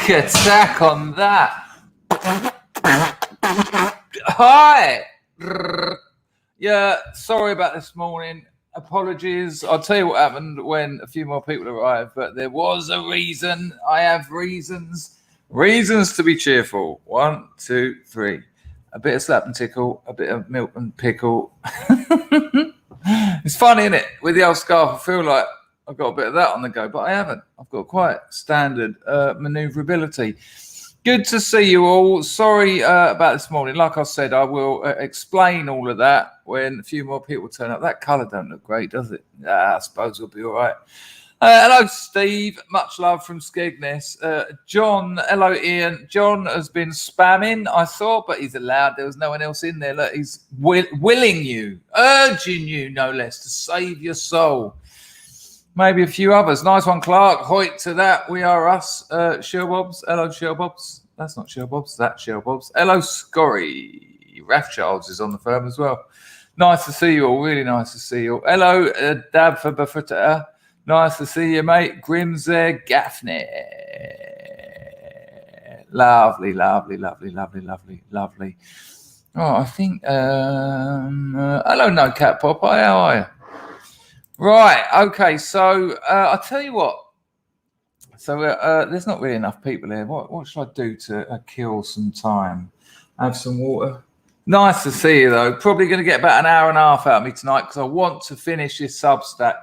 Big attack on that. Hi. Yeah, sorry about this morning. Apologies. I'll tell you what happened when a few more people arrived, but there was a reason. I have reasons. Reasons to be cheerful. 1, 2, 3. A bit of slap and tickle, a bit of milk and pickle. It's funny, isn't it? With the old scarf, I feel like I've got a bit of that on the go, but I haven't. I've got quite standard maneuverability. Good to see you all. Sorry about this morning. Like I said, I will explain all of that when a few more people turn up. That colour don't look great, does it? I suppose it'll be all right. Hello, Steve. Much love from Skegness. John, hello, Ian. John has been spamming, I saw, but he's allowed. There was no one else in there. Look, he's willing you, urging you, no less, to save your soul. Maybe a few others. Nice one, Clark. Hoyt to that. We are us. Shellbobs. Hello, Shellbobs. That's not Shellbobs. That's Shellbobs. Hello, Scorry. Rathchilds is on the firm as well. Nice to see you all. Really nice to see you all. Hello, Dab for Buffetta. Nice to see you, mate. Grimzer Gaffney. Lovely, lovely, lovely, lovely, lovely, lovely. Oh, I think... hello, No Cat Popeye. How are you? Right, okay, so I'll tell you what. So there's not really enough people here. What should I do to kill some time? Have some water. Nice to see you, though. Probably going to get about an hour and a half out of me tonight because I want to finish this Substack.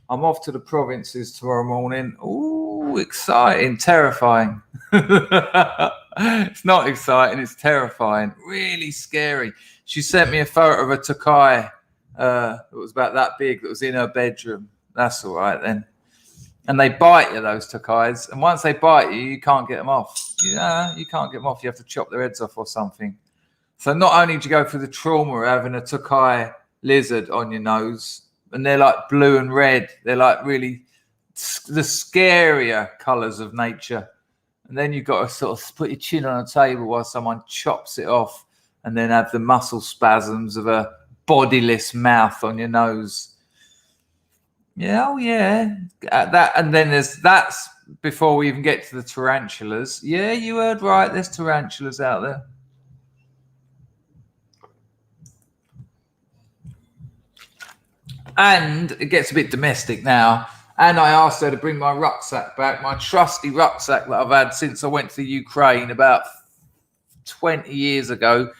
I'm off to the provinces tomorrow morning. Ooh, exciting, terrifying. It's not exciting, it's terrifying. Really scary. She sent me a photo of a Tokai. It was about that big that was in her bedroom. That's all right then. And they bite you, those Tokais. And once they bite you, you can't get them off. Yeah, you can't get them off. You have to chop their heads off or something. So not only do you go through the trauma of having a Tokai lizard on your nose, and they're like blue and red. They're like really the scarier colours of nature. And then you've got to sort of put your chin on a table while someone chops it off and then have the muscle spasms of a bodiless mouth on your nose. Yeah, oh yeah. That, and then that's before we even get to the tarantulas. Yeah, you heard right. There's tarantulas out there. And it gets a bit domestic now. And I asked her to bring my rucksack back, my trusty rucksack that I've had since I went to the Ukraine about 20 years ago.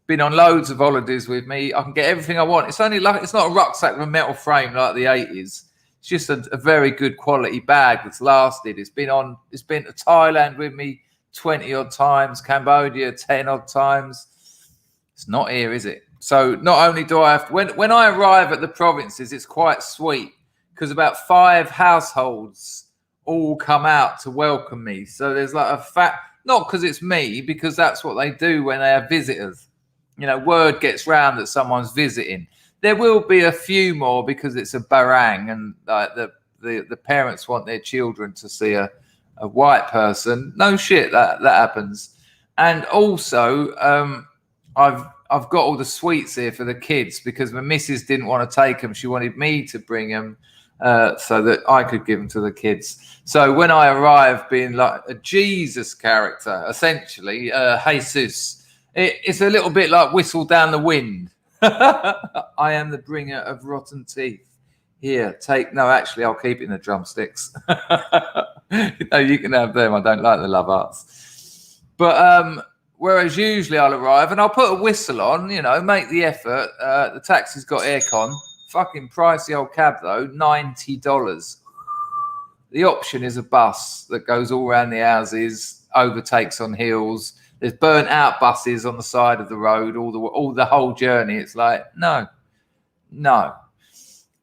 Been on loads of holidays with me. I can get everything I want. It's only like, it's not a rucksack with a metal frame like the 80s. It's just a very good quality bag that's lasted. It's been to Thailand with me 20 odd times, Cambodia 10 odd times. It's not here, is it? So not only do I have to, when I arrive at the provinces, it's quite sweet because about 5 households all come out to welcome me. So there's like not because it's me, because that's what they do when they have visitors. You know, word gets round that someone's visiting. There will be a few more because it's a barang and the parents want their children to see a white person. No shit, that happens. And also, I've got all the sweets here for the kids because my missus didn't want to take them. She wanted me to bring them so that I could give them to the kids. So when I arrived being like a Jesus character, essentially, Jesus, it's a little bit like Whistle Down the Wind. I am the bringer of rotten teeth. Here, actually, I'll keep it in the drumsticks. No, you can have them. I don't like the love arts. But, whereas usually I'll arrive and I'll put a whistle on, you know, make the effort. The taxi's got aircon. Fucking pricey old cab, though, $90. The option is a bus that goes all around the houses, overtakes on hills. There's burnt out buses on the side of the road, all the whole journey. It's like, no.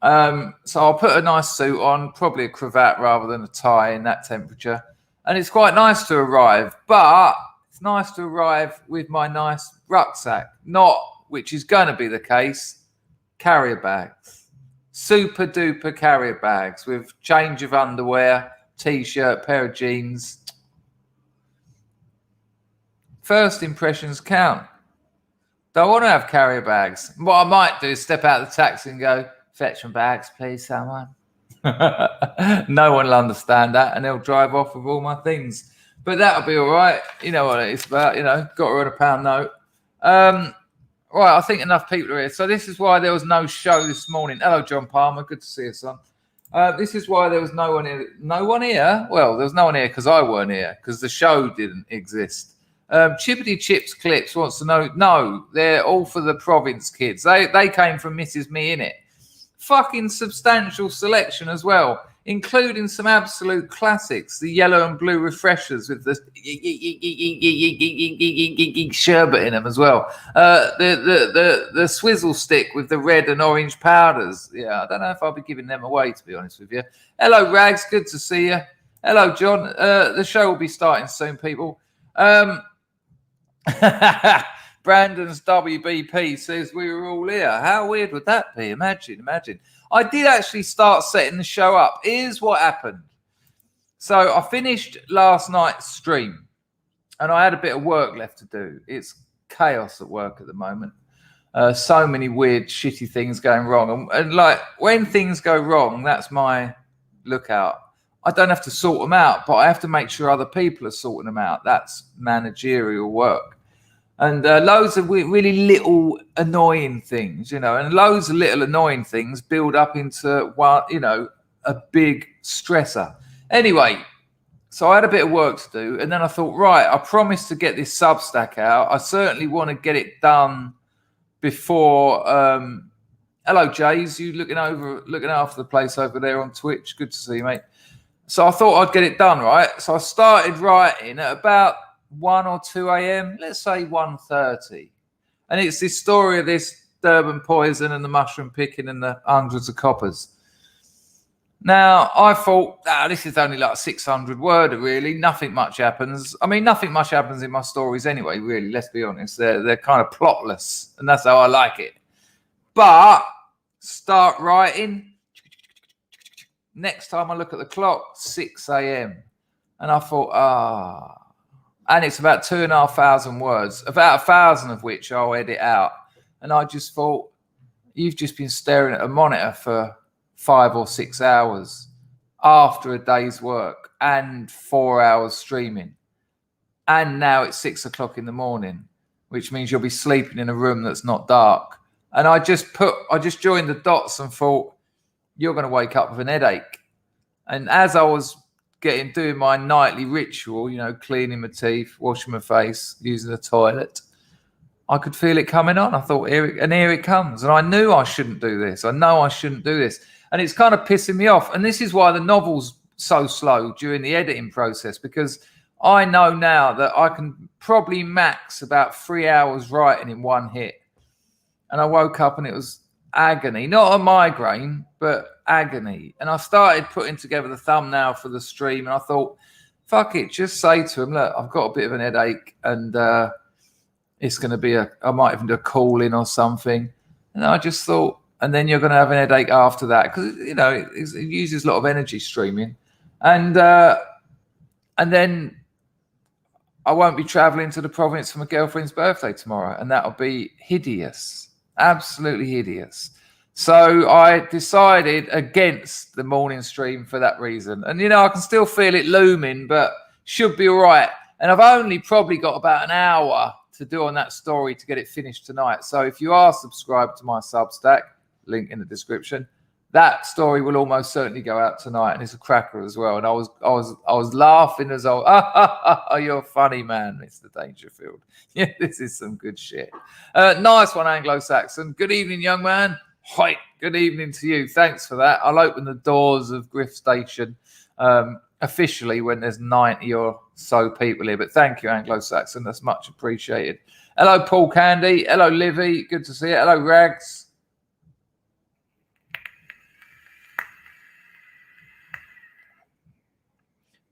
So I'll put a nice suit on, probably a cravat rather than a tie in that temperature. And it's quite nice to arrive, but it's nice to arrive with my nice rucksack, not, which is going to be the case, carrier bags. Super duper carrier bags with change of underwear, t-shirt, pair of jeans. First impressions count. Don't want to have carrier bags. What I might do is step out of the taxi and go, fetch some bags, please, someone. No one will understand that, and they'll drive off with all my things. But that'll be all right. You know what it's about, got her on a pound note. Right, I think enough people are here. So this is why there was no show this morning. Hello, John Palmer. Good to see you, son. This is why there was no one here. No one here? Well, there was no one here because I weren't here, because the show didn't exist. Chippity Chips Clips wants to know. No, they're all for the province kids. They came from Mrs. Me Innit. Fucking substantial selection as well, including some absolute classics, the yellow and blue refreshers with the sherbet in them as well. The swizzle stick with the red and orange powders. Yeah, I don't know if I'll be giving them away, to be honest with you. Hello, Rags. Good to see you. Hello, John. The show will be starting soon, people. Brandon's WBP says we were all here. How weird would that be? Imagine. I did actually start setting the show up. Here's what happened. So I finished last night's stream and I had a bit of work left to do. It's chaos at work at the moment. So many weird, shitty things going wrong. And like when things go wrong, that's my lookout. I don't have to sort them out, but I have to make sure other people are sorting them out. That's managerial work. And loads of really little annoying things, and loads of little annoying things build up into one, a big stressor. Anyway, so I had a bit of work to do, and then I thought, right, I promised to get this Substack out. I certainly want to get it done before. Hello, Jays, you looking after the place over there on Twitch? Good to see you, mate. So I thought I'd get it done, right? So I started writing at about 1 or 2 a.m., let's say 1:30. And it's this story of this Durban poison and the mushroom picking and the hundreds of coppers. Now, I thought, this is only like 600 words, really. Nothing much happens. I mean, nothing much happens in my stories anyway, really, let's be honest. They're kind of plotless, and that's how I like it. But start writing. Next time I look at the clock, 6 a.m. And I thought, and it's about 2,500 words, about 1,000 of which I'll edit out. And I just thought, you've just been staring at a monitor for 5 or 6 hours after a day's work and 4 hours streaming. And now it's 6 o'clock in the morning, which means you'll be sleeping in a room that's not dark. And I just joined the dots and thought, you're going to wake up with an headache. And as I was doing my nightly ritual, cleaning my teeth, washing my face, using the toilet, I could feel it coming on. I thought, here it comes. And I knew I shouldn't do this. I know I shouldn't do this. And it's kind of pissing me off. And this is why the novel's so slow during the editing process, because I know now that I can probably max about 3 hours writing in one hit. And I woke up and it was agony, not a migraine, but agony. And I started putting together the thumbnail for the stream, and I thought, fuck it, just say to him, look, I've got a bit of an headache, and it's going to be I might even do a call in or something. And I just thought, and then you're going to have an headache after that, because it uses a lot of energy streaming, and then I won't be traveling to the province for my girlfriend's birthday tomorrow, and that'll be hideous, absolutely hideous. So I decided against the morning stream for that reason. And, I can still feel it looming, but should be all right. And I've only probably got about an hour to do on that story to get it finished tonight. So if you are subscribed to my Substack, link in the description, that story will almost certainly go out tonight. And it's a cracker as well. And I was laughing as you're funny, man, Mr. Dangerfield. Yeah, this is some good shit. Nice one, Anglo-Saxon. Good evening, young man. Hi, good evening to you. Thanks for that. I'll open the doors of Grift Station officially when there's 90 or so people here. But thank you, Anglo-Saxon. That's much appreciated. Hello, Paul Candy. Hello, Livy. Good to see you. Hello, Rags.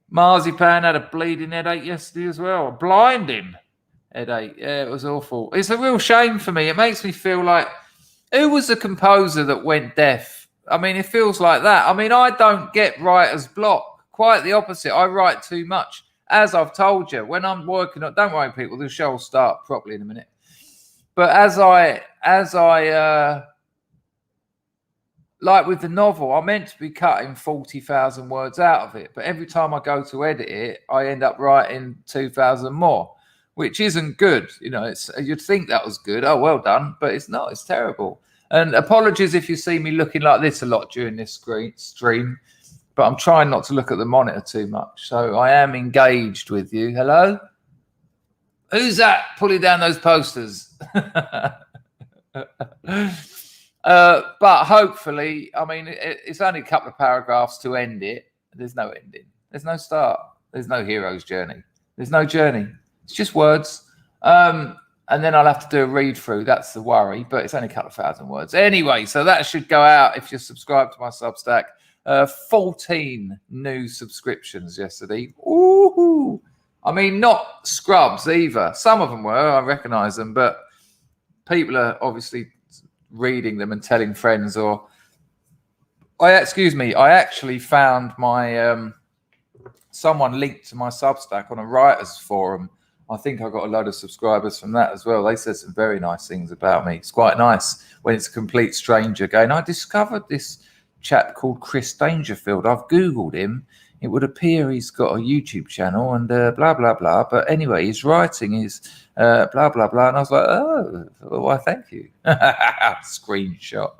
Marzipan had a bleeding headache yesterday as well. A blinding headache. Yeah, it was awful. It's a real shame for me. It makes me feel like, who was the composer that went deaf? I mean, it feels like that. I mean, I don't get writer's block. Quite the opposite. I write too much. As I've told you, when I'm working on, don't worry, people, the show will start properly in a minute. But as I like with the novel, I'm meant to be cutting 40,000 words out of it, but every time I go to edit it, I end up writing 2,000 more, which isn't good. You know, you'd think that was good. Oh, well done, but it's not. It's terrible. And apologies if you see me looking like this a lot during this stream, but I'm trying not to look at the monitor too much. So I am engaged with you. Hello? Who's that pulling down those posters? But hopefully, I mean, it's only a couple of paragraphs to end it. There's no ending. There's no start. There's no hero's journey. There's no journey. It's just words. And then I'll have to do a read through. That's the worry, but it's only a couple of thousand words. Anyway, so that should go out if you're subscribed to my Substack. 14 new subscriptions yesterday. Ooh. I mean, not scrubs either. Some of them were. I recognise them, but people are obviously reading them and telling friends. Or I actually found my someone linked to my Substack on a writers forum. I think I got a load of subscribers from that as well. They said some very nice things about me. It's quite nice when it's a complete stranger going, I discovered this chap called Chris Dangerfield. I've Googled him. It would appear he's got a YouTube channel and blah, blah, blah. But anyway, his writing is blah, blah, blah. And I was like, oh, why, thank you. Screenshot.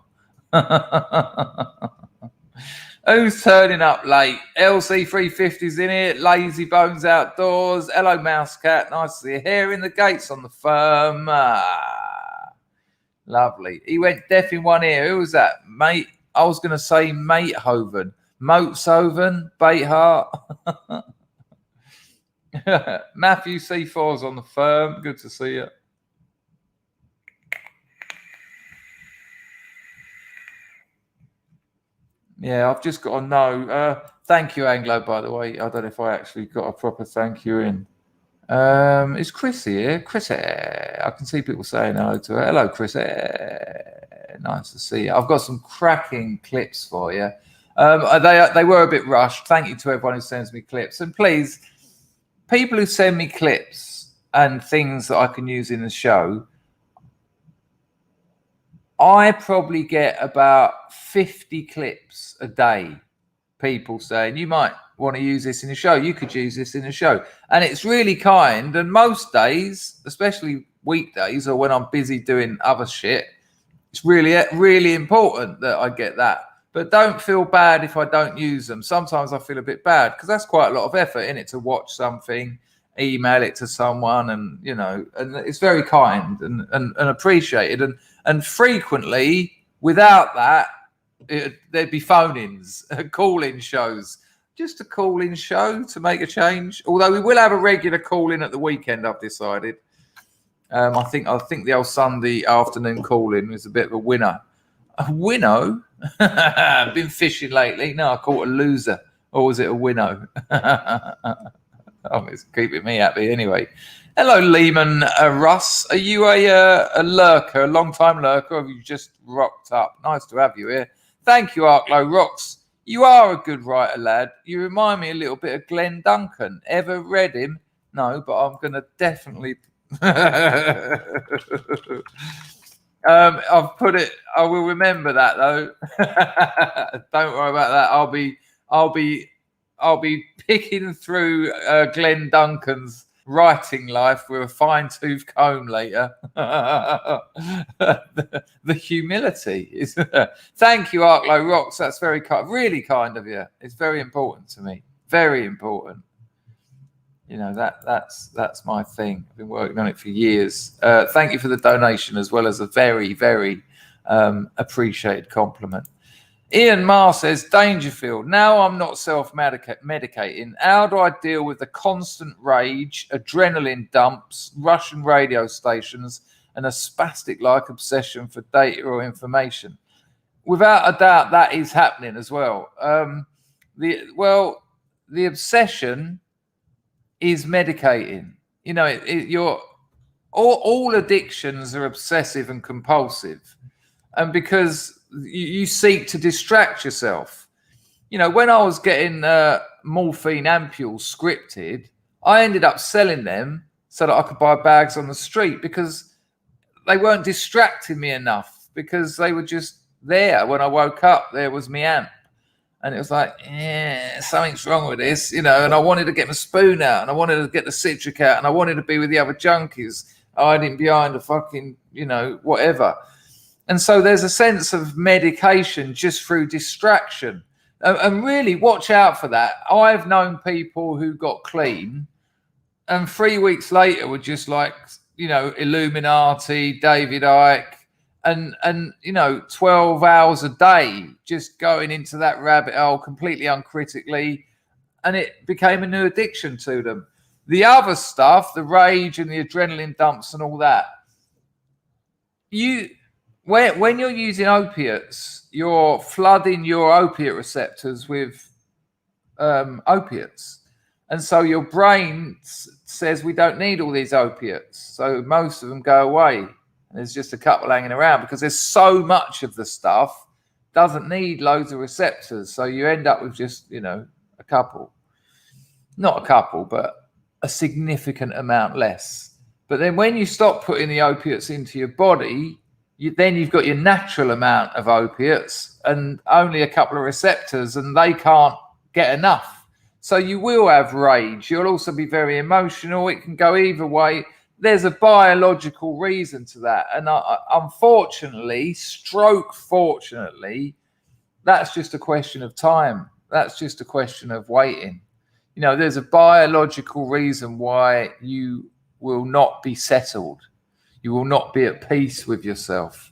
Who's turning up late? LC350's in it. Lazy Bones Outdoors. Hello, Mouse Cat. Nice to see you. Here in the gates on the firm. Lovely. He went deaf in one ear. Who was that? Mate. I was going to say Matehoven. Moteshoven. Baithart. Matthew C4's on the firm. Good to see you. Yeah, I've just got to know. Thank you, Anglo, by the way. I don't know if I actually got a proper thank you in. Is Chris here? Chris here. I can see people saying hello to her. Hello, Chris here. Nice to see you. I've got some cracking clips for you. They were a bit rushed. Thank you to everyone who sends me clips. And please, people who send me clips and things that I can use in the show, I probably get about 50 clips a day. People saying, you might want to use this in a show. You could use this in a show. And it's really kind. And most days, especially weekdays or when I'm busy doing other shit, it's really, really important that I get that. But don't feel bad if I don't use them. Sometimes I feel a bit bad because that's quite a lot of effort in it to watch something, email it to someone, and you know, and it's very kind and appreciated. And frequently, without that, there'd be phone-ins, call-in shows. Just a call-in show to make a change. Although we will have a regular call-in at the weekend, I've decided. I think the old Sunday afternoon call-in was a bit of a winner. A winnow? I've been fishing lately. No, I caught a loser. Or was it a winnow? Oh, it's keeping me happy anyway. Hello, Lehman Russ. Are you a lurker, a long-time lurker, or have you just rocked up? Nice to have you here. Thank you, Arklow Rocks. You are a good writer, lad. You remind me a little bit of Glenn Duncan. Ever read him? No, but I'm going to definitely... I've put it. I will remember that though. Don't worry about that. I'll be picking through Glenn Duncan's writing life with a fine-tooth comb later. the humility is. Thank you, Arklow Rocks. That's very kind, really kind of you. It's very important to me. Very important. You know, that's my thing. I've been working on it for years. Thank you for the donation as well as a very, very appreciated compliment. Ian Marr says, Dangerfield, now I'm not self-medicating. How do I deal with the constant rage, adrenaline dumps, Russian radio stations, and a spastic-like obsession for data or information? Without a doubt, that is happening as well. The obsession is medicating. You know, all addictions are obsessive and compulsive, and because you seek to distract yourself. You know, when I was getting morphine ampules scripted, I ended up selling them so that I could buy bags on the street because they weren't distracting me enough, because they were just there. When I woke up, there was my amp. And it was like, yeah, something's wrong with this, and I wanted to get my spoon out, and I wanted to get the citric out, and I wanted to be with the other junkies hiding behind a fucking, whatever. And so there's a sense of medication just through distraction. And really watch out for that. I've known people who got clean and 3 weeks later were just like, Illuminati, David Icke, and 12 hours a day just going into that rabbit hole completely uncritically, and it became a new addiction to them. The other stuff, the rage and the adrenaline dumps and all that, when you're using opiates, you're flooding your opiate receptors with opiates, and so your brain says we don't need all these opiates, so most of them go away. There's just a couple hanging around because there's so much of the stuff doesn't need loads of receptors. So you end up with just, a couple. Not a couple, but a significant amount less. But then when you stop putting the opiates into your body, then you've got your natural amount of opiates and only a couple of receptors, and they can't get enough. So you will have rage. You'll also be very emotional. It can go either way. There's a biological reason to that. And unfortunately, fortunately, that's just a question of time. That's just a question of waiting. There's a biological reason why you will not be settled. You will not be at peace with yourself.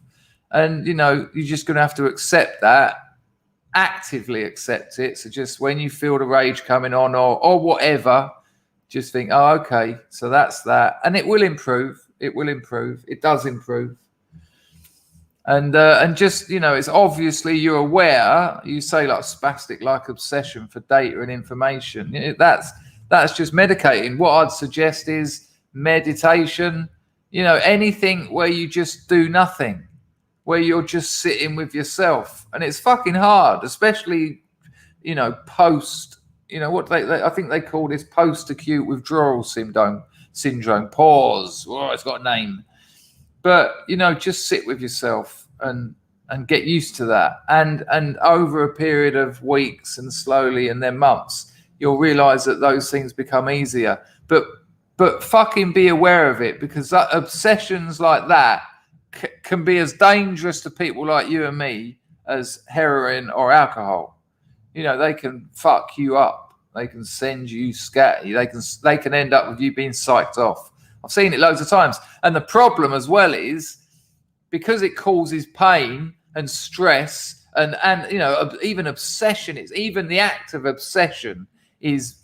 And, you're just going to have to accept that, actively accept it. So just when you feel the rage coming on or whatever, just think, oh, okay, so that's that. And it will improve. It will improve. It does improve. And just, it's obviously you're aware, you say like spastic-like obsession for data and information. That's just medicating. What I'd suggest is meditation, anything where you just do nothing, where you're just sitting with yourself. And it's fucking hard, especially, post, I think they call this post-acute withdrawal syndrome. Pause. Oh, it's got a name. But, just sit with yourself and get used to that. And over a period of weeks and slowly and then months, you'll realize that those things become easier. But fucking be aware of it, because obsessions like that can be as dangerous to people like you and me as heroin or alcohol. They can fuck you up. They can send you scatty. They can end up with you being psyched off. I've seen it loads of times. And the problem as well is because it causes pain and stress and even obsession. It's even the act of obsession is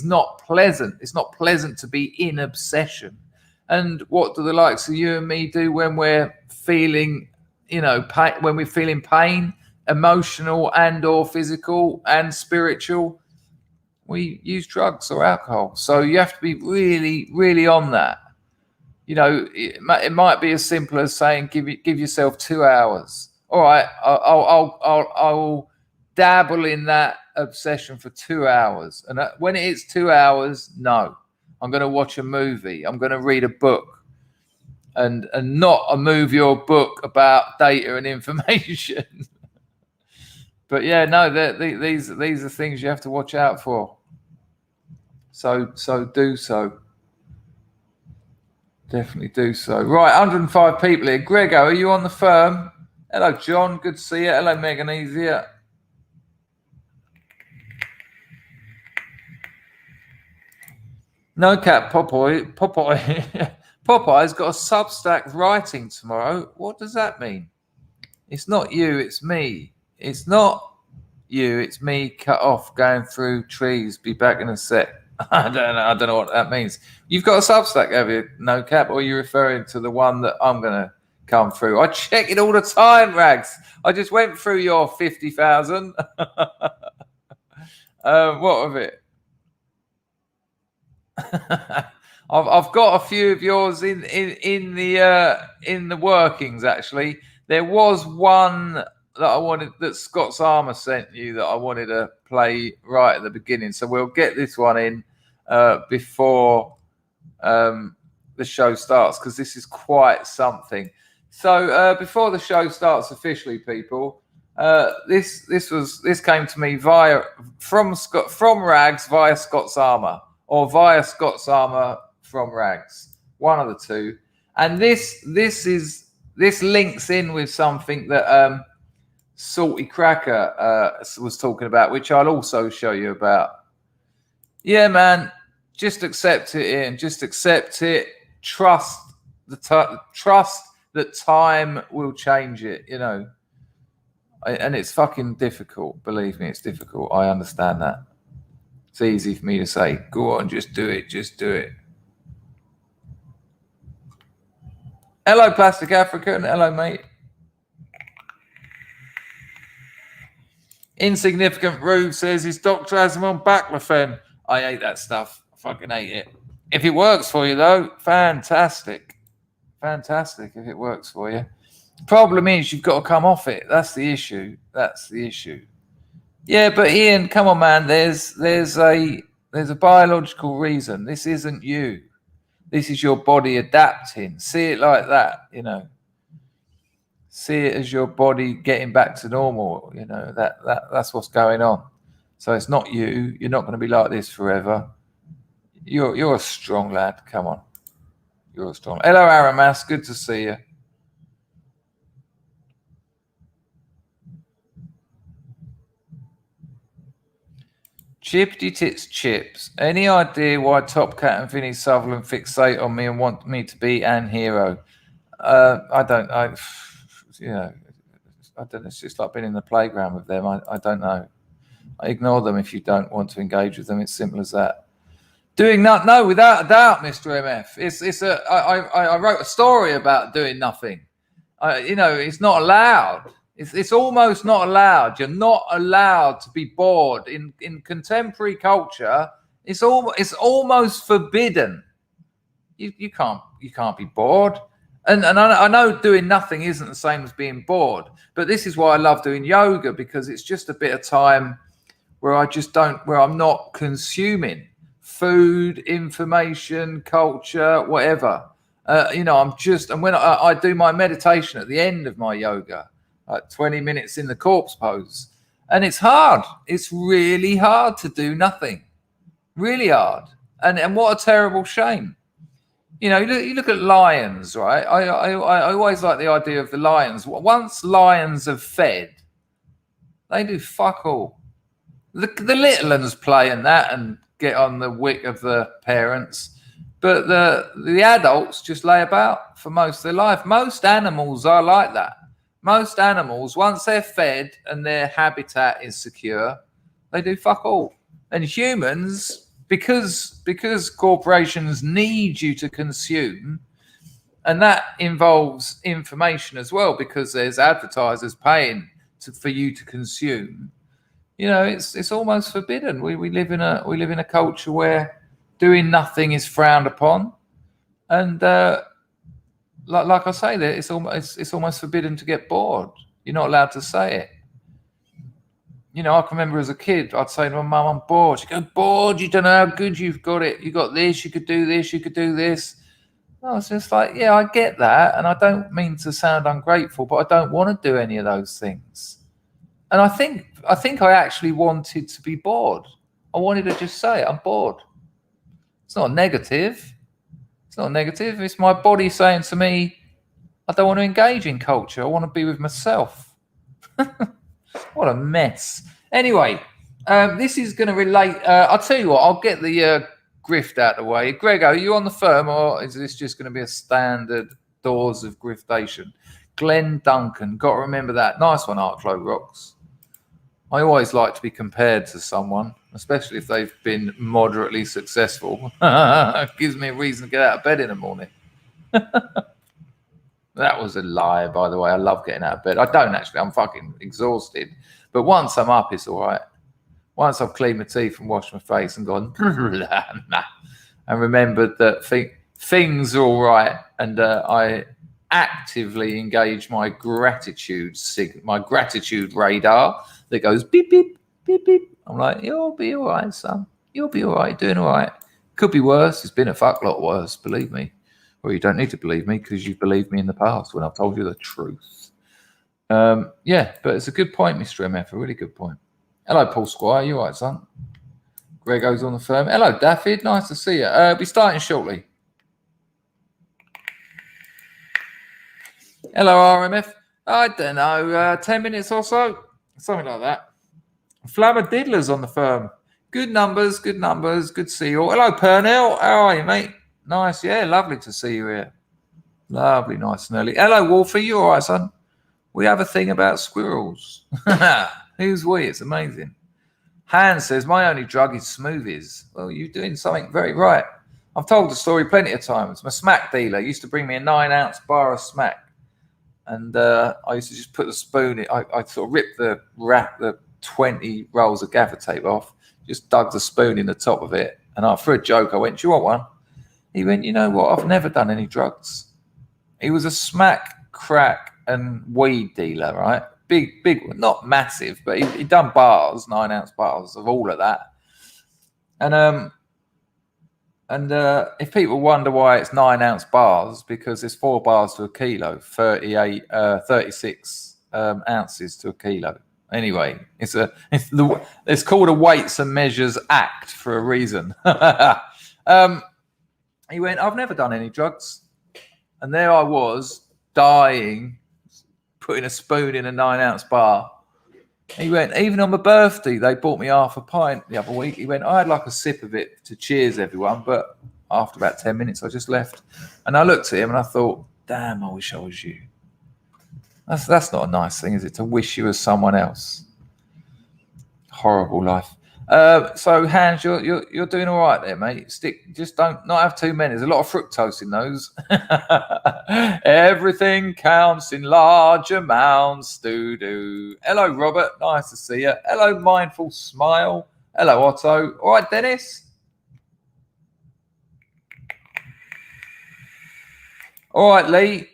not pleasant. It's not pleasant to be in obsession. And what do the likes of you and me do when we're feeling, pain, when we're feeling pain, emotional and or physical and spiritual? We use drugs or alcohol. So you have to be really, really on that. It might be as simple as saying, give yourself 2 hours. All right, I'll dabble in that obsession for 2 hours. And when it is 2 hours, no, I'm going to watch a movie. I'm going to read a book, and not a movie or book about data and information. But yeah, no, these are things you have to watch out for. So do so. Definitely do so. Right, 105 people here. Grego, are you on the firm? Hello, John. Good to see you. Hello, Meganese. No cap, Popeye. Popeye's got a Substack writing tomorrow. What does that mean? It's not you, it's me. It's not you, it's me cut off going through trees. Be back in a sec. I don't know what that means. You've got a Substack, have you? No cap, or are you referring to the one that I'm going to come through? I check it all the time, Rags. I just went through your 50,000. What of it? I've got a few of yours in the workings. Actually, there was one that I wanted, that Scott's Armour sent you, that I wanted to play right at the beginning. So we'll get this one in before the show starts, because this is quite something. So before the show starts officially, people, this came to me from Rags via Scott's Armour, or via Scott's Armour from Rags, one of the two. And this links in with something that Salty Cracker was talking about, which I'll also show you about. Yeah, man, just accept it, Ian. Just accept it. Trust that time will change it, you know. And it's fucking difficult. Believe me, it's difficult. I understand that. It's easy for me to say, go on, just do it. Just do it. Hello, Plastic African. Hello, mate. Insignificant Rube says his doctor has him on baclofen. I hate that stuff. I fucking hate it. If it works for you, though, fantastic. Fantastic if it works for you. Problem is, you've got to come off it. That's the issue. That's the issue. Yeah, but Ian, come on, man. There's a biological reason. This isn't you. This is your body adapting. See it like that, you know. See it as your body getting back to normal. You know, that's what's going on. So it's not you. You're not going to be like this forever. You're a strong lad. Come on. You're a strong. Hello, Aramas. Good to see you. Chippity Tits Chips. Any idea why Top Cat and Vinnie Sutherland fixate on me and want me to be an hero? I don't know. It's just like being in the playground with them. I don't know. I ignore them if you don't want to engage with them. It's simple as that. Doing nothing? No, without a doubt, Mr. MF. I wrote a story about doing nothing. It's not allowed. It's almost not allowed. You're not allowed to be bored in contemporary culture. It's almost forbidden. You can't be bored. And I know doing nothing isn't the same as being bored, but this is why I love doing yoga, because it's just a bit of time where I'm not consuming food, information, culture, whatever. And when I do my meditation at the end of my yoga, like 20 minutes in the corpse pose, and it's hard. It's really hard to do nothing. Really hard. And what a terrible shame. You know, you look at lions, right? I always like the idea of the lions. Once lions have fed, they do fuck all. The little ones play in that and get on the wick of the parents, but the adults just lay about for most of their life. Most animals are like that. Most animals, once they're fed and their habitat is secure, they do fuck all. And humans, because corporations need you to consume, and that involves information as well, because there's advertisers paying for you to consume. You know, it's almost forbidden. We live in a culture where doing nothing is frowned upon, and like I say, that it's almost forbidden to get bored. You're not allowed to say it. You know, I can remember as a kid, I'd say to my mum, "I'm bored." She'd go, "Bored? You don't know how good you've got it. You got this. You could do this. You could do this." I was just like, "Yeah, I get that, and I don't mean to sound ungrateful, but I don't want to do any of those things." And I think I actually wanted to be bored. I wanted to just say, "I'm bored." It's not negative. It's not negative. It's my body saying to me, I don't want to engage in culture. I want to be with myself. What a mess. Anyway, this is going to relate. I'll tell you what, I'll get the grift out of the way. Greg, are you on the firm, or is this just going to be a standard doors of griftation? Glenn Duncan. Got to remember that. Nice one, Arklow Rocks. I always like to be compared to someone, especially if they've been moderately successful. It gives me a reason to get out of bed in the morning. That was a lie, by the way. I love getting out of bed. I don't actually. I'm fucking exhausted. But once I'm up, it's all right. Once I've cleaned my teeth and washed my face and gone, and remembered that things are all right, and I actively engage my gratitude radar that goes beep, beep, beep, beep. I'm like, you'll be all right, son. You'll be all right. Doing all right. Could be worse. It's been a fuck lot worse, believe me. Well, you don't need to believe me because you've believed me in the past when I've told you the truth. Yeah, but it's a good point, Mr. MF, a really good point. Hello, Paul Squire. You all right, son? Grego's on the firm. Hello, Daffyd. Nice to see you. We'll be starting shortly. Hello, RMF. I don't know, 10 minutes or so, something like that. Flammer Diddler's on the firm. Good numbers, good to see you all. Hello, Purnell. How are you, mate? Nice, yeah, lovely to see you here. Lovely, nice and early. Hello, Wolfie. You all right, son? We have a thing about squirrels. Who's we? It's amazing. Hans says, my only drug is smoothies. Well, you're doing something very right. I've told the story plenty of times. My smack dealer used to bring me a 9-ounce bar of smack. And I used to just put the spoon in. I sort of ripped the 20 rolls of gaffer tape off, just dug the spoon in the top of it. And for a joke, I went, do you want one? He went, you know what? I've never done any drugs. He was a smack, crack, and weed dealer, right? Big one, not massive, but he'd done bars, 9-ounce bars of all of that. And if people wonder why it's 9-ounce bars, because there's 4 bars to a kilo, 36 ounces to a kilo. Anyway, it's called a weights and measures act for a reason. He went, I've never done any drugs. And there I was, dying, putting a spoon in a 9-ounce bar. He went, even on my birthday, they bought me half a pint the other week. He went, I had like a sip of it to cheers everyone, but after about 10 minutes, I just left. And I looked at him and I thought, damn, I wish I was you. That's not a nice thing, is it? To wish you was someone else. Horrible life. So Hans, you're doing all right there, mate. Just don't not have too many. There's a lot of fructose in those. Everything counts in large amounts. Do. Hello, Robert. Nice to see you. Hello, Mindful Smile. Hello, Otto. All right, Dennis. All right, Lee.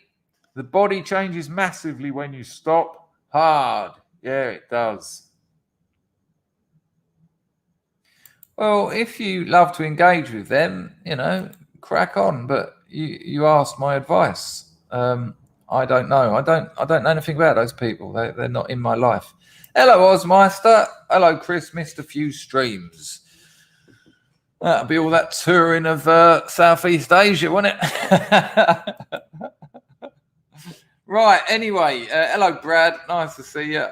The body changes massively when you stop. Hard. Yeah, it does. Well, if you love to engage with them, crack on. But you asked my advice. I don't know. I don't know anything about those people. They're not in my life. Hello, Ozmeister. Hello, Chris. Missed a few streams. That'll be all that touring of Southeast Asia, won't it? Right. Anyway, hello, Brad. Nice to see you.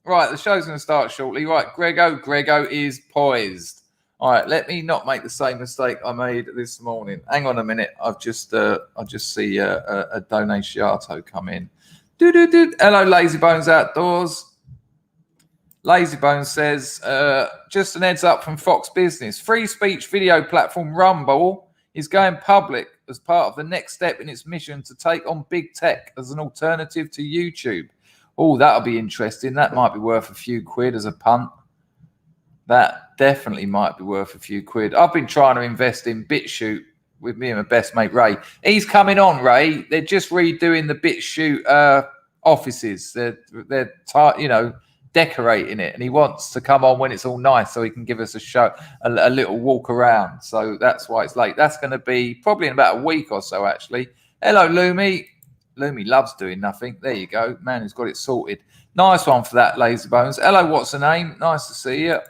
Right, the show's going to start shortly. Right, Grego is poised. All right, let me not make the same mistake I made this morning. Hang on a minute. I just see a donatiato come in. Hello, Lazy Bones Outdoors. Lazy Bones says, just an heads up from Fox Business. Free speech video platform Rumble is going public as part of the next step in its mission to take on big tech as an alternative to YouTube. Oh, that'll be interesting. That might be worth a few quid as a punt. That definitely might be worth a few quid. I've been trying to invest in BitChute with me and my best mate, Ray. He's coming on, Ray. They're just redoing the BitChute offices. They're decorating it. And he wants to come on when it's all nice so he can give us a show, a little walk around. So that's why it's late. That's going to be probably in about a week or so, actually. Hello, Lumi. Lumi loves doing nothing. There you go. Man who's got it sorted. Nice one for that, Lazy Bones. Hello, what's the name? Nice to see you.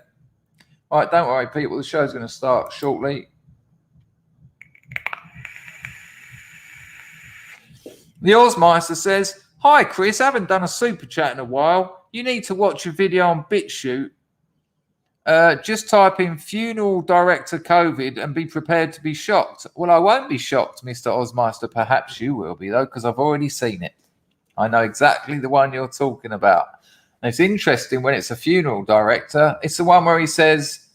All right, don't worry, people. The show's going to start shortly. The Ozmeister says, hi, Chris. Haven't done a super chat in a while. You need to watch a video on BitChute. Just type in funeral director COVID and be prepared to be shocked. Well, I won't be shocked, Mr. Ozmeister. Perhaps you will be, though, because I've already seen it. I know exactly the one you're talking about. And it's interesting when it's a funeral director. It's the one where he says,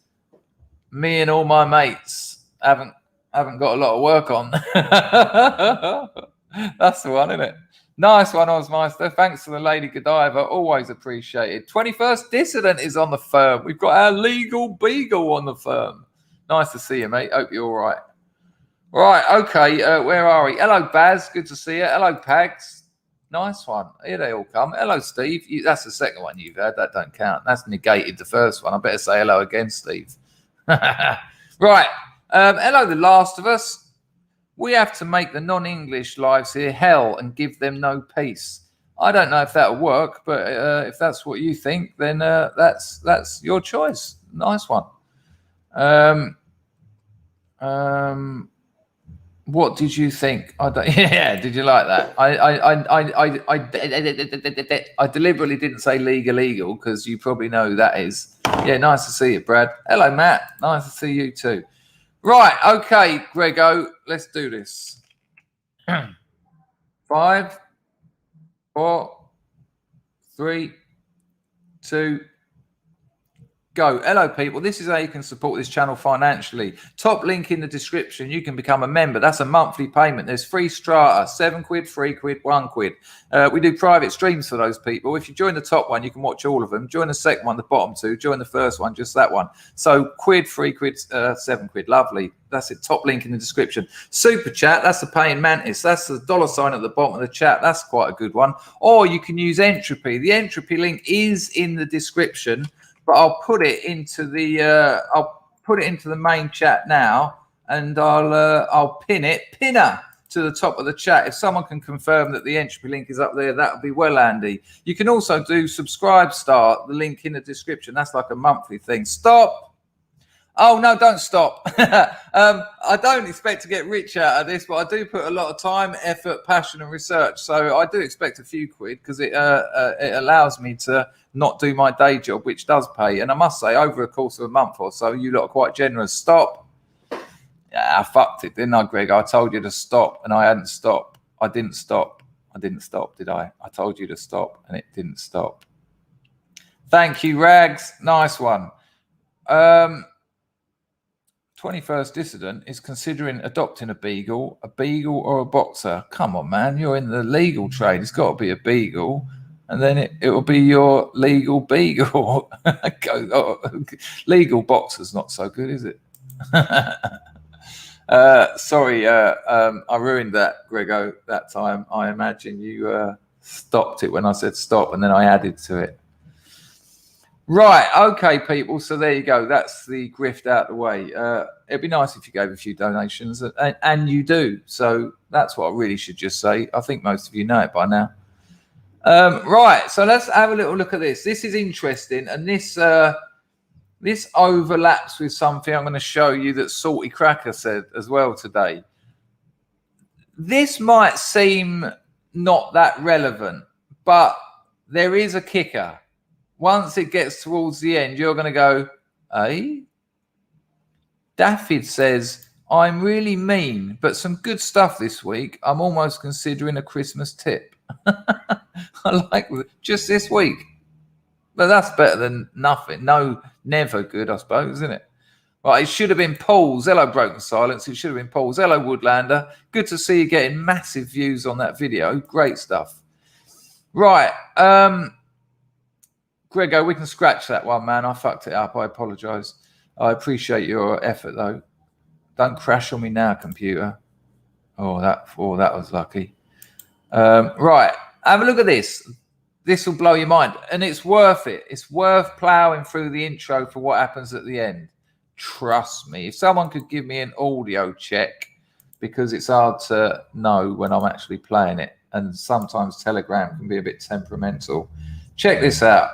me and all my mates haven't got a lot of work on. That's the one, isn't it? Nice one, Ozmeister. Thanks to the Lady Godiva. Always appreciated. 21st Dissident is on the firm. We've got our legal beagle on the firm. Nice to see you, mate. Hope you're all right. Right, okay. Where are we? Hello, Baz. Good to see you. Hello, Pags. Nice one. Here they all come. Hello, Steve. That's the second one you've had. That don't count. That's negated the first one. I better say hello again, Steve. Right. Hello, The Last of Us. We have to make the non-English lives here hell and give them no peace. I don't know if that'll work, but if that's what you think, then that's your choice. Nice one. What did you think? Yeah, did you like that? I deliberately didn't say legal because you probably know who that is. Yeah, nice to see you, Brad. Hello, Matt. Nice to see you too. Right, okay, Grego, let's do this. 5, 4, 3, 2, go. Hello, people. This is how you can support this channel financially. Top link in the description. You can become a member. That's a monthly payment. There's free strata, 7 quid, 3 quid, 1 quid. We do private streams for those people. If you join the top one, you can watch all of them. Join the second one, the bottom two. Join the first one, just that one. So quid, 3 quid, 7 quid. Lovely. That's it. Top link in the description. Super chat. That's the paying mantis. That's the $sign at the bottom of the chat. That's quite a good one. Or you can use entropy. The entropy link is in the description. But I'll put it into the main chat now, and I'll pinner to the top of the chat. If someone can confirm that the entropy link is up there, that would be well handy. You can also do SubscribeStar, the link in the description. That's like a monthly thing. Stop. Oh, no, don't stop. I don't expect to get rich out of this, but I do put a lot of time, effort, passion and research. So I do expect a few quid because it allows me to not do my day job, which does pay. And I must say, over a course of a month or so, you lot are quite generous. Stop. Yeah, I fucked it, didn't I, Greg? I told you to stop and I hadn't stopped. I didn't stop. I didn't stop, did I? I told you to stop and it didn't stop. Thank you, Rags. Nice one. 21st Dissident is considering adopting a beagle or a boxer. Come on, man. You're in the legal trade. It's got to be a beagle. And then it will be your legal beagle. Legal boxer's not so good, is it? Sorry, I ruined that, Grego, that time. I imagine you stopped it when I said stop, and then I added to it. Right, okay, people. So there you go. That's the grift out the way. It'd be nice if you gave a few donations, and you do. So that's what I really should just say. I think most of you know it by now. Right, so let's have a little look at this. This is interesting, and this overlaps with something I'm going to show you that Salty Cracker said as well today. This might seem not that relevant, but there is a kicker. Once it gets towards the end, you're going to go, eh? Daffyd says, I'm really mean, but some good stuff this week. I'm almost considering a Christmas tip. I like just this week. But that's better than nothing. No, never good, I suppose, isn't it? Right, it should have been Paul's. Hello, Broken Silence. It should have been Paul's. Hello, Woodlander. Good to see you getting massive views on that video. Great stuff. Right. Grego, we can scratch that one, man. I fucked it up. I apologize. I appreciate your effort, though. Don't crash on me now, computer. Oh, that was lucky. Right. Have a look at this. This will blow your mind. And it's worth it. It's worth plowing through the intro for what happens at the end. Trust me. If someone could give me an audio check, because it's hard to know when I'm actually playing it. And sometimes Telegram can be a bit temperamental. Check this out.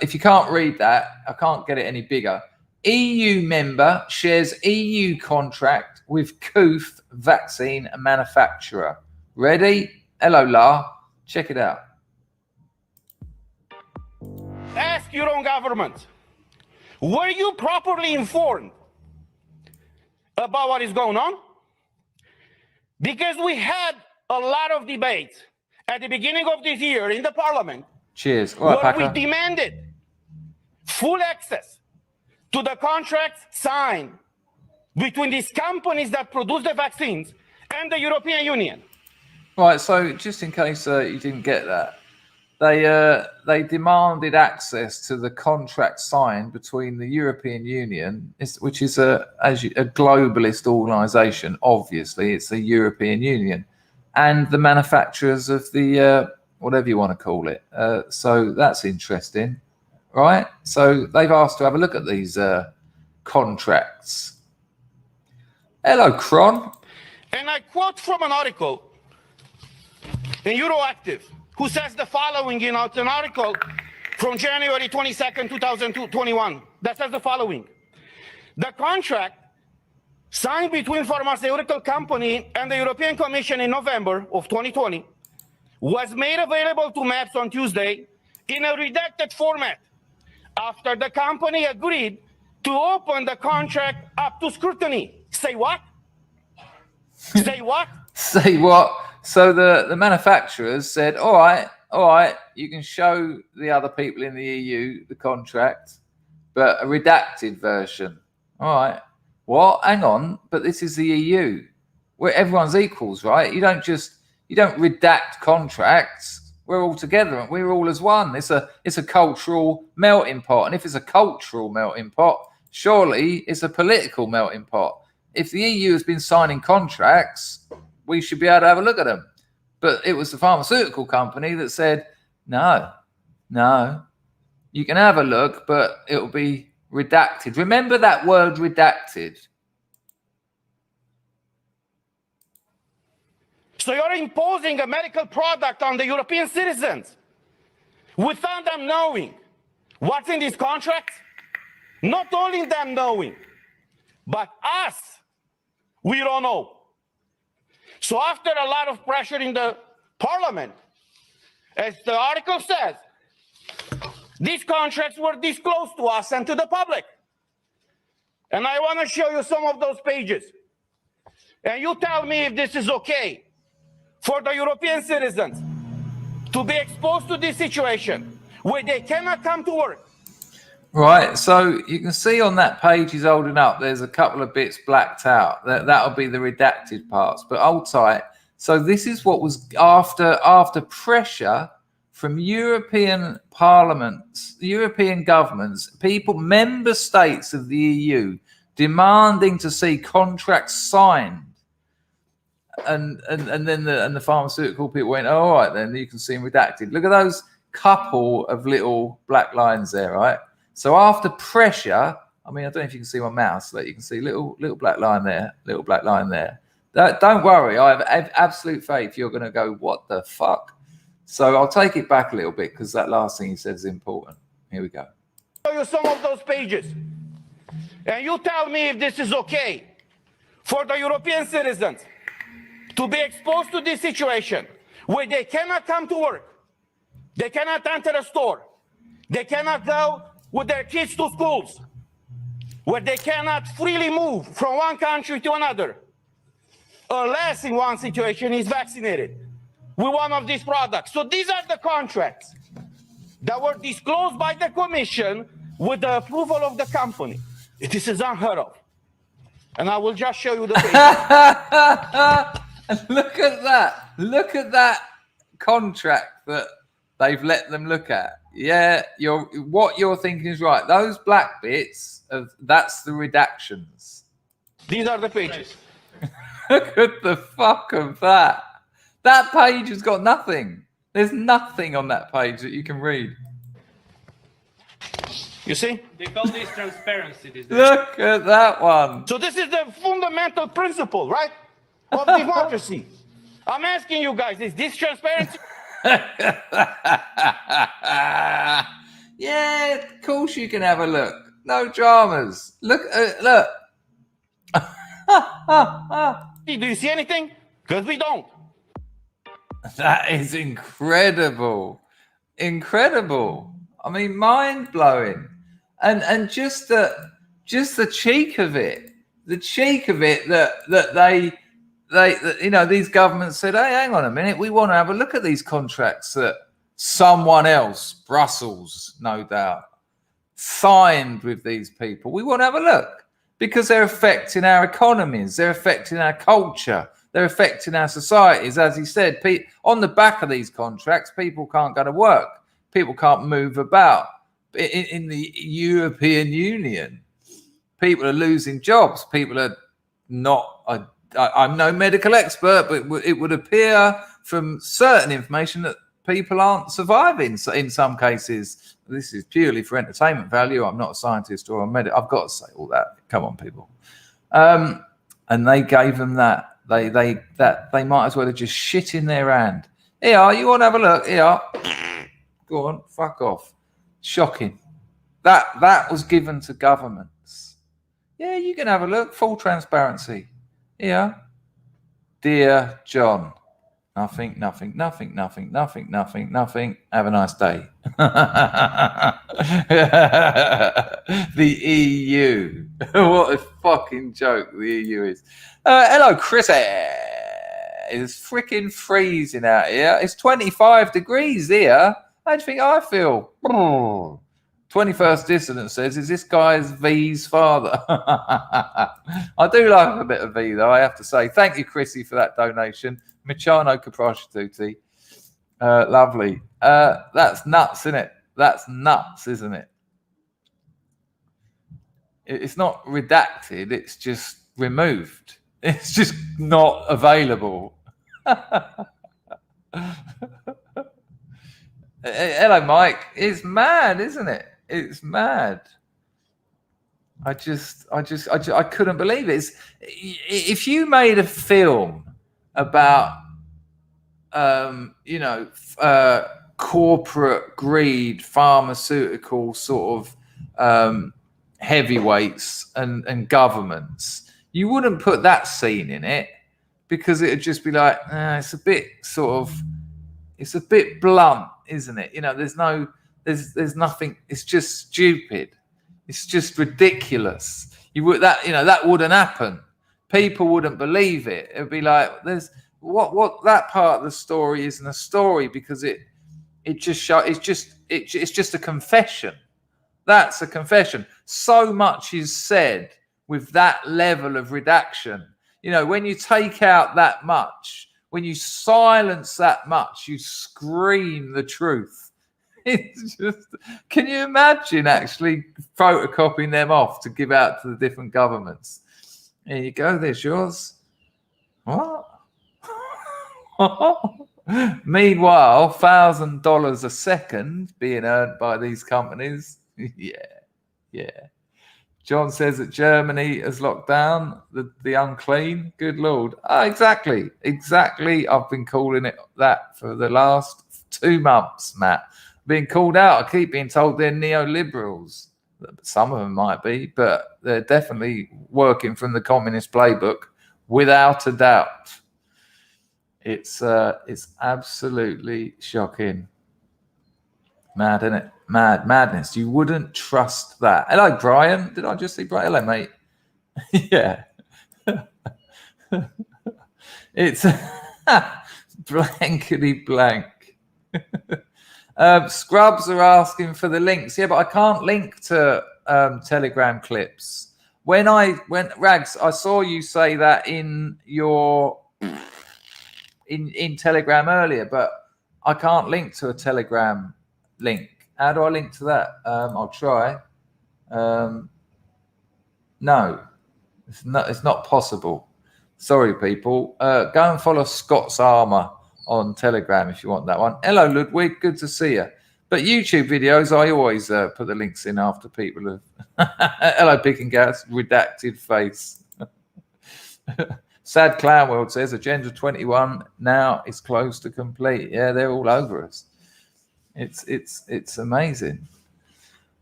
If you can't read that, I can't get it any bigger. EU member shares EU contract with Koof vaccine manufacturer. Ready? Hello, La. Check it out. Ask your own government. Were you properly informed about what is going on? Because we had a lot of debate at the beginning of this year in the parliament. Cheers. All right, where we demanded full access to the contracts signed between these companies that produce the vaccines and the European Union. Right, so just in case you didn't get that, they demanded access to the contract signed between the European Union, which is a globalist organisation. Obviously, it's the European Union, and the manufacturers of the whatever you want to call it. So that's interesting, right? So they've asked to have a look at these contracts. Hello, Cron. And I quote from an article in Euroactive, who says the following in an article from January 22nd, 2021, that says the following. The contract signed between pharmaceutical company and the European Commission in November of 2020 was made available to MAPS on Tuesday in a redacted format after the company agreed to open the contract up to scrutiny. Say what? Say what? Say what? So the manufacturers said, all right, you can show the other people in the EU the contract, but a redacted version. All right. What? Hang on, but this is the EU where everyone's equals, right? You don't redact contracts. We're all together and we're all as one. It's a cultural melting pot. And if it's a cultural melting pot, surely it's a political melting pot. If the EU has been signing contracts, we should be able to have a look at them. But it was the pharmaceutical company that said, no, you can have a look, but it'll be redacted. Remember that word redacted. So you're imposing a medical product on the European citizens without them knowing what's in these contracts. Not only them knowing, but us, we don't know. So after a lot of pressure in the parliament, as the article says, these contracts were disclosed to us and to the public. And I want to show you some of those pages. And you tell me if this is okay for the European citizens to be exposed to this situation where they cannot come to work. Right, so you can see on that page he's holding up, there's a couple of bits blacked out. That'll be the redacted parts, but hold tight. So this is what was after pressure from European parliaments, European governments, member states of the EU demanding to see contracts signed. And then the pharmaceutical people went, all right, then you can see them redacted. Look at those couple of little black lines there, right? So after pressure, I mean, I don't know if you can see my mouse, but you can see little black line there, little black line there. Don't worry, I have absolute faith you're going to go, what the fuck? So I'll take it back a little bit because that last thing he said is important. Here we go. Show you some of those pages. And you tell me if this is okay for the European citizens to be exposed to this situation where they cannot come to work, they cannot enter a store, they cannot go with their kids to schools, where they cannot freely move from one country to another, unless in one situation is vaccinated with one of these products. So these are the contracts that were disclosed by the Commission with the approval of the company. This is unheard of. And I will just show you the page. Look at that. Look at that contract that they've let them look at. Yeah, what you're thinking is right. Those black bits, that's the redactions. These are the pages. Look at the fuck of that. That page has got nothing. There's nothing on that page that you can read. You see? They call this transparency. Look at that one. So this is the fundamental principle, right, of democracy. I'm asking you guys, is this transparency? Yeah, of course you can have a look. No dramas. Look. Do you see anything? Because we don't. That is incredible. Incredible. I mean, mind blowing. And just the cheek of it. The cheek of it that they you know, these governments said, hey, hang on a minute, we want to have a look at these contracts that someone else, Brussels, no doubt, signed with these people. We want to have a look because they're affecting our economies, they're affecting our culture, they're affecting our societies. As he said, on the back of these contracts, people can't go to work, people can't move about. In the European Union, people are losing jobs, people are not... I'm no medical expert, but it would appear from certain information that people aren't surviving. So in some cases, this is purely for entertainment value. I'm not a scientist or a medic. I've got to say all that. Come on, people. And they gave them that. They might as well have just shit in their hand. Here, you want to have a look? Here, go on, fuck off. Shocking. That was given to governments. Yeah, you can have a look. Full transparency. Here, dear John. Nothing. Have a nice day. The EU. What a fucking joke the EU is. Hello, Chris. It's freaking freezing out here. It's 25 degrees here. How do you think I feel? 21st Dissident says, is this guy's V's father? I do like a bit of V, though, I have to say. Thank you, Chrissy, for that donation. Michano Caprosciuti. Lovely. That's nuts, isn't it? That's nuts, isn't it? It's not redacted. It's just removed. It's just not available. Hello, Mike. It's mad, isn't it? It's mad. I couldn't believe it. If you made a film about, corporate greed, pharmaceutical sort of heavyweights and governments, you wouldn't put that scene in it because it'd just be like, it's a bit blunt, isn't it? There's nothing. It's just stupid. It's just ridiculous. That wouldn't happen. People wouldn't believe it. It'd be like, there's what that part of the story isn't a story because it's just a confession. That's a confession. So much is said with that level of redaction. When you take out that much, when you silence that much, you scream the truth. It's just, can you imagine actually photocopying them off to give out to the different governments? Here you go, there's yours. What? Meanwhile, $1,000 a second being earned by these companies. Yeah. John says that Germany has locked down the unclean. Good Lord. Exactly. I've been calling it that for the last 2 months, Matt. Being called out. I keep being told they're neoliberals. Some of them might be, but they're definitely working from the communist playbook without a doubt. It's absolutely shocking. Mad, isn't it? Madness. You wouldn't trust that. Hello, Brian. Did I just see Brian? Hello, mate. Yeah. It's blankety blank. Scrubs are asking for the links. Yeah, but I can't link to Telegram clips. When Rags, I saw you say that in your in Telegram earlier, but I can't link to a Telegram link. How do I link to that? I'll try. No, it's not possible. Sorry, people. Go and follow Scott's Armor on Telegram if you want that one. Hello, Ludwig. Good to see you. But YouTube videos, I always put the links in after people have. Hello, Pick and Gas. Redacted face. Sad Clown World says Agenda 21 now is close to complete. Yeah, they're all over us. It's amazing.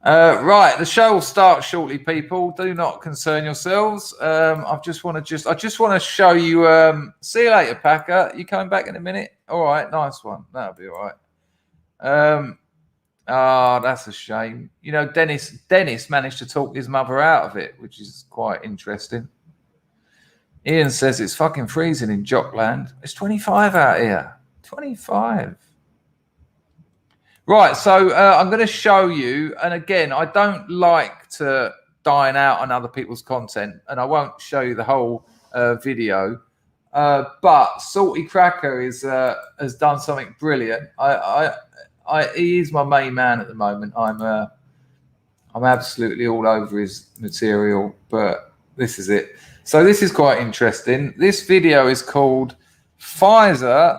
Right, the show will start shortly, people. Do not concern yourselves. I just want to show you. See you later, Packer. You coming back in a minute? All right, nice one. That'll be all right. That's a shame. Dennis managed to talk his mother out of it, which is quite interesting. Ian says it's fucking freezing in Jockland. It's 25 out here. 25. Right, so I'm going to show you, and again, I don't like to dine out on other people's content, and I won't show you the whole video, but Salty Cracker has done something brilliant. He is my main man at the moment. I'm absolutely all over his material, but this is it. So this is quite interesting. This video is called Pfizer.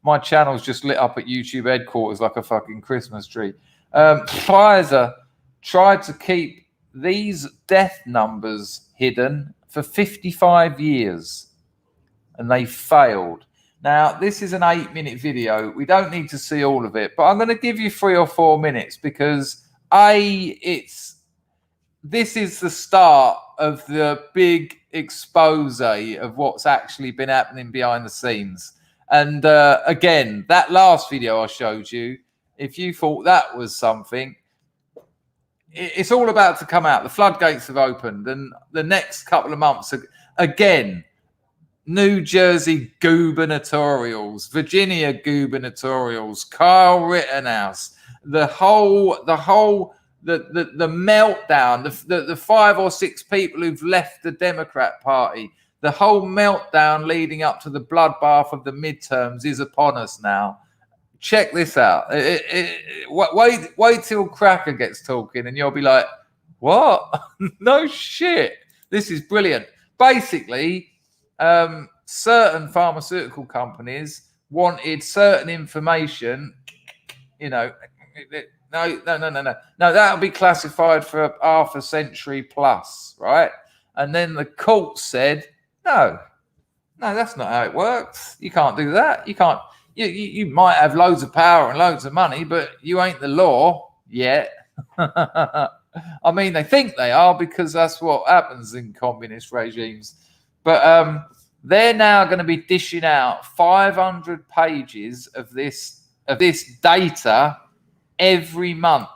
My channel's just lit up at YouTube headquarters like a fucking Christmas tree. Pfizer tried to keep these death numbers hidden for 55 years, and they failed. Now, this is an 8-minute video. We don't need to see all of it, but I'm going to give you 3 or 4 minutes because this is the start of the big expose of what's actually been happening behind the scenes. And again, that last video I showed you, if you thought that was something, it's all about to come out. The floodgates have opened, and the next couple of months, again, New Jersey gubernatorials, Virginia gubernatorials, Kyle Rittenhouse, the meltdown, the 5 or 6 people who've left the Democrat Party, the whole meltdown leading up to the bloodbath of the midterms is upon us now. Check this out. Wait till Cracker gets talking and you'll be like, what? No shit. This is brilliant. Basically, certain pharmaceutical companies wanted certain information, No, that'll be classified for half a century plus, right? And then the court said, no, that's not how it works. You can't do that. You can't. You might have loads of power and loads of money, but you ain't the law yet. I mean, they think they are because that's what happens in communist regimes. But they're now going to be dishing out 500 pages of this data every month,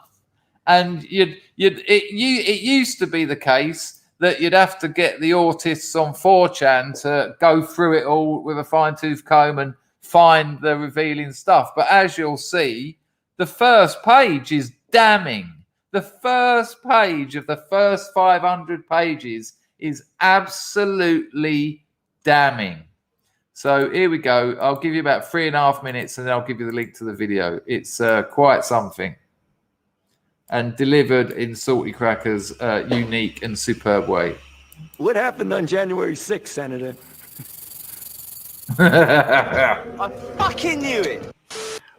and it used to be the case that you'd have to get the autists on 4chan to go through it all with a fine-tooth comb and find the revealing stuff. But as you'll see, the first page is damning. The first page of the first 500 pages is absolutely damning. So here we go. I'll give you about 3.5 minutes and then I'll give you the link to the video. It's quite something, and delivered in Salty Cracker's unique and superb way. What happened on January 6th, Senator? I fucking knew it.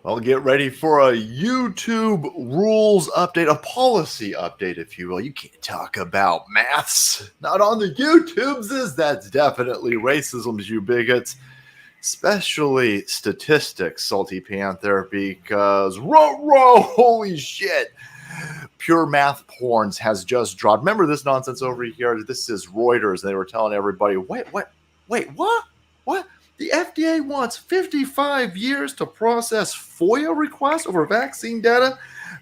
Well, get ready for a YouTube rules update, a policy update, if you will. You can't talk about maths. Not on the YouTubes. That's definitely racism, you bigots. Especially statistics, Salty Panther, because holy shit. Pure Math Porns has just dropped. Remember this nonsense over here? This is Reuters. They were telling everybody, wait, what? The FDA wants 55 years to process FOIA requests over vaccine data?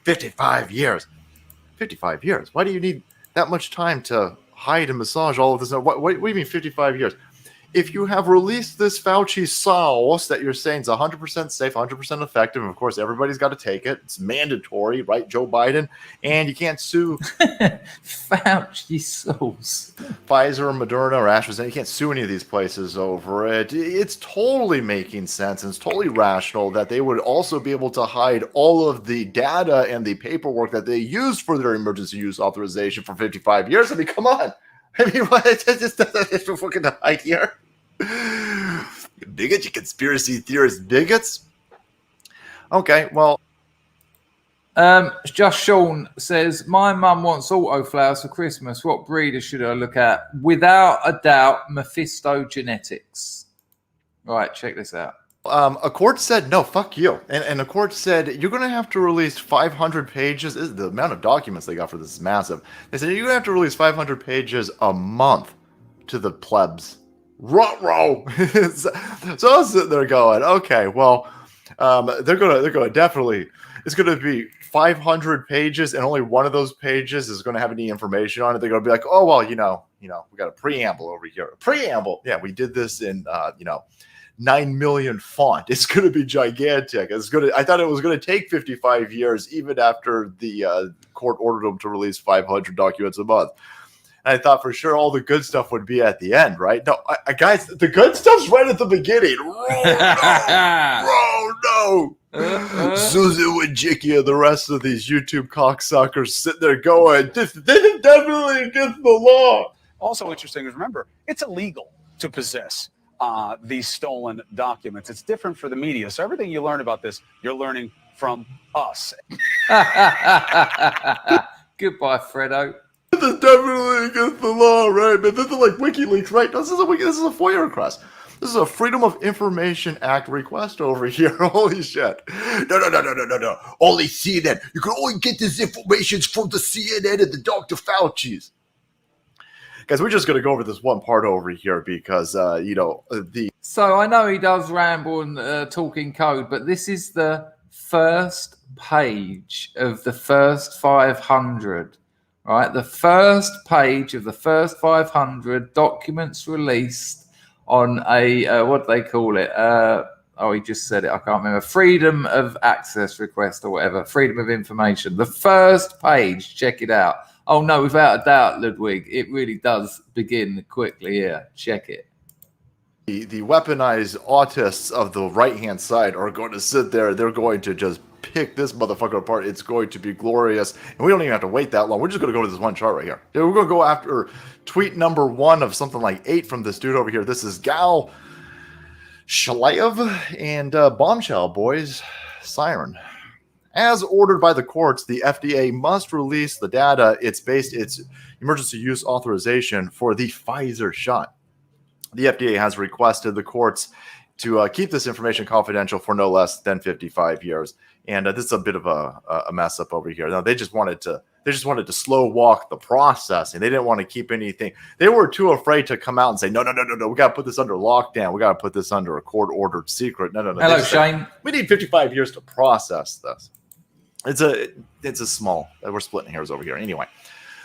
55 years. 55 years. Why do you need that much time to hide and massage all of this? What do you mean 55 years? If you have released this Fauci sauce that you're saying is 100% safe, 100% effective, and of course everybody's got to take it. It's mandatory, right, Joe Biden? And you can't sue Fauci sauce. Pfizer, Moderna, or AstraZeneca. You can't sue any of these places over it. It's totally making sense, and it's totally rational that they would also be able to hide all of the data and the paperwork that they used for their emergency use authorization for 55 years. I mean, come on. I mean, what? It's just fucking hide here. Bigots, you conspiracy theorist bigots. Okay, well. Just Sean says, my mum wants auto flowers for Christmas. What breeder should I look at? Without a doubt, Mephisto Genetics. Right, check this out. A court said, no, fuck you. And a court said, you're going to have to release 500 pages. The amount of documents they got for this is massive. They said, you're going to have to release 500 pages a month to the plebs. Ruh-roh. So I was sitting there going, okay, well, they're going to definitely, it's going to be 500 pages, and only one of those pages is going to have any information on it. They're going to be like, oh, well, we got a preamble over here. A preamble. Yeah, we did this in, 9 million font. It's going to be gigantic. I thought it was going to take 55 years, even after the court ordered them to release 500 documents a month. And I thought for sure all the good stuff would be at the end, right? No, guys, the good stuff's right at the beginning. No. Susan Wojcicki and the rest of these YouTube cocksuckers sitting there going, this is definitely against the law. Also interesting is, remember, it's illegal to possess these stolen documents. It's different for the media. So everything you learn about this, you're learning from us. Goodbye, Fredo. This is definitely against the law, right? But this is like WikiLeaks, right? This is a FOIA request. This is a Freedom of Information Act request over here. Holy shit. No. Only CNN. You can only get this information from the CNN and the Dr. Fauci's. Guys, we're just going to go over this one part over here because, So I know he does ramble and talk in code, but this is the first page of the first 500, right? The first page of the first 500 documents released on a, what do they call it? He just said it. I can't remember. Freedom of access request or whatever. Freedom of information. The first page. Check it out. Oh, no, without a doubt, Ludwig, it really does begin quickly here. Check it. The weaponized autists of the right-hand side are going to sit there. They're going to just pick this motherfucker apart. It's going to be glorious. And we don't even have to wait that long. We're just going to go to this one chart right here. We're going to go after tweet number 1 of something like 8 from this dude over here. This is Gal Shalaev and Bombshell Boys Siren. As ordered by the courts, the FDA must release the data its emergency use authorization for the Pfizer shot. The FDA has requested the courts to keep this information confidential for no less than 55 years. And this is a bit of a mess up over here. Now, they just wanted to slow walk the processing. They didn't want to keep anything. They were too afraid to come out and say, no. We got to put this under lockdown. We got to put this under a court-ordered secret. No. Hello, Shane. We need 55 years to process this. It's a small. We're splitting hairs over here. Anyway,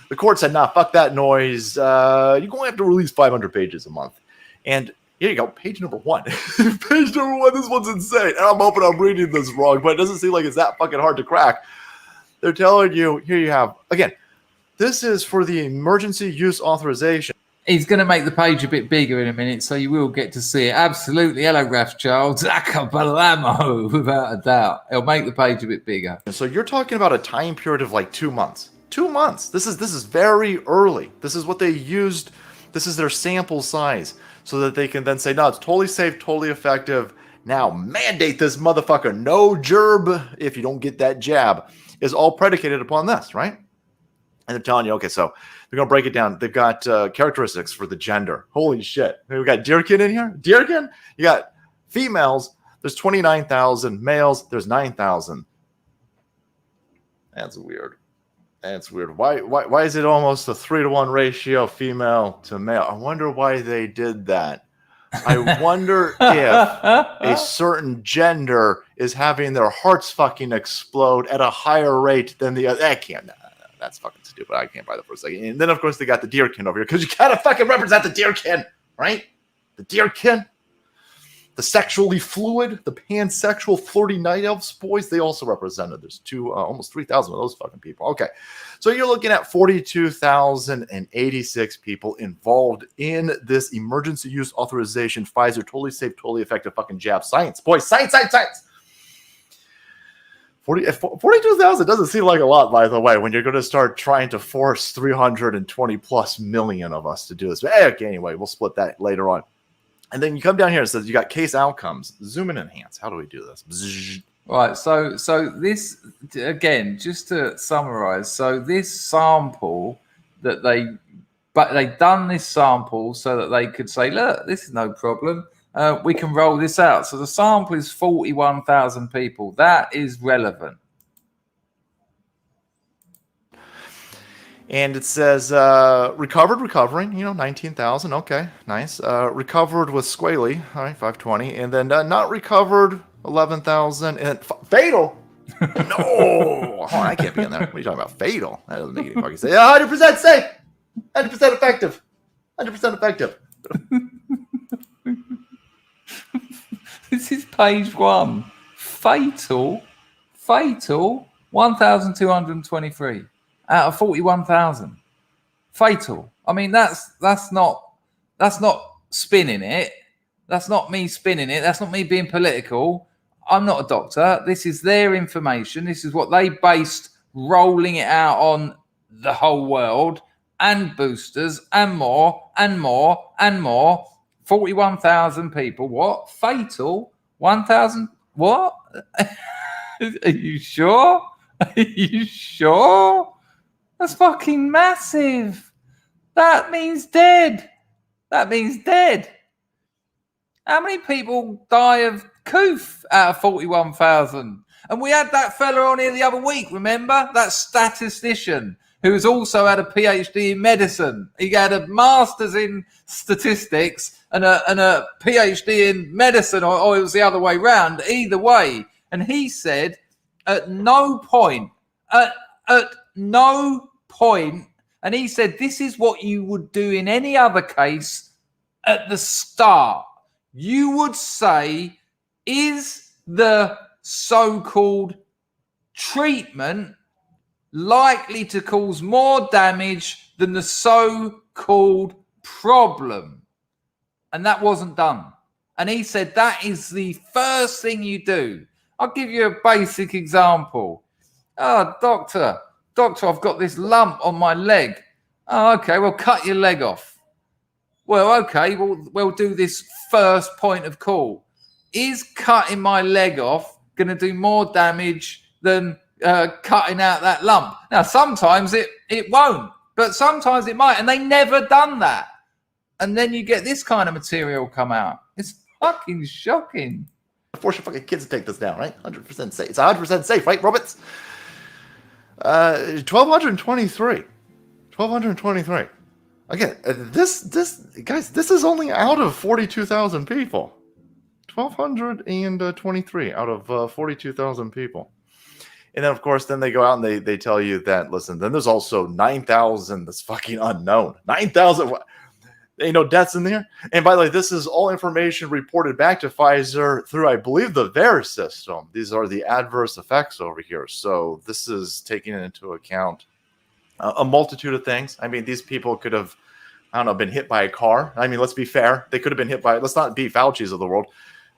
the court said, nah, fuck that noise. You're going to have to release 500 pages a month. And here you go, page number 1. Page number 1, this one's insane. And I'm hoping I'm reading this wrong, but it doesn't seem like it's that fucking hard to crack. They're telling you, here you have, again, this is for the emergency use authorization. He's going to make the page a bit bigger in a minute, so you will get to see it. Absolutely. Hello, Rothschild. Zaccabalamo, without a doubt. He'll make the page a bit bigger. So you're talking about a time period of like 2 months. 2 months. This is very early. This is what they used. This is their sample size so that they can then say, no, it's totally safe, totally effective. Now mandate this motherfucker. No gerb if you don't get that jab is all predicated upon this, right? And they're telling you, okay, so they're going to break it down. They've got characteristics for the gender. Holy shit. We've got Deerkin in here. Deerkin? You got females. There's 29,000. Males, there's 9,000. That's weird. That's weird. Why is it almost a 3-to-1 ratio female to male? I wonder why they did that. I wonder if a certain gender is having their hearts fucking explode at a higher rate than the other. I can't. No, that's fucking stupid. I can't buy that for a second. And then, of course, they got the deerkin over here because you gotta fucking represent the deerkin, right? The deerkin. The sexually fluid, the pansexual flirty night elves, boys, they also represented. There's almost 3,000 of those fucking people. Okay, so you're looking at 42,086 people involved in this emergency use authorization, Pfizer, totally safe, totally effective fucking jab. Science, boys, science. 42,000 doesn't seem like a lot, by the way, when you're going to start trying to force 320 plus million of us to do this. But okay, anyway, we'll split that later on. And then you come down here and it says you got case outcomes. Zoom in and enhance. How do we do this? Bzzz. Right. So this, again, just to summarize. So this sample that they done this sample so that they could say, look, this is no problem. We can roll this out. So the sample is 41,000 people. That is relevant. And it says recovering, 19,000. Okay, nice. Recovered with squaley, all right, 520. And then not recovered, 11,000. And fatal? No. Oh, I can't be in there. What are you talking about? Fatal? That doesn't make any fucking sense. 100% safe. 100% effective. 100% effective. This is page 1. Fatal, 1,223. Out of 41,000, fatal. I mean, that's not spinning it. That's not me spinning it. That's not me being political. I'm not a doctor. This is their information. This is what they based rolling it out on the whole world and boosters and more and more and more. 41,000 people. What? Fatal? 1,000? What? Are you sure? Are you sure? That's fucking massive. That means dead. That means dead. How many people die of coof out of 41,000? And we had that fella on here the other week, remember? That statistician who's also had a PhD in medicine. He had a master's in statistics and a PhD in medicine, or it was the other way round. Either way. And he said, at no point, and he said, this is what you would do in any other case at the start. You would say, is the so-called treatment likely to cause more damage than the so-called problem? And that wasn't done. And he said that is the first thing you do. I'll give you a basic example. Oh, doctor, I've got this lump on my leg. Oh, okay, well, cut your leg off. Well, okay, we'll do this first point of call. Is cutting my leg off going to do more damage than cutting out that lump? Now, sometimes it won't, but sometimes it might, and they never done that. And then you get this kind of material come out. It's fucking shocking. Force your fucking kids to take this down, right? 100% safe. It's 100% safe, right, Roberts? 1,223. 1,223. Again, this guys, this is only out of 42,000 people. 1,223 out of 42,000 people. And then, of course, then they go out and they tell you that, listen, then there's also 9,000 that's fucking unknown. 9,000, ain't no deaths in there. And by the way, this is all information reported back to Pfizer through, I believe, the VAERS system. These are the adverse effects over here. So this is taking into account a multitude of things. I mean, these people could have, I don't know, been hit by a car. I mean, let's be fair. They could have been hit by, let's not be Fauci's of the world.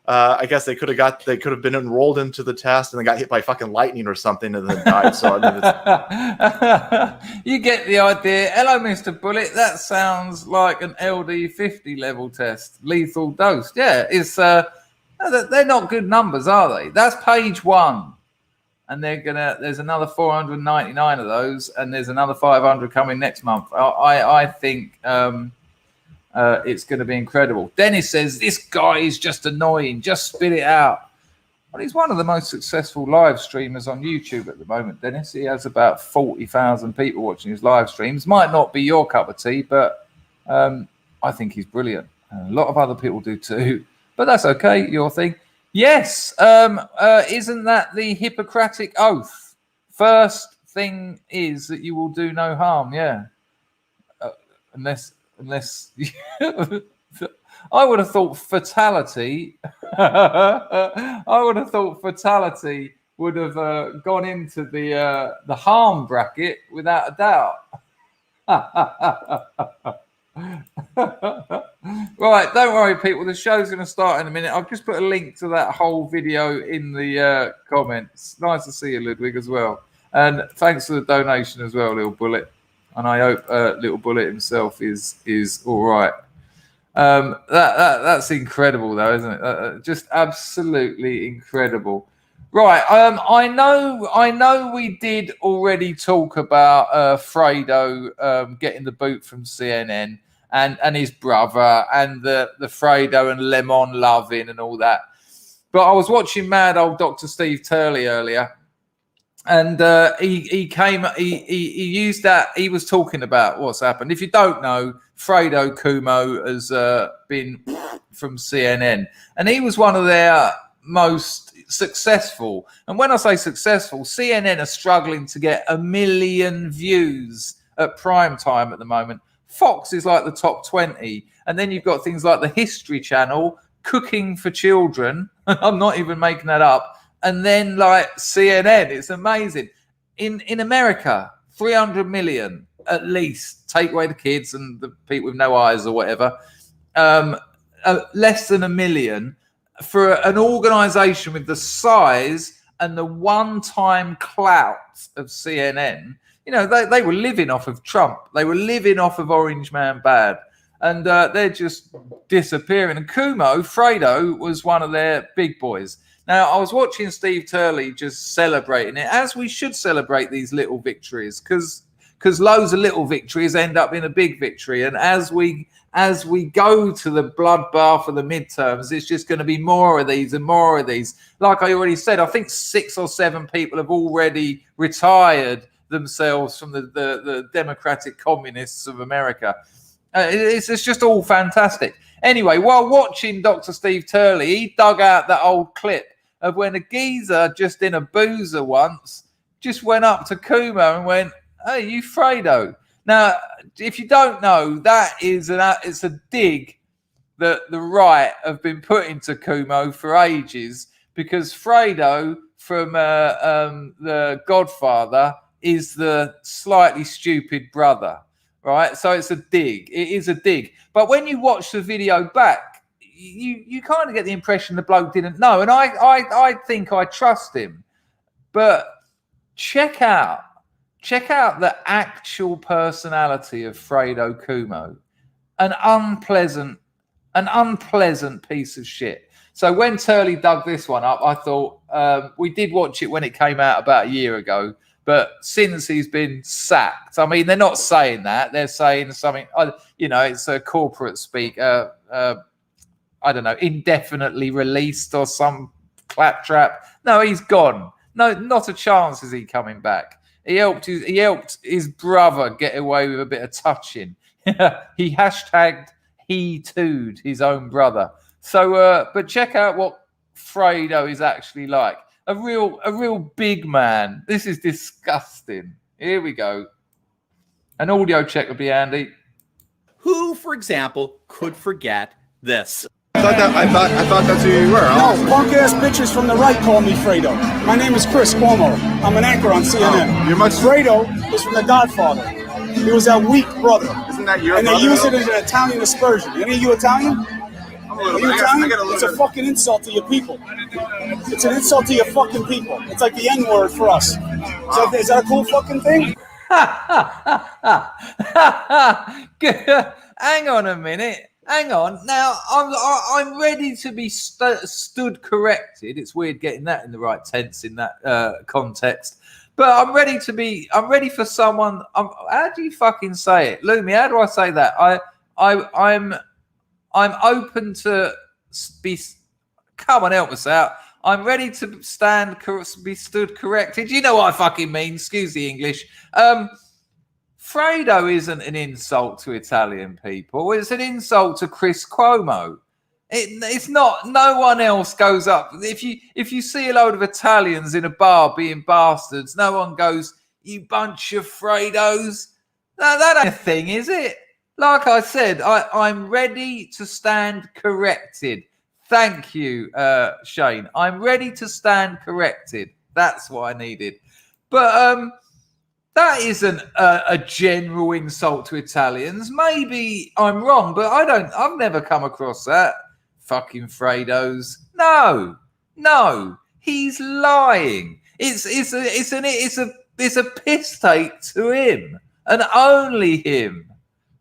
I guess they could have been enrolled into the test and they got hit by fucking lightning or something and then died. So I mean, you get the idea. Hello, Mr. Bullet. That sounds like an LD50 level test, lethal dose. Yeah, it's they're not good numbers, are they? That's page 1, and there's another 499 of those, and there's another 500 coming next month. I think. It's going to be incredible. Dennis says, this guy is just annoying. Just spit it out. Well, he's one of the most successful live streamers on YouTube at the moment, Dennis. He has about 40,000 people watching his live streams. Might not be your cup of tea, but I think he's brilliant. And a lot of other people do too. But that's okay, your thing. Yes, isn't that the Hippocratic Oath? First thing is that you will do no harm, yeah. Unless I would have thought fatality. I would have thought fatality would have gone into the harm bracket without a doubt. Right, don't worry, people. The show's going to start in a minute. I've just put a link to that whole video in the comments. Nice to see you, Ludwig, as well. And thanks for the donation as well, Little Bullet. And I hope Little Bullet himself is all right. That's incredible, though, isn't it? Just absolutely incredible. Right. I know we did already talk about Fredo getting the boot from CNN and his brother and the Fredo and Lemon loving and all that. But I was watching Mad Old Dr. Steve Turley earlier. And he used that. He was talking about what's happened. If you don't know, Fredo Cuomo has been from CNN, and he was one of their most successful. And when I say successful, CNN are struggling to get 1 million views at prime time at the moment. Fox is like the top 20, and then you've got things like the History Channel, Cooking for Children. I'm not even making that up. And then like CNN, it's amazing. In America, 300 million at least. Take away the kids and the people with no eyes or whatever. Less than 1 million for an organization with the size and the one-time clout of CNN. You know, they were living off of Trump. They were living off of Orange Man Bad. And they're just disappearing. And Fredo was one of their big boys. Now, I was watching Steve Turley just celebrating it, as we should celebrate these little victories, because because loads of little victories end up in a big victory. And as we go to the bloodbath of the midterms, it's just going to be more of these and more of these. Like I already said, I think 6 or 7 people have already retired themselves from the Democratic Communists of America. It's just all fantastic. Anyway, while watching Dr. Steve Turley, he dug out that old clip of when a geezer just in a boozer once just went up to Cuomo and went, "Hey, you Fredo." Now, if you don't know, that is it's a dig that the right have been putting to Cuomo for ages, because Fredo from The Godfather is the slightly stupid brother, right? So it's a dig. It is a dig. But when you watch the video back, you kind of get the impression the bloke didn't know. And I think I trust him. But check out the actual personality of Fredo Cuomo. An unpleasant piece of shit. So when Turley dug this one up, I thought we did watch it when it came out about a year ago. But since he's been sacked, I mean, they're not saying that. They're saying something, it's a corporate speak. I don't know, indefinitely released or some claptrap. No, he's gone. No, not a chance is he coming back. He helped his brother get away with a bit of touching. He hashtagged he too'd his own brother. So, but check out what Fredo is actually like. A real big man. This is disgusting. Here we go. An audio check would be handy. Who, for example, could forget this? I thought that's who you were. No, punk-ass bitches from the right call me Fredo. My name is Chris Cuomo. I'm an anchor on CNN. You're much... Fredo is from The Godfather. He was that weak brother. Isn't that your And brother? they use it as an Italian aspersion. Any of you Italian? Are you Italian? It's a fucking insult to your people. It's an insult to your fucking people. It's like the N-word for us. So is that a cool fucking thing? Hang on a minute. Hang on. Now, I'm ready to be stood corrected. It's weird getting that in the right tense in that context. But I'm ready for someone. How do you fucking say it? Lumi, how do I say that? I'm open to be. Come on, help us out. I'm ready to be stood corrected. You know what I fucking mean? Excuse the English. Fredo isn't an insult to Italian people. It's an insult to Chris Cuomo. It's not. No one else goes up. If you see a load of Italians in a bar being bastards, no one goes, "You bunch of Fredos." No, that ain't a thing, is it? Like I said, I'm ready to stand corrected. Thank you, Shane. I'm ready to stand corrected. That's what I needed. But that isn't a general insult to Italians. Maybe I'm wrong, but I've never come across that. Fucking Fredos. No, he's lying. It's a piss take to him and only him.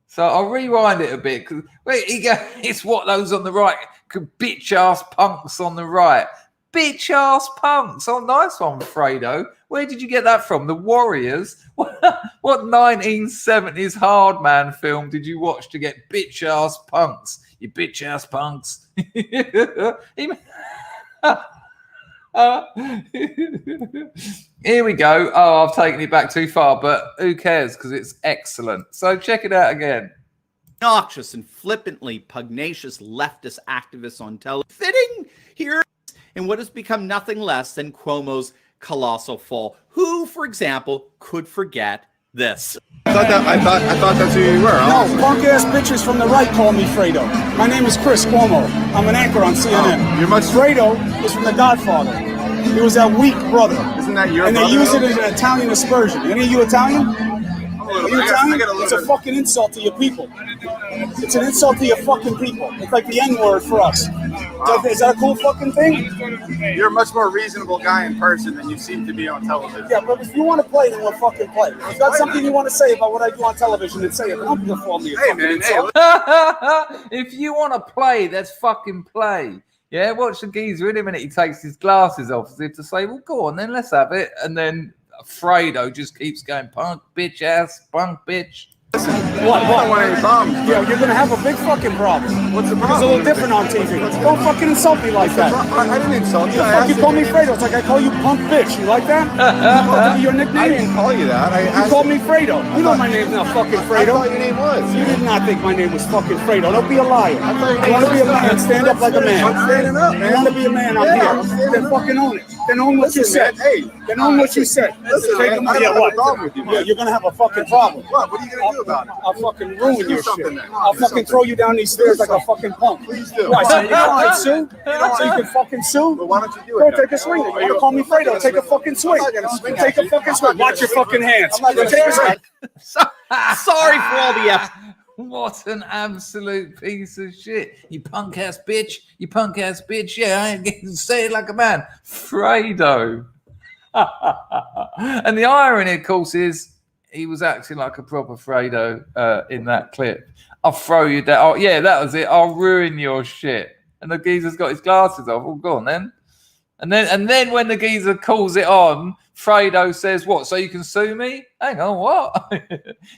So I'll rewind it a bit. It's what those on the right, bitch ass punks on the right. Bitch ass punks. Oh, nice one, Fredo. Where did you get that from? The Warriors? What 1970s hard man film did you watch to get bitch ass punks? You bitch ass punks. Here we go. Oh, I've taken it back too far, but who cares? Because it's excellent. So check it out again. Noxious and flippantly pugnacious leftist activists on television, fitting here in what has become nothing less than Cuomo's colossal fall. Who, for example, could forget this? I thought that's who you were. No, punk-ass bitches from the right call me Fredo. My name is Chris Cuomo. I'm an anchor on CNN. You're much... Fredo is from The Godfather. He was that weak brother. Isn't that your And brother? they use it as an Italian aspersion. Any of you Italian? Are you Italian? It's a fucking insult to your people. It's an insult to your fucking people. It's like the N-word for us. Is that a cool fucking thing? You're a much more reasonable guy in person than you seem to be on television. Yeah, but if you want to play, then we'll fucking play. If you've got something you want to say about what I do on television, then say it. But don't call me a fucking insult. If you want to play, let's fucking play. Yeah, watch the geezer in a minute. He takes his glasses off as if to say, well, go on then, let's have it. And then Fredo just keeps going, punk bitch ass, punk bitch. What? I don't want any problems. Yeah, you're gonna have a big fucking problem. What's the problem? It's a little different on TV. Don't fucking insult me like that. I didn't insult you. You call me Fredo. It's like I call you punk bitch. You like that? That's your nickname. I didn't call you that. You called me Fredo. You know my name's not fucking Fredo. I thought your name was. You did not think my name was fucking Fredo. Don't be a liar. I thought your You want to be a name man? was. Stand up like a man. I'm standing up, man. You want to be a man? I'm here. Then fucking own it. Then own what you said. Hey. Then own what you said. Listen, man, I don't have a problem with you, man. Yeah, you're gonna have a fucking problem. What? What are you gonna do about it? I'll fucking ruin your shit. then. I'll fucking throw you down these stairs like a fucking punk. Please do. Why, so you can sue? So you can fucking sue? Well, why don't you do Go it? take a swing. You wanna call me Fredo? Take a fucking swing. Take a fucking swing. Watch your fucking hands. Take a swing. Sorry for all the F. What an absolute piece of shit. You punk ass bitch. You punk ass bitch. Yeah, I ain't getting say it like a man. Fredo. And the irony, of course, is he was acting like a proper Fredo in that clip. I'll throw you down. Oh, yeah, that was it. I'll ruin your shit. And the geezer's got his glasses off. Oh, go on then. And then when the geezer calls it on, Fredo says, what, so you can sue me? Hang on, what?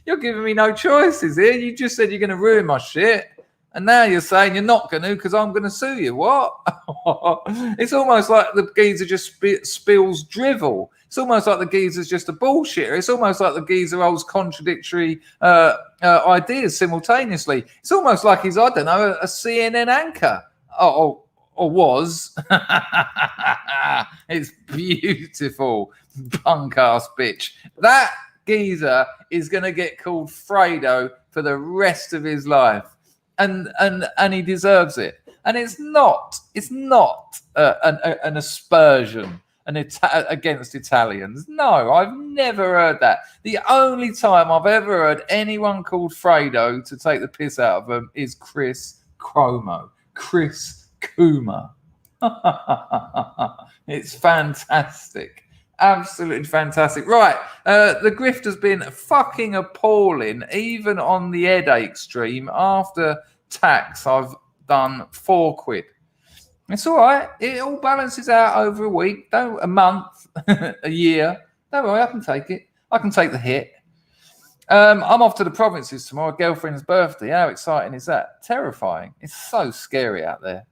You're giving me no choices here. You just said you're going to ruin my shit. And now you're saying you're not going to because I'm going to sue you. What? It's almost like the geezer just spills drivel. It's almost like the geezer's just a bullshitter. It's almost like the geezer holds contradictory ideas simultaneously. It's almost like he's, I don't know, a CNN anchor. Or was. It's beautiful. Punk ass bitch. That geezer is going to get called Fredo for the rest of his life. And he deserves it. And it's not an aspersion against Italians. No, I've never heard that. The only time I've ever heard anyone called Fredo to take the piss out of them is Chris Cuomo. Chris Coomer. It's fantastic. Absolutely fantastic. Right. The grift has been fucking appalling, even on the headache stream. After tax, I've done £4. It's all right. It all balances out over a week, a month, a year. Don't worry, I can take it. I can take the hit. I'm off to the provinces tomorrow, girlfriend's birthday. How exciting is that? Terrifying. It's so scary out there.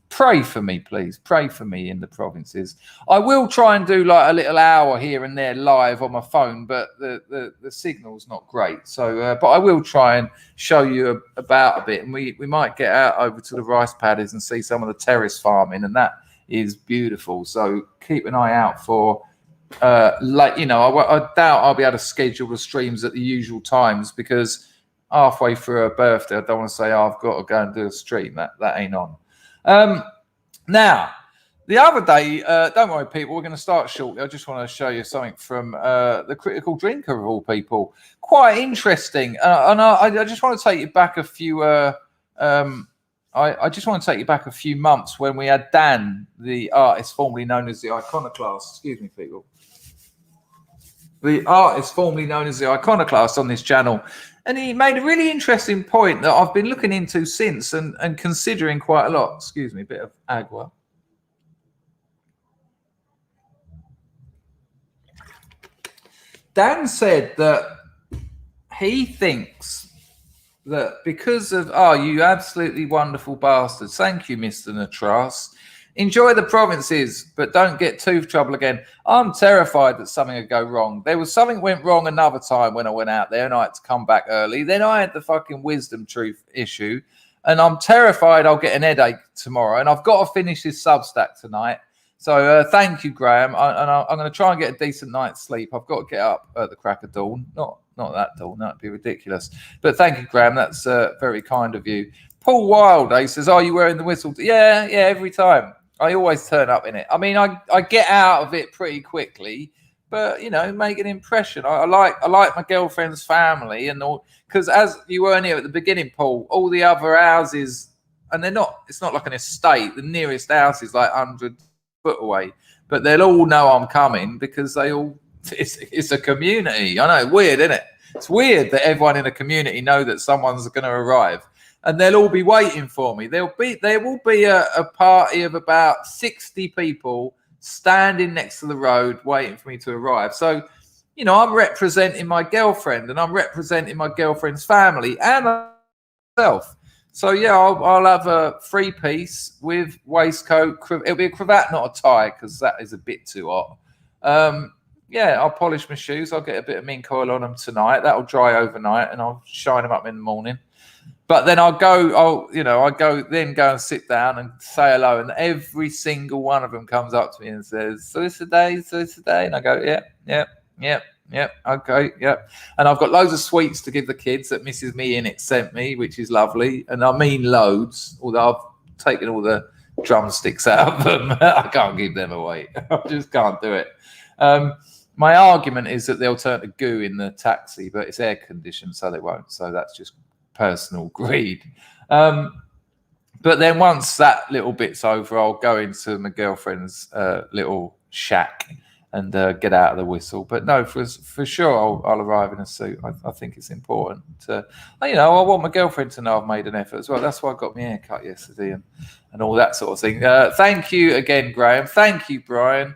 Pray for me, please. Pray for me in the provinces. I will try and do like a little hour here and there live on my phone, but the signal's not great. So, but I will try and show you about a bit, and we might get out over to the rice paddies and see some of the terrace farming, and that is beautiful. So keep an eye out for. I doubt I'll be able to schedule the streams at the usual times because halfway through her birthday, I don't want to say, I've got to go and do a stream. That ain't on. Now, the other day, don't worry, people, we're going to start shortly. I just want to show you something from the Critical Drinker of all people. Quite interesting. And I just want to take you back a few. I just want to take you back a few months when we had Dan, the artist formerly known as the Iconoclast. Excuse me, people. The artist formerly known as the Iconoclast on this channel. And he made a really interesting point that I've been looking into since and considering quite a lot. Excuse me, a bit of agua. Dan said that he thinks that because of, you absolutely wonderful bastards. Thank you, Mr. Natras. Enjoy the provinces, but don't get tooth trouble again. I'm terrified that something would go wrong. There was something went wrong another time when I went out there and I had to come back early. Then I had the fucking wisdom truth issue. And I'm terrified I'll get an headache tomorrow. And I've got to finish this Substack tonight. So thank you, Graham. I'm going to try and get a decent night's sleep. I've got to get up at the crack of dawn. Not that dawn. That would be ridiculous. But thank you, Graham. That's very kind of you. Paul Wilde says, are you wearing the whistle? Yeah, every time. I always turn up in it. I mean, I get out of it pretty quickly, but make an impression. I like my girlfriend's family and all, because as you weren't here at the beginning, Paul, all the other houses, and it's not like an estate. The nearest house is like 100 foot away, but they'll all know I'm coming because it's a community. I know, weird, isn't it? It's weird that everyone in a community know that someone's going to arrive. And they'll all be waiting for me. There will be a party of about 60 people standing next to the road waiting for me to arrive. So, you know, I'm representing my girlfriend and I'm representing my girlfriend's family and myself. So, yeah, I'll have a 3-piece with waistcoat. It'll be a cravat, not a tie, because that is a bit too hot. Yeah, I'll polish my shoes. I'll get a bit of mink oil on them tonight. That'll dry overnight, and I'll shine them up in the morning. But then I'll go and sit down and say hello, and every single one of them comes up to me and says, "So it's a day," and I go, "Yeah, okay, yeah." And I've got loads of sweets to give the kids that Mrs. Me In It sent me, which is lovely, and I mean loads. Although I've taken all the drumsticks out of them, I can't give them away. I just can't do it. My argument is that they'll turn to goo in the taxi, but it's air conditioned, so they won't. So that's just personal greed. But then once that little bit's over, I'll go into my girlfriend's little shack and get out of the whistle. But no, for sure, I'll arrive in a suit. I think it's important to, you know, I want my girlfriend to know I've made an effort as well. That's why I got my hair cut yesterday and all that sort of thing. Thank you again, Graham. Thank you, Brian.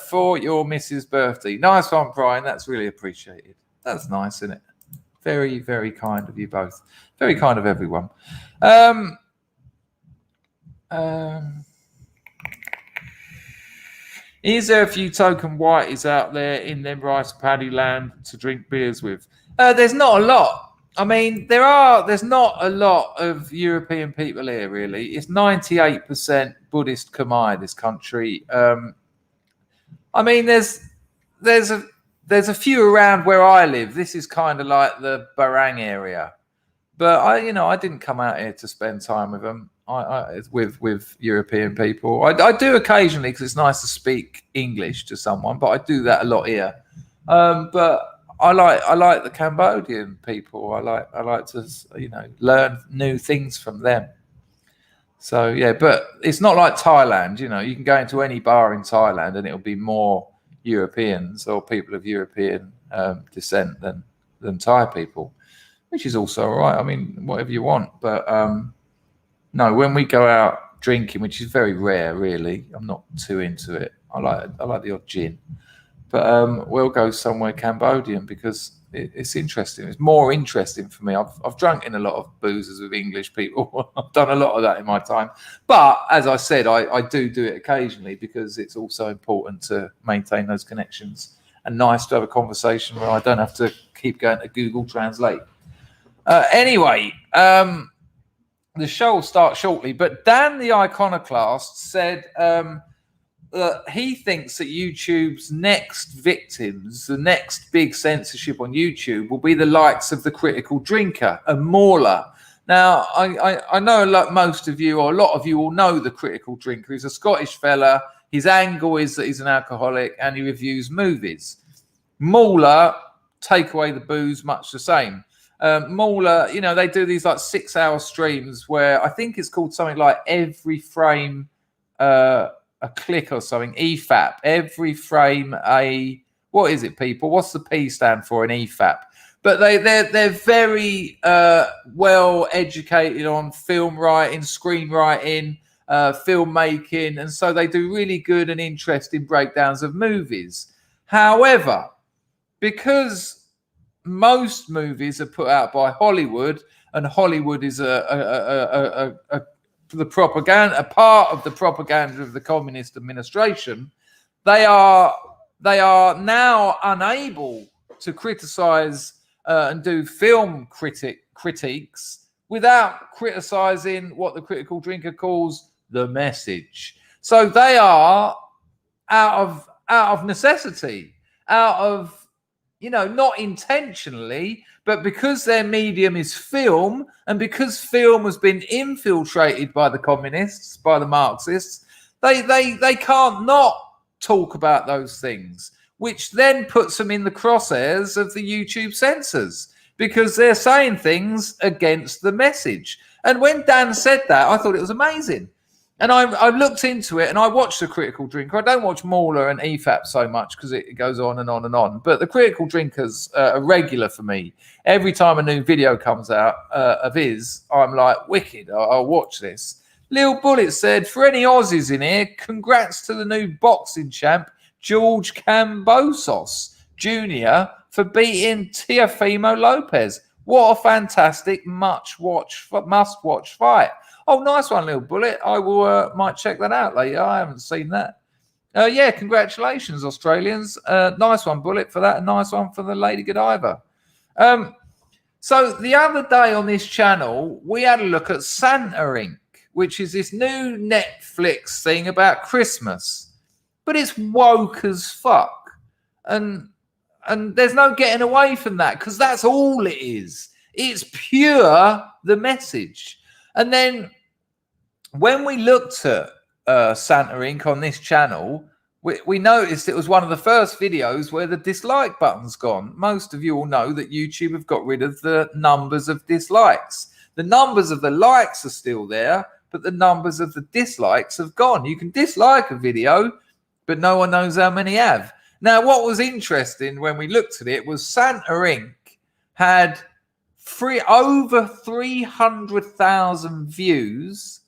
For your Mrs. birthday. Nice one, Brian. That's really appreciated. That's nice, isn't it? Very, very kind of you both. Very kind of everyone. Is there a few token whiteys out there in them rice paddy land to drink beers with? There's not a lot. I mean, there's not a lot of European people here, really. It's 98% Buddhist Khmer, this country. I mean, there's a few around where I live. This is kind of like the Barang area, but I didn't come out here to spend time with them. With European people, I do occasionally because it's nice to speak English to someone, but I do that a lot here. But I like the Cambodian people. I like to learn new things from them. So, yeah, but it's not like Thailand. You know, you can go into any bar in Thailand and it'll be more Europeans or people of European descent than Thai people, which is also all right. I mean, whatever you want. But no, when we go out drinking, which is very rare, really, I'm not too into it. I like the odd gin. But we'll go somewhere Cambodian because it's interesting. It's more interesting for me. I've drunk in a lot of boozers with English people. I've done a lot of that in my time. But as I said, I do it occasionally because it's also important to maintain those connections and nice to have a conversation where I don't have to keep going to Google Translate. Anyway, the show will start shortly. But Dan the Iconoclast said he thinks that YouTube's next victims, the next big censorship on YouTube, will be the likes of the Critical Drinker and Mauler. Now, I know like most of you, or a lot of you will know the Critical Drinker. He's a Scottish fella. His angle is that he's an alcoholic and he reviews movies. Mauler, take away the booze, much the same. Mauler, they do these like 6-hour streams where I think it's called something like every frame a click or something, EFAP, every frame what is it, people? What's the P stand for in EFAP? But they're very well educated on film writing, screenwriting, filmmaking, and so they do really good and interesting breakdowns of movies. However, because most movies are put out by Hollywood, and Hollywood is the propaganda, a part of the propaganda of the communist administration, they are now unable to criticize and do film critiques without criticizing what the Critical Drinker calls the message. So they are out of necessity, out of not intentionally, but because their medium is film, and because film has been infiltrated by the communists, by the Marxists, they can't not talk about those things, which then puts them in the crosshairs of the YouTube censors because they're saying things against the message. And when Dan said that, I thought it was amazing. And I looked into it and I watched The Critical Drinker. I don't watch Mauler and EFAP so much because it goes on and on and on. But The Critical Drinker's a regular for me. Every time a new video comes out of his, I'm like, wicked, I'll watch this. Lil Bullet said, for any Aussies in here, congrats to the new boxing champ, George Kambosos Jr., for beating Teofimo Lopez. What a fantastic must-watch fight. Oh, nice one, Lil Bullet. I will might check that out later. I haven't seen that. Yeah, congratulations, Australians. Nice one, Bullet, for that. A nice one for the Lady Godiva. So the other day on this channel, we had a look at Santa Inc., which is this new Netflix thing about Christmas. But it's woke as fuck. And there's no getting away from that, because that's all it is. It's pure the message. And then when we looked at Santa Inc. on this channel, we noticed it was one of the first videos where the dislike button's gone. Most of you all know that YouTube have got rid of the numbers of dislikes. The numbers of the likes are still there, but the numbers of the dislikes have gone. You can dislike a video, but no one knows how many have. Now, what was interesting when we looked at it was Santa Inc. had over 300,000 views,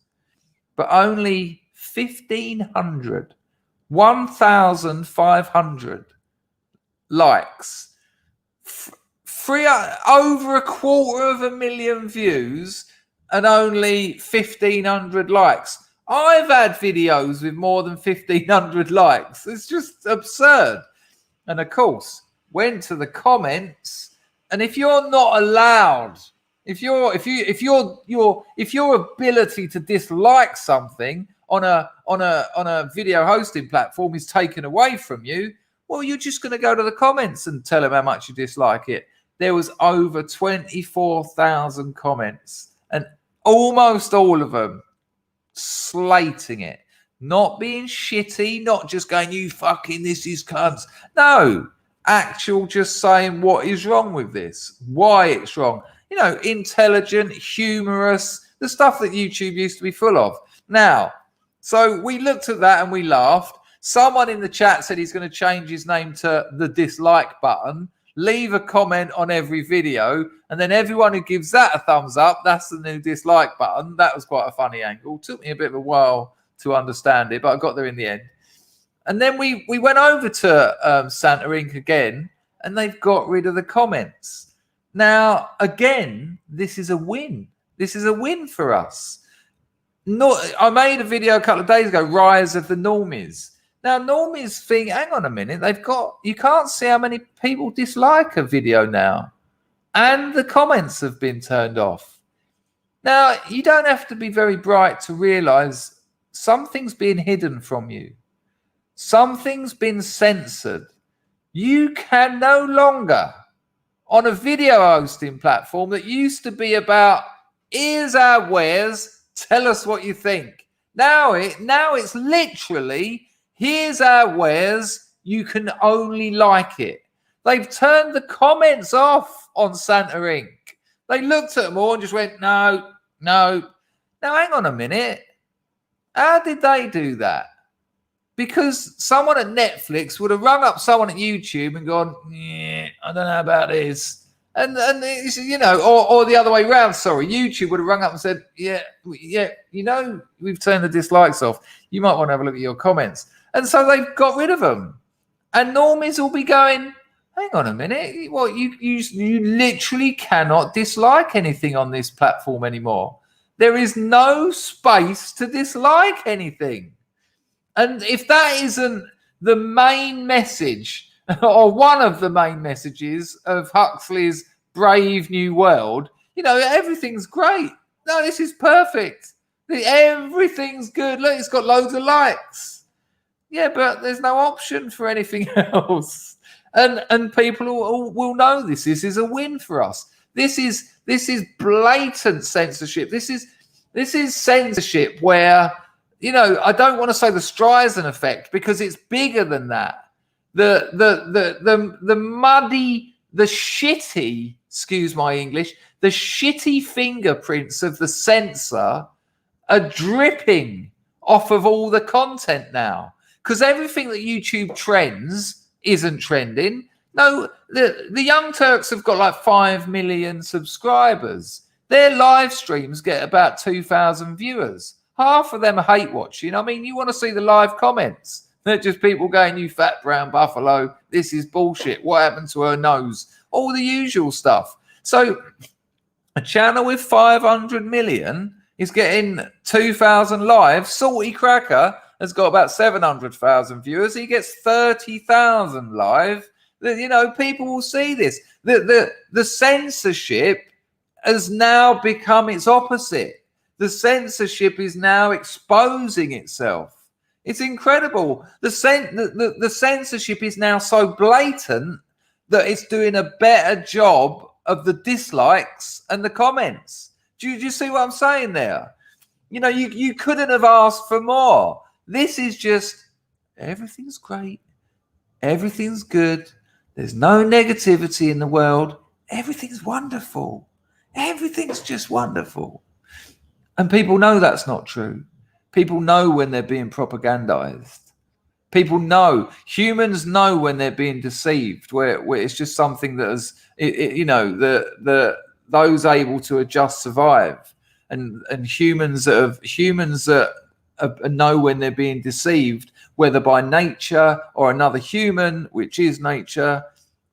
but only 1,500 likes. Over 250,000 views and only 1,500 likes. I've had videos with more than 1,500 likes. It's just absurd. And of course, went to the comments, and if you're not allowed, if your ability to dislike something on a video hosting platform is taken away from you, well, you're just going to go to the comments and tell them how much you dislike it. There was over 24,000 comments, and almost all of them slating it, not being shitty, not just going, you fucking this is cunts. No, actual just saying what is wrong with this, why it's wrong. You know, intelligent, humorous, the stuff that YouTube used to be full of. Now, so we looked at that and we laughed. Someone in the chat said he's going to change his name to the dislike button, leave a comment on every video, and then everyone who gives that a thumbs up, that's the new dislike button. That was quite a funny angle. Took me a bit of a while to understand it, but I got there in the end. And then we went over to Santa Inc. again, and they've got rid of the comments. Now, again, this is a win. This is a win for us. I made a video a couple of days ago, Rise of the Normies. Now, normies think, hang on a minute, you can't see how many people dislike a video now. And the comments have been turned off. Now, you don't have to be very bright to realize something's been hidden from you. Something's been censored. You can no longer, on a video hosting platform that used to be about, here's our wares, tell us what you think. Now it's literally, here's our wares, you can only like it. They've turned the comments off on Santa Inc. They looked at them all and just went, no. Now, hang on a minute. How did they do that? Because someone at Netflix would have rung up someone at YouTube and gone, yeah, I don't know about this. And it's, you know, or the other way around, sorry. YouTube would have rung up and said, yeah, you know, we've turned the dislikes off. You might want to have a look at your comments. And so they've got rid of them. And normies will be going, hang on a minute. What, you literally cannot dislike anything on this platform anymore. There is no space to dislike anything. And if that isn't the main message, or one of the main messages of Huxley's Brave New World, you know, everything's great. No, this is perfect. Everything's good. Look, it's got loads of likes. Yeah, but there's no option for anything else. And people will know this. This is a win for us. This is blatant censorship. This is censorship where, you know, I don't want to say the Streisand effect because it's bigger than that. The muddy, the shitty, excuse my English, the shitty fingerprints of the censor are dripping off of all the content now. Because everything that YouTube trends isn't trending. No, the Young Turks have got like 5 million subscribers. Their live streams get about 2,000 viewers. half of them are hate watching. I mean, you want to see the live comments. They're just people going, you fat brown buffalo, this is bullshit. What happened to her nose? All the usual stuff. So a channel with 500 million is getting 2,000 live. Salty Cracker has got about 700,000 viewers. He gets 30,000 live. You know, people will see this. The censorship has now become its opposite. The censorship is now exposing itself. It's incredible. The censorship is now so blatant that it's doing a better job of the dislikes and the comments. Do you see what I'm saying there? You know, you couldn't have asked for more. This is just, everything's great. Everything's good. There's no negativity in the world. Everything's wonderful. Everything's just wonderful. And people know that's not true. People know when they're being propagandized. People know. Humans know when they're being deceived, where it's just something that is, you know, those able to adjust survive. And humans that know when they're being deceived, whether by nature or another human, which is nature,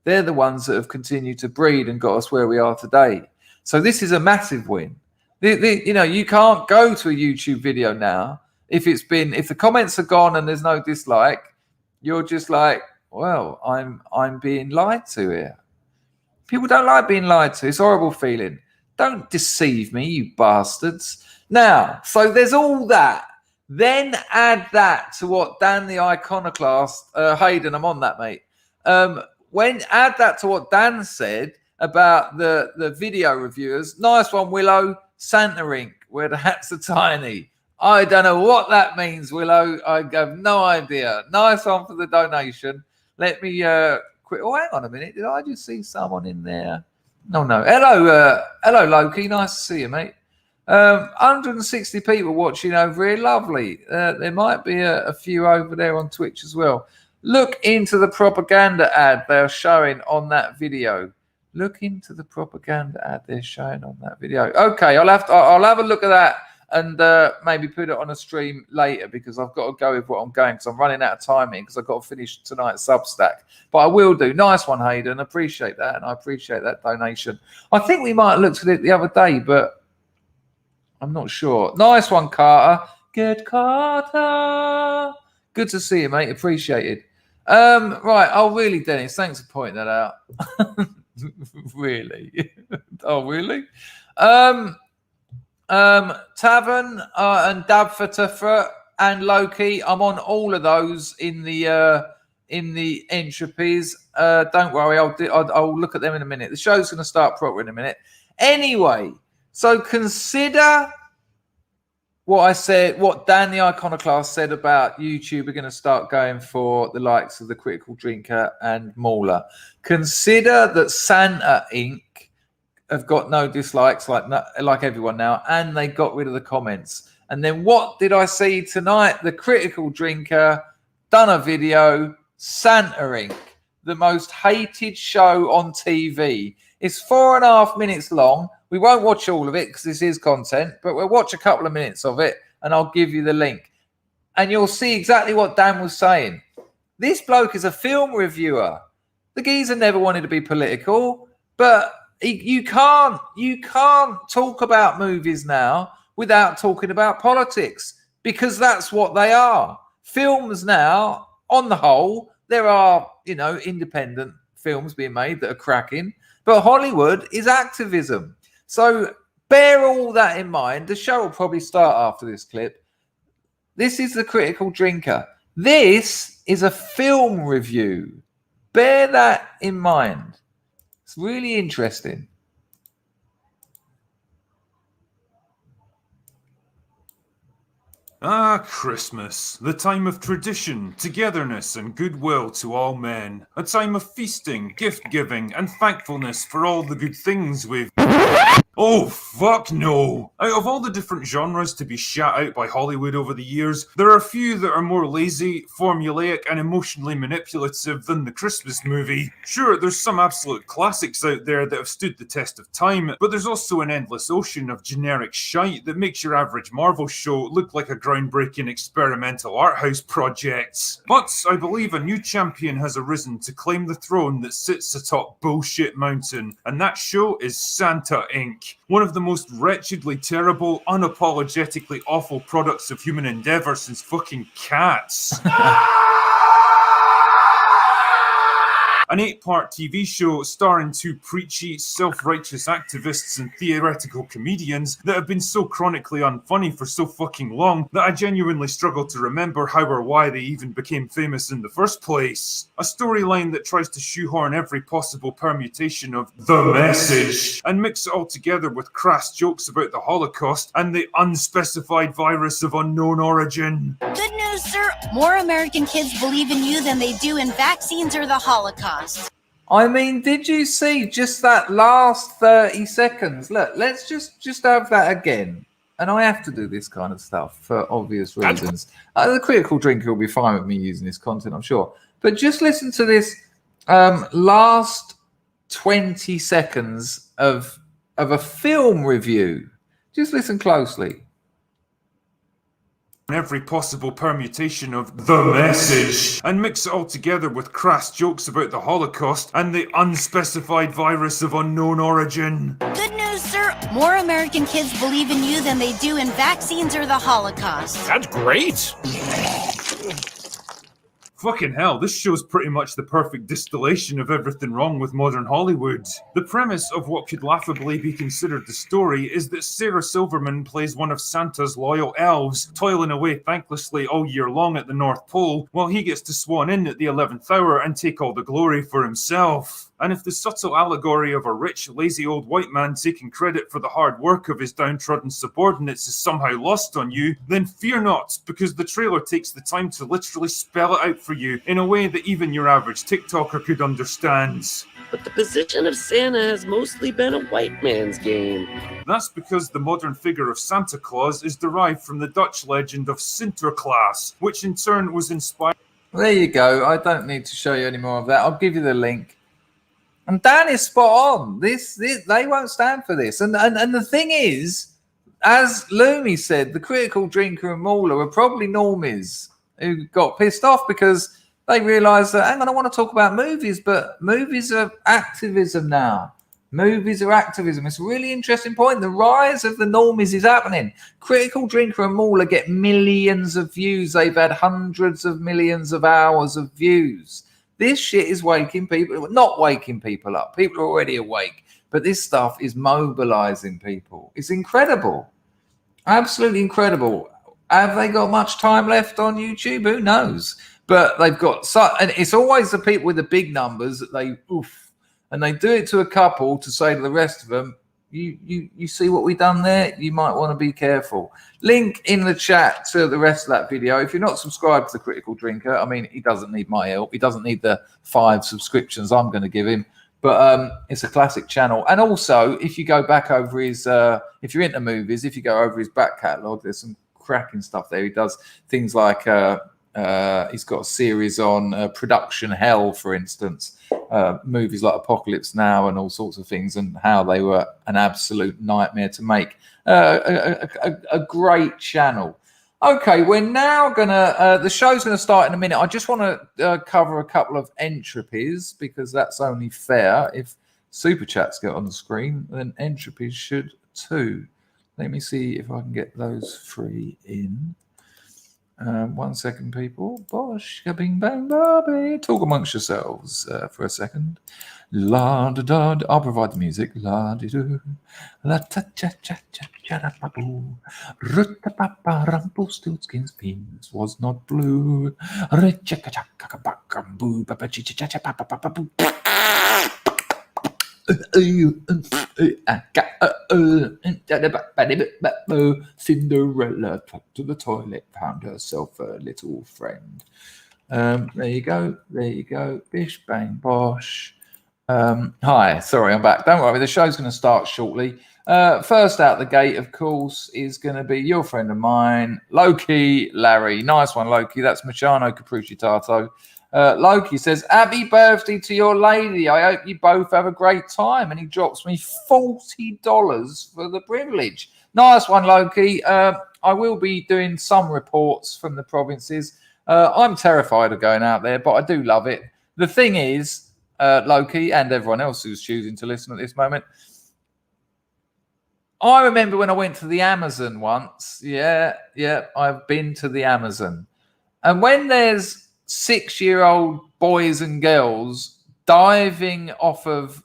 they're the ones that have continued to breed and got us where we are today. So this is a massive win. You know, you can't go to a YouTube video now if the comments are gone and there's no dislike. You're just like, well, I'm being lied to here. People don't like being lied to. It's a horrible feeling. Don't deceive me, you bastards. Now, so there's all that. Then add that to what Dan the Iconoclast, Hayden, I'm on that, mate. Add that to what Dan said about the video reviewers. Nice one, Willow. Santa ink, where the hats are tiny. I don't know what that means, Willow. I have no idea. Nice one for the donation. Let me quit. Oh, hang on a minute. Did I just see someone in there? No. Hello, Loki. Nice to see you, mate. 160 people watching over here. Lovely. There might be a few over there on Twitch as well. Look into the propaganda ad they're showing on that video. Look into the propaganda ad they're showing on that video. Okay, I'll have a look at that and maybe put it on a stream later because I've got to go with what I'm going because I'm running out of timing because I've got to finish tonight's Substack. But I will do. Nice one, Hayden. Appreciate that, and I appreciate that donation. I think we might have looked at it the other day, but I'm not sure. Nice one, Carter. Good, Carter. Good to see you, mate. Appreciated. Right. Oh, really, Dennis? Thanks for pointing that out. Really? Oh, really? Tavern and Dabfatafra and Loki. I'm on all of those in the entropies. Don't worry, I'll look at them in a minute. The show's going to start proper in a minute. Anyway, so consider what I said, what Dan the Iconoclast said about YouTube are going to start going for the likes of the Critical Drinker and Mauler. Consider that Santa Inc. have got no dislikes like everyone now, and they got rid of the comments. And then what did I see tonight? The Critical Drinker done a video, Santa Inc., the most hated show on TV. It's 4.5 minutes long. We won't watch all of it because this is content, but we'll watch a couple of minutes of it and I'll give you the link. And you'll see exactly what Dan was saying. This bloke is a film reviewer. The geezer never wanted to be political, but you can't talk about movies now without talking about politics because that's what they are. Films now, on the whole, there are, independent films being made that are cracking, but Hollywood is activism. So bear all that in mind. The show will probably start after this clip. This is the Critical Drinker. This is a film review. Bear that in mind. It's really interesting. Ah, Christmas, the time of tradition, togetherness and goodwill to all men. A time of feasting, gift-giving and thankfulness for all the good things we've... Oh, fuck no. Out of all the different genres to be shat out by Hollywood over the years, there are a few that are more lazy, formulaic, and emotionally manipulative than the Christmas movie. Sure, there's some absolute classics out there that have stood the test of time, but there's also an endless ocean of generic shite that makes your average Marvel show look like a groundbreaking experimental art house project. But I believe a new champion has arisen to claim the throne that sits atop Bullshit Mountain, and that show is Santa Inc. One of the most wretchedly terrible, unapologetically awful products of human endeavor since fucking Cats. An 8-part TV show starring 2 preachy, self-righteous activists and theoretical comedians that have been so chronically unfunny for so fucking long that I genuinely struggle to remember how or why they even became famous in the first place. A storyline that tries to shoehorn every possible permutation of the message and mix it all together with crass jokes about the Holocaust and the unspecified virus of unknown origin. Good news, sir. More American kids believe in you than they do in vaccines or the Holocaust. I mean, did you see just that last 30 seconds? Look, let's just have that again. And I have to do this kind of stuff for obvious reasons. The critical drinker will be fine with me using this content, I'm sure. But just listen to this last 20 seconds of a film review. Just listen closely. Every possible permutation of the message and mix it all together with crass jokes about the Holocaust and the unspecified virus of unknown origin. Good news, sir. More American kids believe in you than they do in vaccines or the Holocaust. That's great. Fucking hell, this show's pretty much the perfect distillation of everything wrong with modern Hollywood. The premise of what could laughably be considered the story is that Sarah Silverman plays one of Santa's loyal elves, toiling away thanklessly all year long at the North Pole, while he gets to swan in at the 11th hour and take all the glory for himself. And if the subtle allegory of a rich, lazy old white man taking credit for the hard work of his downtrodden subordinates is somehow lost on you, then fear not, because the trailer takes the time to literally spell it out for you in a way that even your average TikToker could understand. But the position of Santa has mostly been a white man's game. That's because the modern figure of Santa Claus is derived from the Dutch legend of Sinterklaas, which in turn was inspired... There you go. I don't need to show you any more of that. I'll give you the link. And Dan is spot on. This they won't stand for this. And the thing is, as Loomy said, the critical drinker and mauler are probably normies who got pissed off because they realised that, hang on, I want to talk about movies, but movies are activism now. Movies are activism. It's a really interesting point. The rise of the normies is happening. Critical drinker and mauler get millions of views. They've had hundreds of millions of hours of views. This shit is waking people, not waking people up. People are already awake, but this stuff is mobilizing people. It's incredible. Absolutely incredible. Have they got much time left on YouTube? Who knows? But they've got, and it's always the people with the big numbers that they, and they do it to a couple to say to the rest of them, you see what we've done there? You might want to be careful. Link in the chat to the rest of that video. If you're not subscribed to the Critical Drinker, I mean, he doesn't need my help. He doesn't need the 5 subscriptions I'm going to give him. But it's a classic channel. And also, if you go back over his, if you're into movies, if you go over his back catalogue, there's some cracking stuff there. He does things like he's got a series on production hell, for instance. Movies like Apocalypse Now and all sorts of things, and how they were an absolute nightmare to make. A great channel. Okay, we're now gonna the show's gonna start in a minute. I just want to cover a couple of entropies because that's only fair. If super chats get on the screen, then entropies should too. Let me see if I can get those 3 in. 1 second, people. Bosh, bing, bang, bobby. Talk amongst yourselves for a second. La da da. I'll provide the music. La di do. La ta cha cha cha cha da ba boo. Rutta pa pa Rumpelstiltskin's penis was not blue. Rechaka cha ka ba ka boo. Pa pa cha cha cha pa pa pa pa boo. Cinderella took to the toilet, found herself a little friend. There you go. There you go. Bish, bang, bosh. Hi, sorry, I'm back. Don't worry, the show's going to start shortly. First out the gate, of course, is going to be your friend of mine, Loki Larry. Nice one, Loki. That's Machano Capricitato. Loki says, happy birthday to your lady. I hope you both have a great time. And he drops me $40 for the privilege. Nice one, Loki. I will be doing some reports from the provinces. I'm terrified of going out there, but I do love it. The thing is, Loki and everyone else who's choosing to listen at this moment, I remember when I went to the Amazon once. Yeah, I've been to the Amazon. And when there's 6-year-old boys and girls diving off of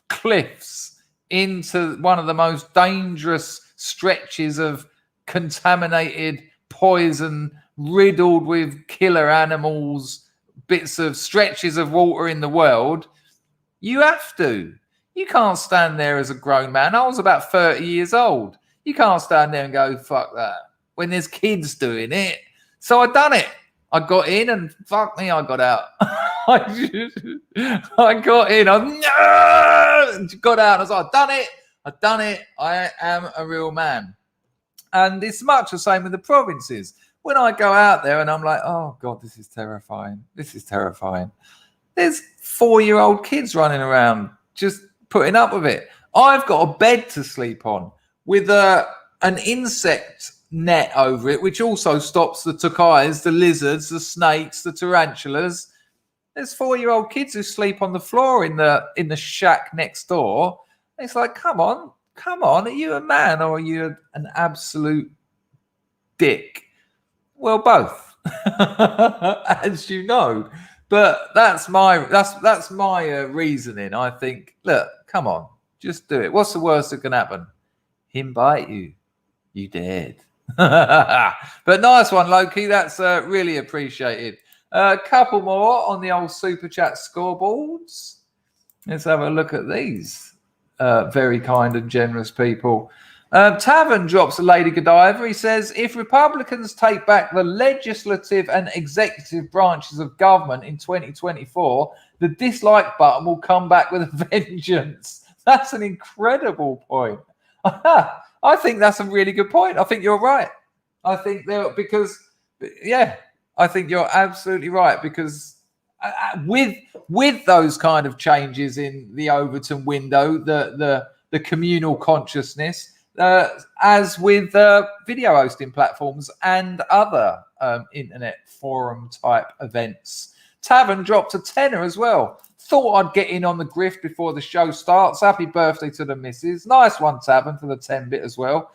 cliffs into one of the most dangerous stretches of contaminated poison, riddled with killer animals, bits of stretches of water in the world, you have to. You can't stand there as a grown man. I was about 30 years old. You can't stand there and go, fuck that, when there's kids doing it. So I done it. I got in and fuck me, I got out. I got in. I got out. I was like, I've done it. I am a real man. And it's much the same with the provinces. When I go out there and I'm like, oh, God, this is terrifying. This is terrifying. There's 4-year-old kids running around just putting up with it. I've got a bed to sleep on with an insect net over it, which also stops the tokais, the lizards, the snakes, the tarantulas. There's 4-year-old kids who sleep on the floor in the shack next door. It's like, come on. Are you a man or are you an absolute dick? Well, both, as you know. But that's my reasoning. I think, look, come on, just do it. What's the worst that can happen? Him bite you. You dead. But nice one, Loki. That's really appreciated. A couple more on the old Super Chat scoreboards. Let's have a look at these. Very kind and generous people. Tavern drops a Lady Godiva. He says, if Republicans take back the legislative and executive branches of government in 2024, the dislike button will come back with a vengeance. That's an incredible point. I think that's a really good point. I think you're right. I think I think you're absolutely right, because with those kind of changes in the Overton window, the communal consciousness, as with video hosting platforms and other internet forum type events. Tavern dropped a tenner as well. Thought I'd get in on the grift before the show starts. Happy birthday to the missus. Nice one, Tavern, for the 10-bit as well.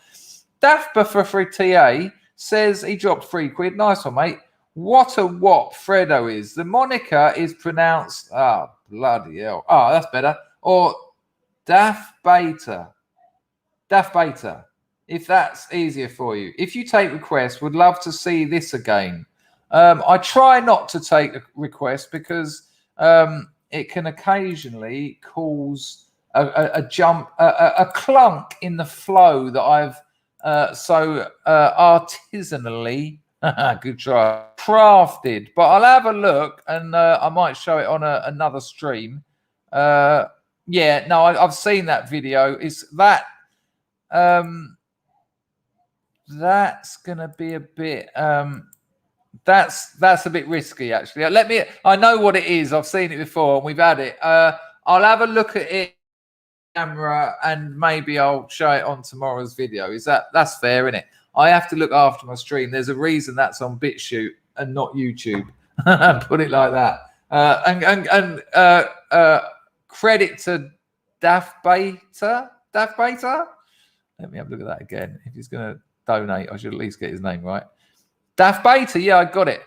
Dafpa for TA says he dropped £3. Nice one, mate. What a wop Fredo is. The moniker is pronounced, bloody hell. Oh, that's better. Or Daff Beta, if that's easier for you. If you take requests, would love to see this again. I try not to take requests because it can occasionally cause a jump, a clunk in the flow that I've so artisanally, good try, crafted. But I'll have a look and I might show it on another stream. Yeah, no, I've seen that video. It's that. That's gonna be a bit. That's a bit risky, actually. I know what it is. I've seen it before, and we've had it. I'll have a look at it on camera, and maybe I'll show it on tomorrow's video. That's fair, isn't it? I have to look after my stream. There's a reason that's on BitChute and not YouTube. Put it like that. And credit to Daff Beta. Let me have a look at that again. If he's going to donate, I should at least get his name right. Daff Beta, yeah, I got it.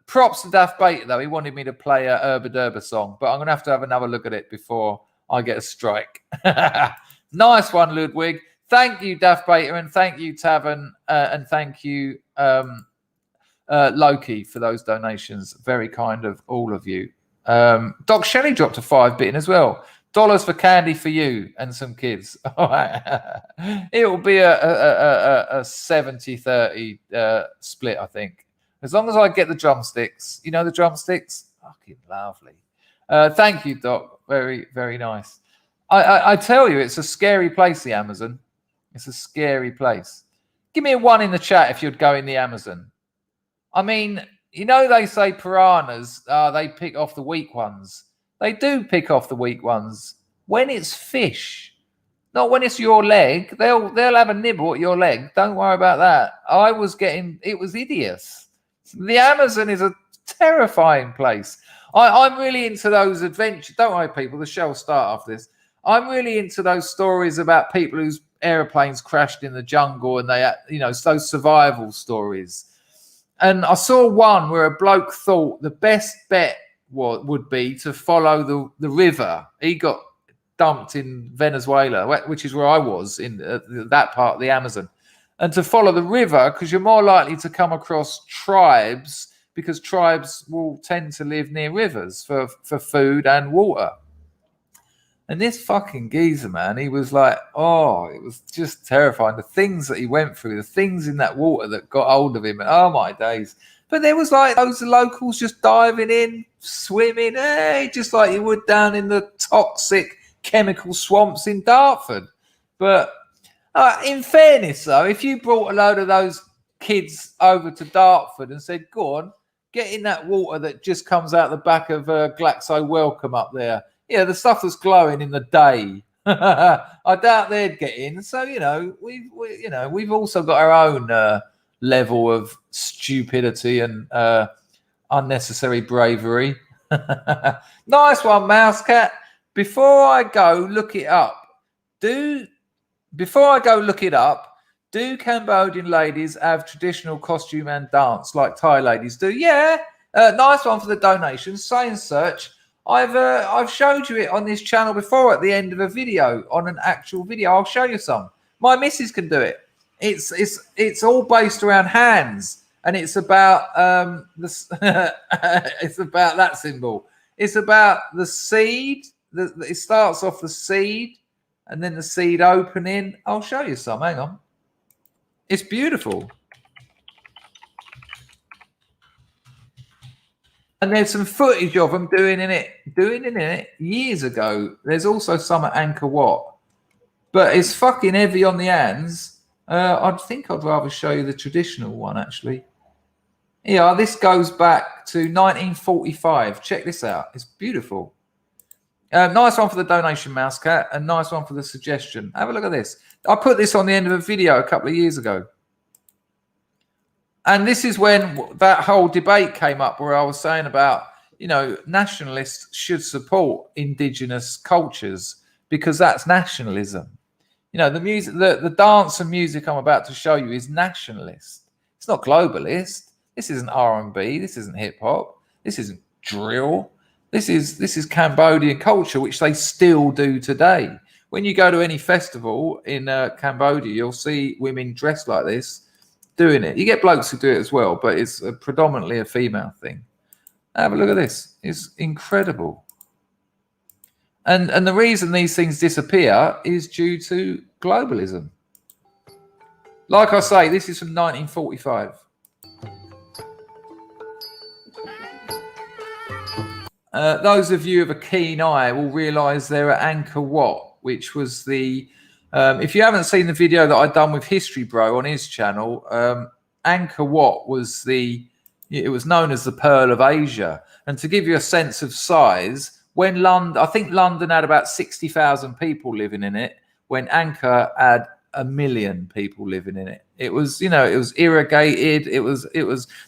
Props to Daff Beta, though. He wanted me to play a Urba Derba song, but I'm going to have another look at it before I get a strike. Nice one, Ludwig. Thank you, Daff Beta, and thank you, Tavern, and thank you, Loki, for those donations. Very kind of all of you. Doc Shelley dropped a 5-bit in as well. $1 for candy for you and some kids. All right. It will be a 70-30 split, I think. As long as I get the drumsticks. You know the drumsticks? Fucking lovely. Thank you, Doc. Very, very nice. I tell you, it's a scary place, the Amazon. It's a scary place. Give me a 1 in the chat if you'd go in the Amazon. I mean, you know, they say piranhas, they pick off the weak ones. They do pick off the weak ones when it's fish, not when it's your leg. They'll have a nibble at your leg. Don't worry about that. It was hideous. The Amazon is a terrifying place. I'm really into those adventures. Don't worry, people. The show will start after this. I'm really into those stories about people whose airplanes crashed in the jungle and they, you know, those survival stories. And I saw one where a bloke thought the best bet would be to follow the river. He got dumped in Venezuela, which is where I was, in that part of the Amazon. And to follow the river, because you're more likely to come across tribes, because tribes will tend to live near rivers for food and water. And this fucking geezer, man, he was like, oh, it was just terrifying. The things that he went through, the things in that water that got hold of him. And, oh, my days. But there was like those locals just diving in, swimming, just like you would down in the toxic chemical swamps in Dartford. But in fairness, though, if you brought a load of those kids over to Dartford and said, go on, get in that water that just comes out the back of Glaxo Welcome up there. Yeah, the stuff that's glowing in the day. I doubt they'd get in. So, you know, we've also got our own level of stupidity and unnecessary bravery. Nice one, Mouse Cat. Before I go look it up, do Cambodian ladies have traditional costume and dance like Thai ladies do? Yeah. Nice one for the donation. Science search. I've showed you it on this channel before at the end of a video, on an actual video. I'll show you some. My missus can do it. It's all based around hands, and it's about it's about that symbol. It's about the seed. It starts off the seed, and then the seed opening. I'll show you some. Hang on. It's beautiful. And there's some footage of them doing it years ago. There's also some at Angkor Wat. But it's fucking heavy on the hands. I think I'd rather show you the traditional one, actually. Yeah, this goes back to 1945. Check this out. It's beautiful. Nice one for the donation, Mouse Cat, and nice one for the suggestion. Have a look at this. I put this on the end of a video a couple of years ago. And this is when that whole debate came up where I was saying about, you know, nationalists should support indigenous cultures because that's nationalism. You know, the music, the dance and music I'm about to show you is nationalist. It's not globalist. This isn't R&B. This isn't hip hop. This isn't drill. This is Cambodian culture, which they still do today. When you go to any festival in Cambodia, you'll see women dressed like this doing it. You get blokes who do it as well, but it's predominantly a female thing. Have a look at this. It's incredible. And the reason these things disappear is due to globalism. Like I say, this is from 1945. Those of you with a keen eye will realise they're at Angkor Wat, which was the... if you haven't seen the video that I've done with History Bro on his channel, Angkor Wat was it was known as the Pearl of Asia. And to give you a sense of size, when London, I think London had about 60,000 people living in it, when Angkor had 1 million people living in it. It was, you know, it was irrigated. It was,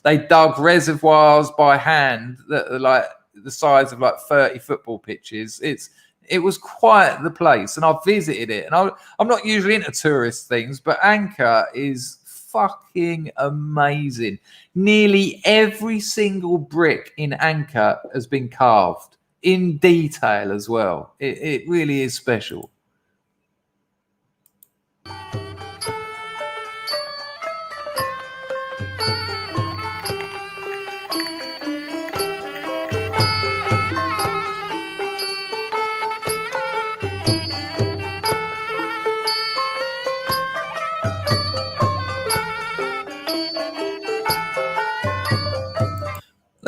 they dug reservoirs by hand that are like the size of like 30 football pitches. It was quite the place, and I've visited it. And I'm not usually into tourist things, but Angkor is fucking amazing. Nearly every single brick in Angkor has been carved in detail as well. It really is special.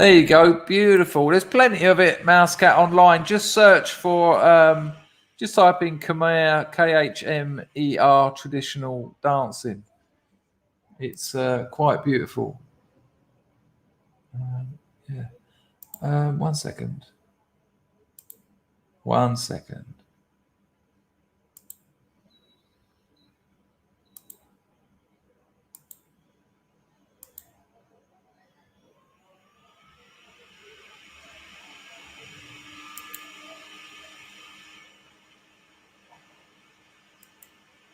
There you go. Beautiful. There's plenty of it, Mousecat, online. Just search for, just type in Khmer, Khmer, traditional dancing. It's quite beautiful. Yeah. 1 second. 1 second.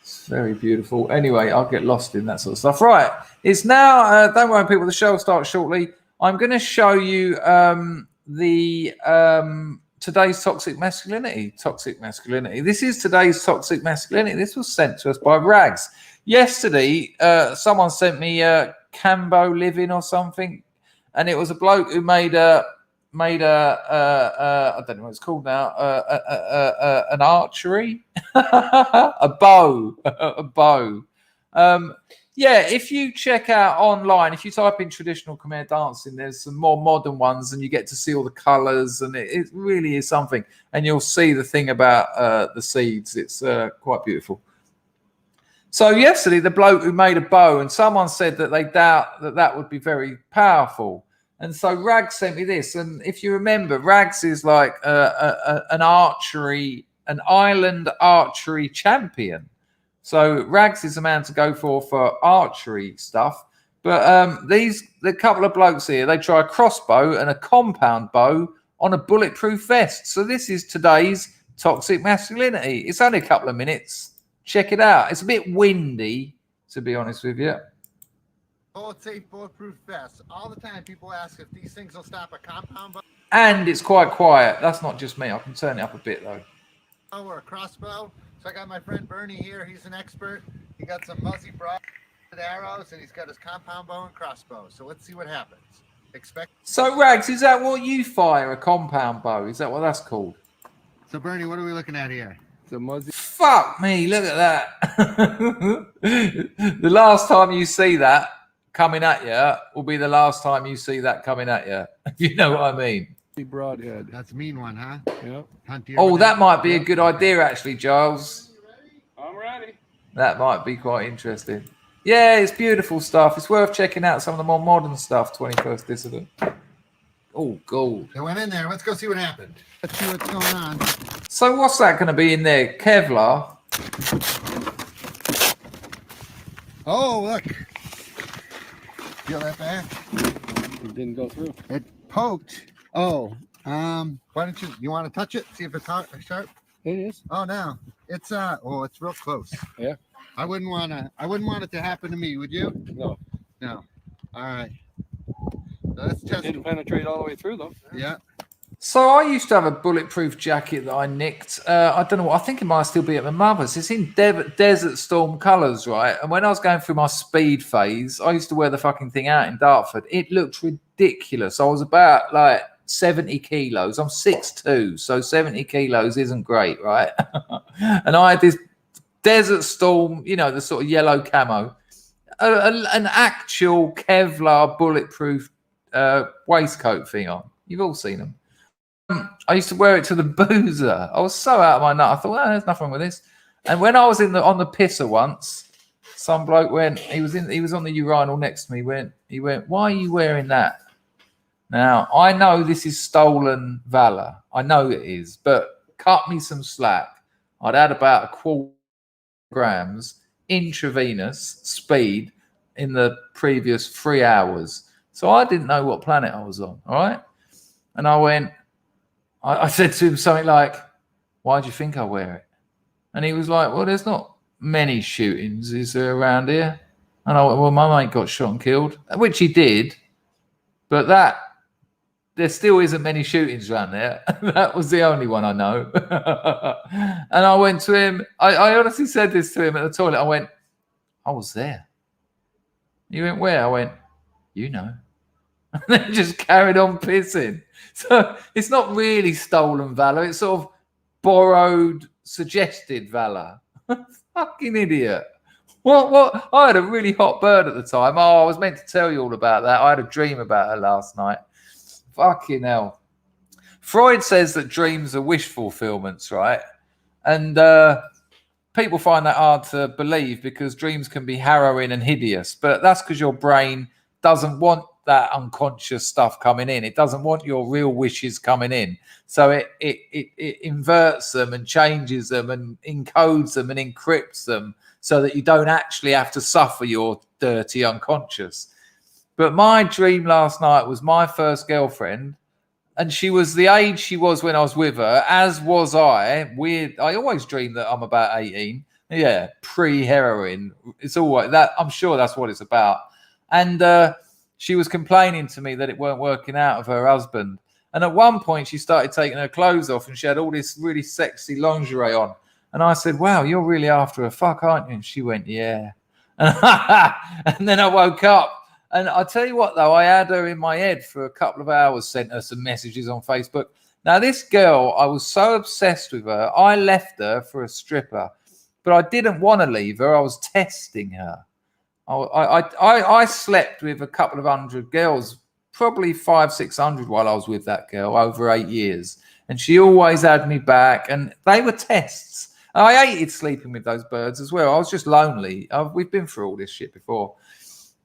It's very beautiful. Anyway, I'll get lost in that sort of stuff. Right. It's now, don't worry, people, the show will start shortly. I'm going to show you today's toxic masculinity. Toxic masculinity. This is today's toxic masculinity. This was sent to us by Rags. Yesterday, someone sent me Cambo Living or something, and it was a bloke who made a I don't know what it's called now, an archery, a bow. Yeah, if you check out online, if you type in traditional Khmer dancing, there's some more modern ones, and you get to see all the colours, and it really is something. And you'll see the thing about the seeds. It's quite beautiful. So yesterday, the bloke who made a bow, and someone said that they doubt that would be very powerful. And so Rags sent me this. And if you remember, Rags is like an island archery champion. So Rags is a man to go for archery stuff. But the couple of blokes here, they try a crossbow and a compound bow on a bulletproof vest. So this is today's toxic masculinity. It's only a couple of minutes. Check it out. It's a bit windy, to be honest with you. Bullet-safe, bulletproof vest. All the time people ask if these things will stop a compound bow. And it's quite quiet. That's not just me. I can turn it up a bit, though. Or a crossbow. So I got my friend Bernie here. He's an expert. He got some muzzy broad arrows, and he's got his compound bow and crossbow. So let's see what happens. So, Rags, is that what you fire, a compound bow? Is that what that's called? So, Bernie, what are we looking at here? The muzzy. Fuck me, look at that. The last time you see that coming at you will be the last time you see that coming at you. You know what I mean? Broadhead. That's a mean one, huh? Yep. Oh, that might be a good idea, actually, Giles. I'm ready. That might be quite interesting. Yeah, it's beautiful stuff. It's worth checking out some of the more modern stuff, 21st Dissident. Oh, gold. They went in there. Let's go see what happened. Let's see what's going on. So what's that going to be in there? Kevlar? Oh, look. Feel that back? It didn't go through. It poked. Oh, why don't you want to touch it? See if it's sharp? It is. Oh, no. It's it's real close. Yeah. I wouldn't want it to happen to me, would you? No. No. All right. So let's test. It didn't penetrate all the way through, though. Yeah. So I used to have a bulletproof jacket that I nicked. I don't know what. I think it might still be at my mother's. It's in Desert Storm colours, right? And when I was going through my speed phase, I used to wear the fucking thing out in Dartford. It looked ridiculous. I was about like 70 kilos. I'm 6'2", so 70 kilos isn't great, right? And I had this Desert Storm, you know, the sort of yellow camo, an actual Kevlar bulletproof waistcoat thing on. You've all seen them. I used to wear it to the boozer. I was so out of my nut. I thought, well, there's nothing wrong with this. And when I was on the pisser once, some bloke went. He was on the urinal next to me. He went. Why are you wearing that? Now I know this is stolen valor. I know it is, but cut me some slack. I'd had about a quarter grams intravenous speed in the previous 3 hours, so I didn't know what planet I was on. All right, and I went. I said to him something like, why do you think I wear it? And he was like, well, there's not many shootings, is there, around here? And I went, well, my mate got shot and killed, which he did. But there still isn't many shootings around there. That was the only one I know. And I went to him. I honestly said this to him at the toilet. I went, I was there. He went, where? I went, you know. And then just carried on pissing. So it's not really stolen valor. It's sort of borrowed, suggested valor. Fucking idiot. What? I had a really hot bird at the time. Oh, I was meant to tell you all about that. I had a dream about her last night. Fucking hell. Freud says that dreams are wish fulfillments, right? And people find that hard to believe because dreams can be harrowing and hideous. But that's because your brain doesn't want that unconscious stuff coming in. It doesn't want your real wishes coming in. So it inverts them and changes them and encodes them and encrypts them so that you don't actually have to suffer your dirty unconscious. But my dream last night was my first girlfriend, and she was the age she was when I was with her, as was I. Weird. I always dream that I'm about 18. Yeah, pre-heroin. It's all right. That I'm sure that's what it's about. And she was complaining to me that it weren't working out of her husband. And at one point, she started taking her clothes off, and she had all this really sexy lingerie on. And I said, "Wow, you're really after a fuck, aren't you?" And she went, "Yeah." And then I woke up. And I tell you what, though, I had her in my head for a couple of hours, sent her some messages on Facebook. Now, this girl, I was so obsessed with her, I left her for a stripper. But I didn't want to leave her. I was testing her. I slept with a couple of hundred girls, probably 500-600 while I was with that girl over 8 years. And she always had me back. And they were tests. I hated sleeping with those birds as well. I was just lonely. We've been through all this shit before.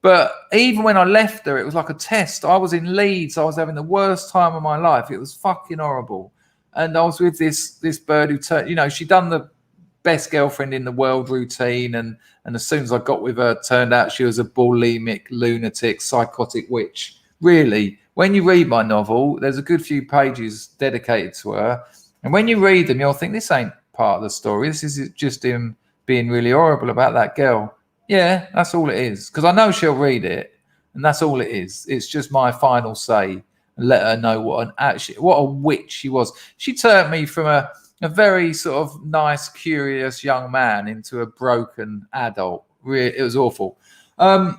But even when I left her, it was like a test. I was in Leeds. I was having the worst time of my life. It was fucking horrible. And I was with this bird who turned, you know, she'd done the best girlfriend in the world routine. And as soon as I got with her, it turned out she was a bulimic, lunatic, psychotic witch. Really, when you read my novel, there's a good few pages dedicated to her. And when you read them, you'll think this ain't part of the story. This is just him being really horrible about that girl. Yeah, that's all it is. Because I know she'll read it, and that's all it is. It's just my final say, and let her know what a witch she was. She turned me from a very sort of nice, curious young man into a broken adult. It was awful. But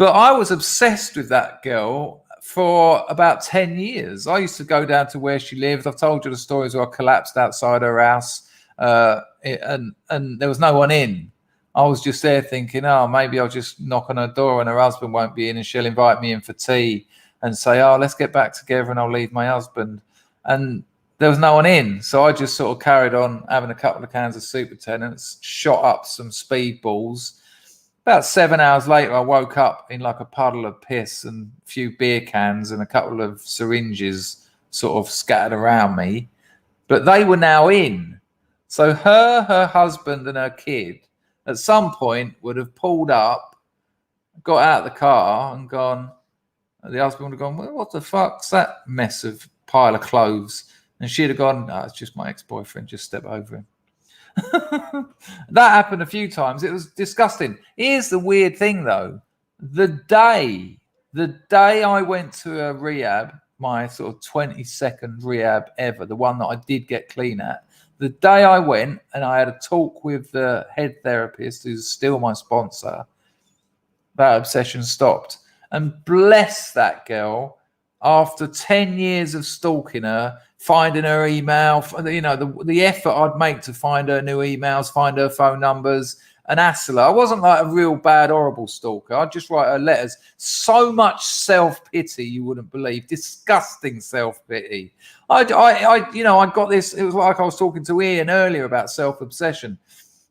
I was obsessed with that girl for about 10 years. I used to go down to where she lived. I've told you the stories where I collapsed outside her house, and there was no one in. I was just there thinking, oh, maybe I'll just knock on her door and her husband won't be in, and she'll invite me in for tea and say, oh, let's get back together and I'll leave my husband. And there was no one in. So I just sort of carried on having a couple of cans of superintendents, shot up some speedballs. About 7 hours later, I woke up in like a puddle of piss and a few beer cans and a couple of syringes sort of scattered around me. But they were now in. So her husband and her kid at some point would have pulled up, got out of the car and gone, the husband would have gone, well, what the fuck's that mess of pile of clothes? And she'd have gone, no, it's just my ex-boyfriend, just step over him. That happened a few times. It was disgusting. Here's the weird thing, though. The day I went to a rehab, my sort of 22nd rehab ever, the one that I did get clean at, the day I went and I had a talk with the head therapist, who's still my sponsor, that obsession stopped. And bless that girl, after 10 years of stalking her, finding her email, you know, the effort I'd make to find her new emails, find her phone numbers, and hassle her. I wasn't like a real bad, horrible stalker. I'd just write her letters. So much self-pity you wouldn't believe. Disgusting self-pity. I got this. It was like I was talking to Ian earlier about self-obsession.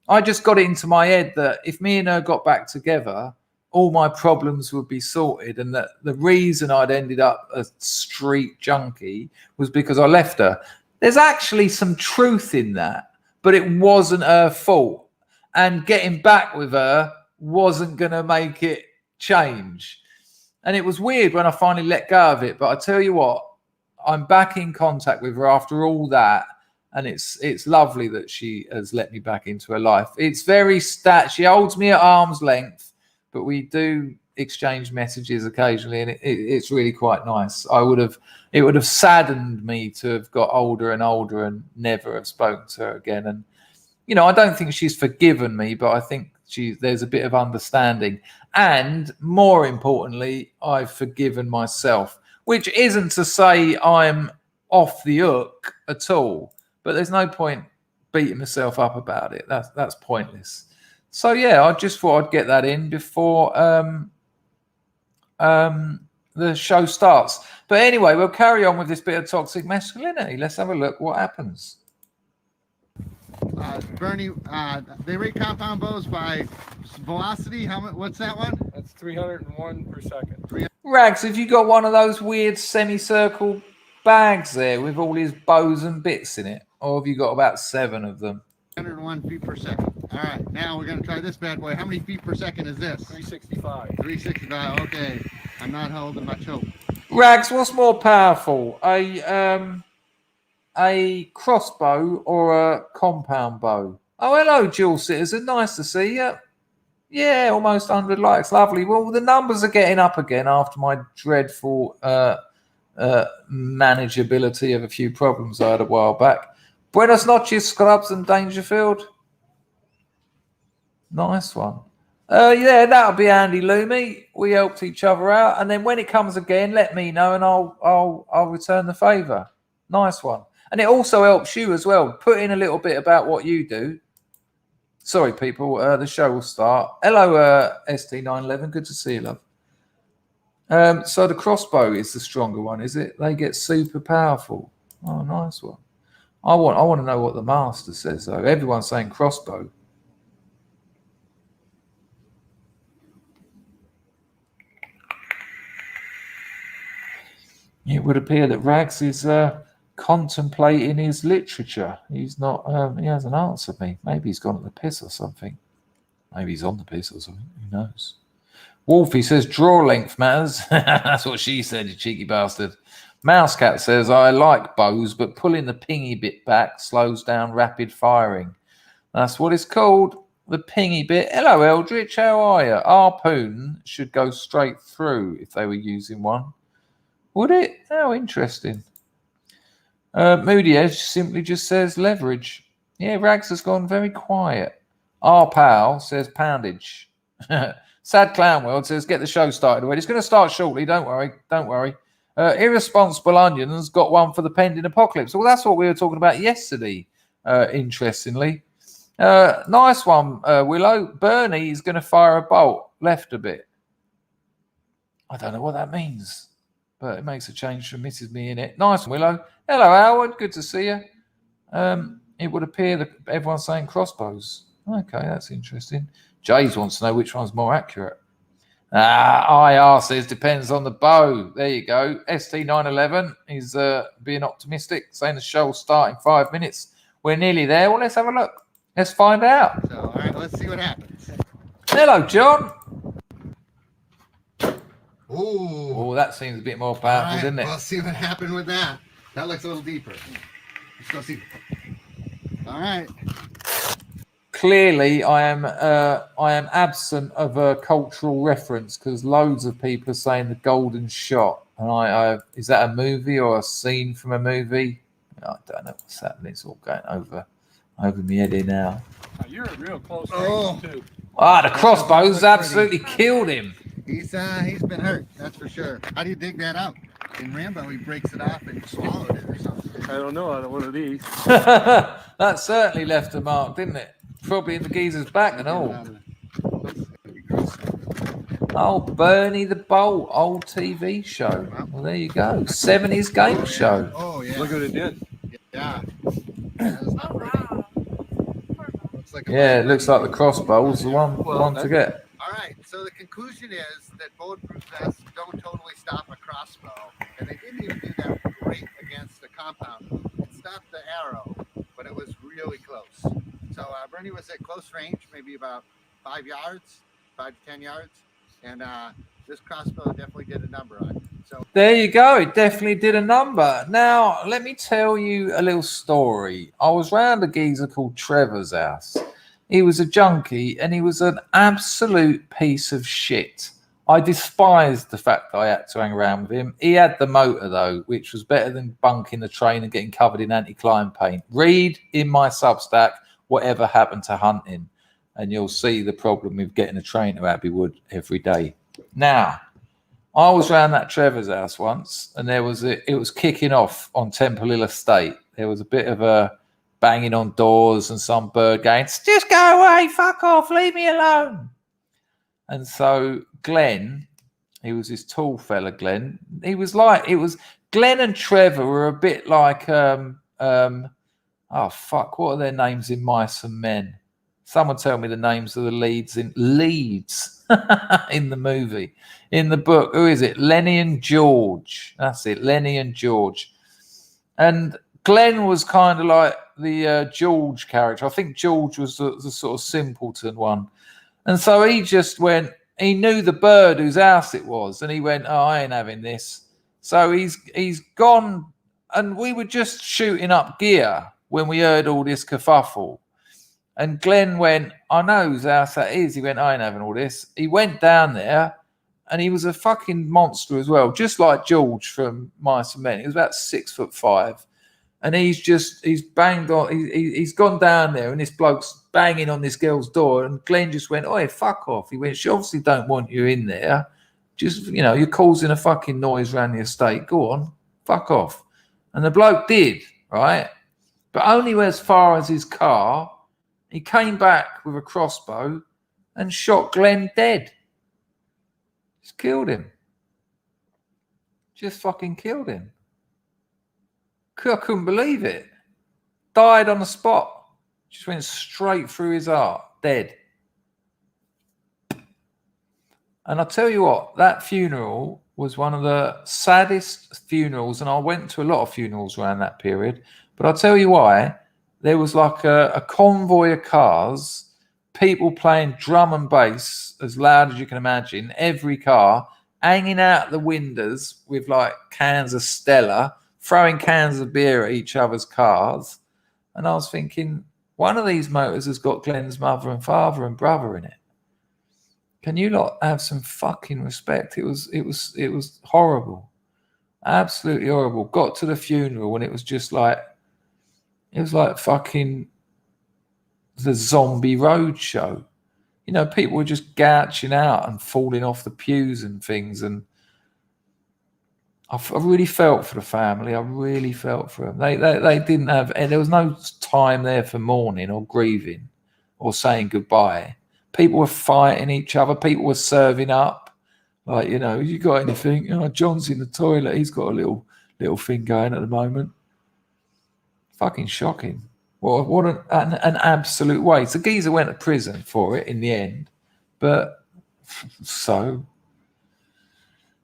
I just got it into my head that if me and her got back together, all my problems would be sorted, and that the reason I'd ended up a street junkie was because I left her. There's actually some truth in that, but it wasn't her fault. And getting back with her wasn't going to make it change. And it was weird when I finally let go of it. But I tell you what, I'm back in contact with her after all that. And it's lovely that she has let me back into her life. It's very she holds me at arm's length, but we do exchange messages occasionally. And it's really quite nice. It would have saddened me to have got older and older and never have spoken to her again. And, you know, I don't think she's forgiven me, but I think there's a bit of understanding. And more importantly, I've forgiven myself, which isn't to say I'm off the hook at all, but there's no point beating myself up about it. That's pointless. So yeah, I just thought I'd get that in before the show starts. But anyway, we'll carry on with this bit of toxic masculinity. Let's have a look what happens. Bernie, they rate compound bows by velocity. How much? What's that one? That's 301 per second. Rags, have you got one of those weird semicircle bags there with all his bows and bits in it? Or have you got about 7 of them? 101 feet per second. All right, now we're going to try this bad boy. How many feet per second is this? 365. 365, okay. I'm not holding much hope. Rags, what's more powerful? A crossbow or a compound bow? Oh, hello, dual citizen. Nice to see you. Yeah, almost 100 likes. Lovely. Well, the numbers are getting up again after my dreadful manageability of a few problems I had a while back. Buenos noches, Scrubs and Dangerfield. Nice one. Yeah, that'll be handy, Loomy. We helped each other out, and then when it comes again, let me know, and I'll return the favour. Nice one. And it also helps you as well. Put in a little bit about what you do. Sorry, people. The show will start. Hello, ST911. Good to see you, love. So the crossbow is the stronger one, is it? They get super powerful. Oh, nice one. I want to know what the master says, though. Everyone's saying crossbow. It would appear that Rags is contemplating his literature. He's not. He hasn't answered me. Maybe he's gone at the piss or something. Maybe he's on the piss or something. Who knows? Wolfie says draw length matters. That's what she said, you cheeky bastard. Mousecat says I like bows, but pulling the pingy bit back slows down rapid firing. That's what it's called. The pingy bit. Hello, Eldritch. How are you? Harpoon should go straight through if they were using one. Would it? How interesting. Moody Edge simply just says leverage. Yeah, Rags has gone very quiet. Our pal says poundage. Sad Clown World says get the show started already. It's going to start shortly. Don't worry. Don't worry. Irresponsible Onions got one for the pending apocalypse. Well, that's what we were talking about yesterday, interestingly. Nice one, Willow. Bernie is going to fire a bolt left a bit. I don't know what that means. But it makes a change from Mrs. Me in it. Nice, Willow. Hello, Howard. Good to see you. It would appear that everyone's saying crossbows. Okay, that's interesting. Jays wants to know which one's more accurate. IR says depends on the bow. There you go. ST911 is being optimistic, saying the show will start in 5 minutes. We're nearly there. Well, let's have a look. Let's find out. So, all right, let's see what happens. Hello, John. Ooh. Oh, that seems a bit more powerful, doesn't it? Let's see what happened with that. That looks a little deeper. Let's go see. All right. Clearly, I am absent of a cultural reference because loads of people are saying the golden shot, and is that a movie or a scene from a movie? I don't know what's happening. It's all going over my head here now. You're real close range too. The crossbows absolutely killed him. He's been hurt, that's for sure. How do you dig that out? In Rambo, he breaks it off and swallowed it or something. I don't know. I don't one of these. That certainly left a mark, didn't it? Probably in the geezer's back and all. Oh, Bernie the Bolt, old TV show. Well, there you go. 70s game show. Oh, yeah. Look what it did. Yeah. It looks like the crossbow's the one to get. All right, so the conclusion is that bulletproof vests don't totally stop a crossbow, and they didn't even do that great against the compound. It stopped the arrow, but it was really close. So Bernie was at close range, maybe about 5 yards, 5 to 10 yards, and this crossbow definitely did a number on it. So there you go. It definitely did a number. Now, let me tell you a little story. I was round a geezer called Trevor's house. He was a junkie, and he was an absolute piece of shit. I despised the fact that I had to hang around with him. He had the motor, though, which was better than bunking the train and getting covered in anti-climb paint. Read in my Substack whatever happened to hunting, and you'll see the problem with getting a train to Abbey Wood every day. Now, I was round that Trevor's house once, and it was kicking off on Temple Hill Estate. There was a bit of a banging on doors and some bird going, just go away, fuck off, leave me alone. And so Glenn, He was this tall fella, Glenn. He was like, it was Glenn and Trevor were a bit like, oh fuck, what are their names in Mice and Men? Someone tell me the names of the leads in in the movie. In the book, who is it? Lenny and George. That's it, Lenny and George. And Glenn was kind of like the George character. I think George was the sort of simpleton one. And so he just went, he knew the bird whose house it was, and he went, oh, I ain't having this. So he's gone, and we were just shooting up gear when we heard all this kerfuffle. And Glenn went, I know whose house that is. He went, I ain't having all this. He went down there, and he was a fucking monster as well, just like George from Mice and Men. He was about 6'5". And he's banged on, he's gone down there, and this bloke's banging on this girl's door, and Glenn just went, oh, fuck off. He went, she obviously don't want you in there. Just, you know, you're causing a fucking noise around the estate. Go on, fuck off. And the bloke did, right? But only as far as his car. He came back with a crossbow and shot Glenn dead. Just killed him. Just fucking killed him. I couldn't believe it. Died on the spot. Just went straight through his heart. Dead. And I'll tell you what, that funeral was one of the saddest funerals, and I went to a lot of funerals around that period, but I'll tell you why. There was like a convoy of cars, people playing drum and bass as loud as you can imagine, every car, hanging out the windows with like cans of Stella, throwing cans of beer at each other's cars. And I was thinking, one of these motors has got Glenn's mother and father and brother in it. Can you lot have some fucking respect? It was horrible. Absolutely horrible. Got to the funeral and it was just like, it was like fucking the Zombie Road show. You know, people were just gouching out and falling off the pews and things. And I really felt for the family. I really felt for them. They didn't have, and there was no time there for mourning or grieving or saying goodbye. People were fighting each other. People were serving up. Like, you know, you got anything? You know, John's in the toilet. He's got a little thing going at the moment. Fucking shocking. What an absolute waste. The geezer went to prison for it in the end. But so...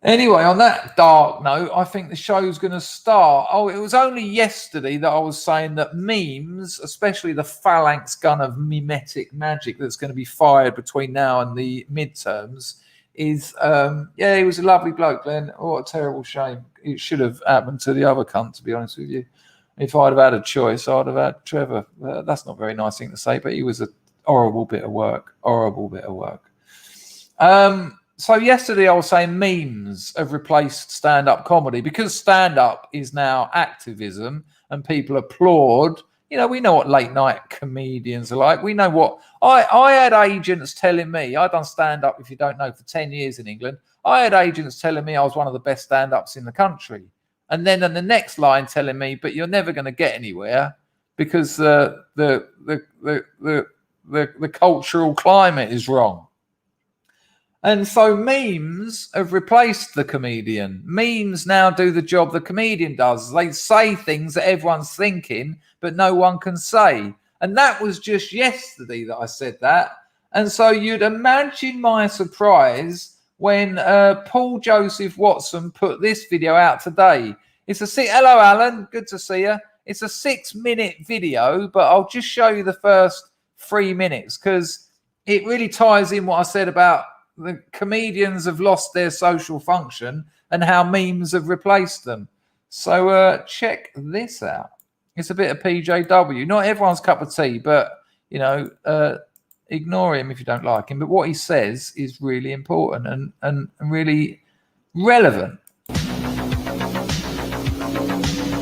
Anyway, on that dark note, I think the show's going to start. Oh, it was only yesterday that I was saying that memes, especially the phalanx gun of mimetic magic that's going to be fired between now and the midterms, is, yeah, he was a lovely bloke, Glenn. What a terrible shame. It should have happened to the other cunt, to be honest with you. If I'd have had a choice, I'd have had Trevor. That's not a very nice thing to say, but he was a horrible bit of work. Horrible bit of work. So yesterday I was saying memes have replaced stand-up comedy because stand-up is now activism and people applaud. You know, we know what late-night comedians are like. We know what... I had agents telling me, I'd done stand-up, if you don't know, for 10 years in England. I had agents telling me I was one of the best stand-ups in the country. And then in the next line telling me, but you're never going to get anywhere because the cultural climate is wrong. And so memes have replaced the comedian. Memes now do the job the comedian does. They say things that everyone's thinking, but no one can say. And that was just yesterday that I said that. And so you'd imagine my surprise when Paul Joseph Watson put this video out today. Hello, Alan. Good to see you. It's a 6-minute video, but I'll just show you the first 3 minutes because it really ties in what I said about the comedians have lost their social function and how memes have replaced them. So check this out. It's a bit of PJW. Not everyone's cup of tea, but, you know, ignore him if you don't like him. But what he says is really important and really relevant.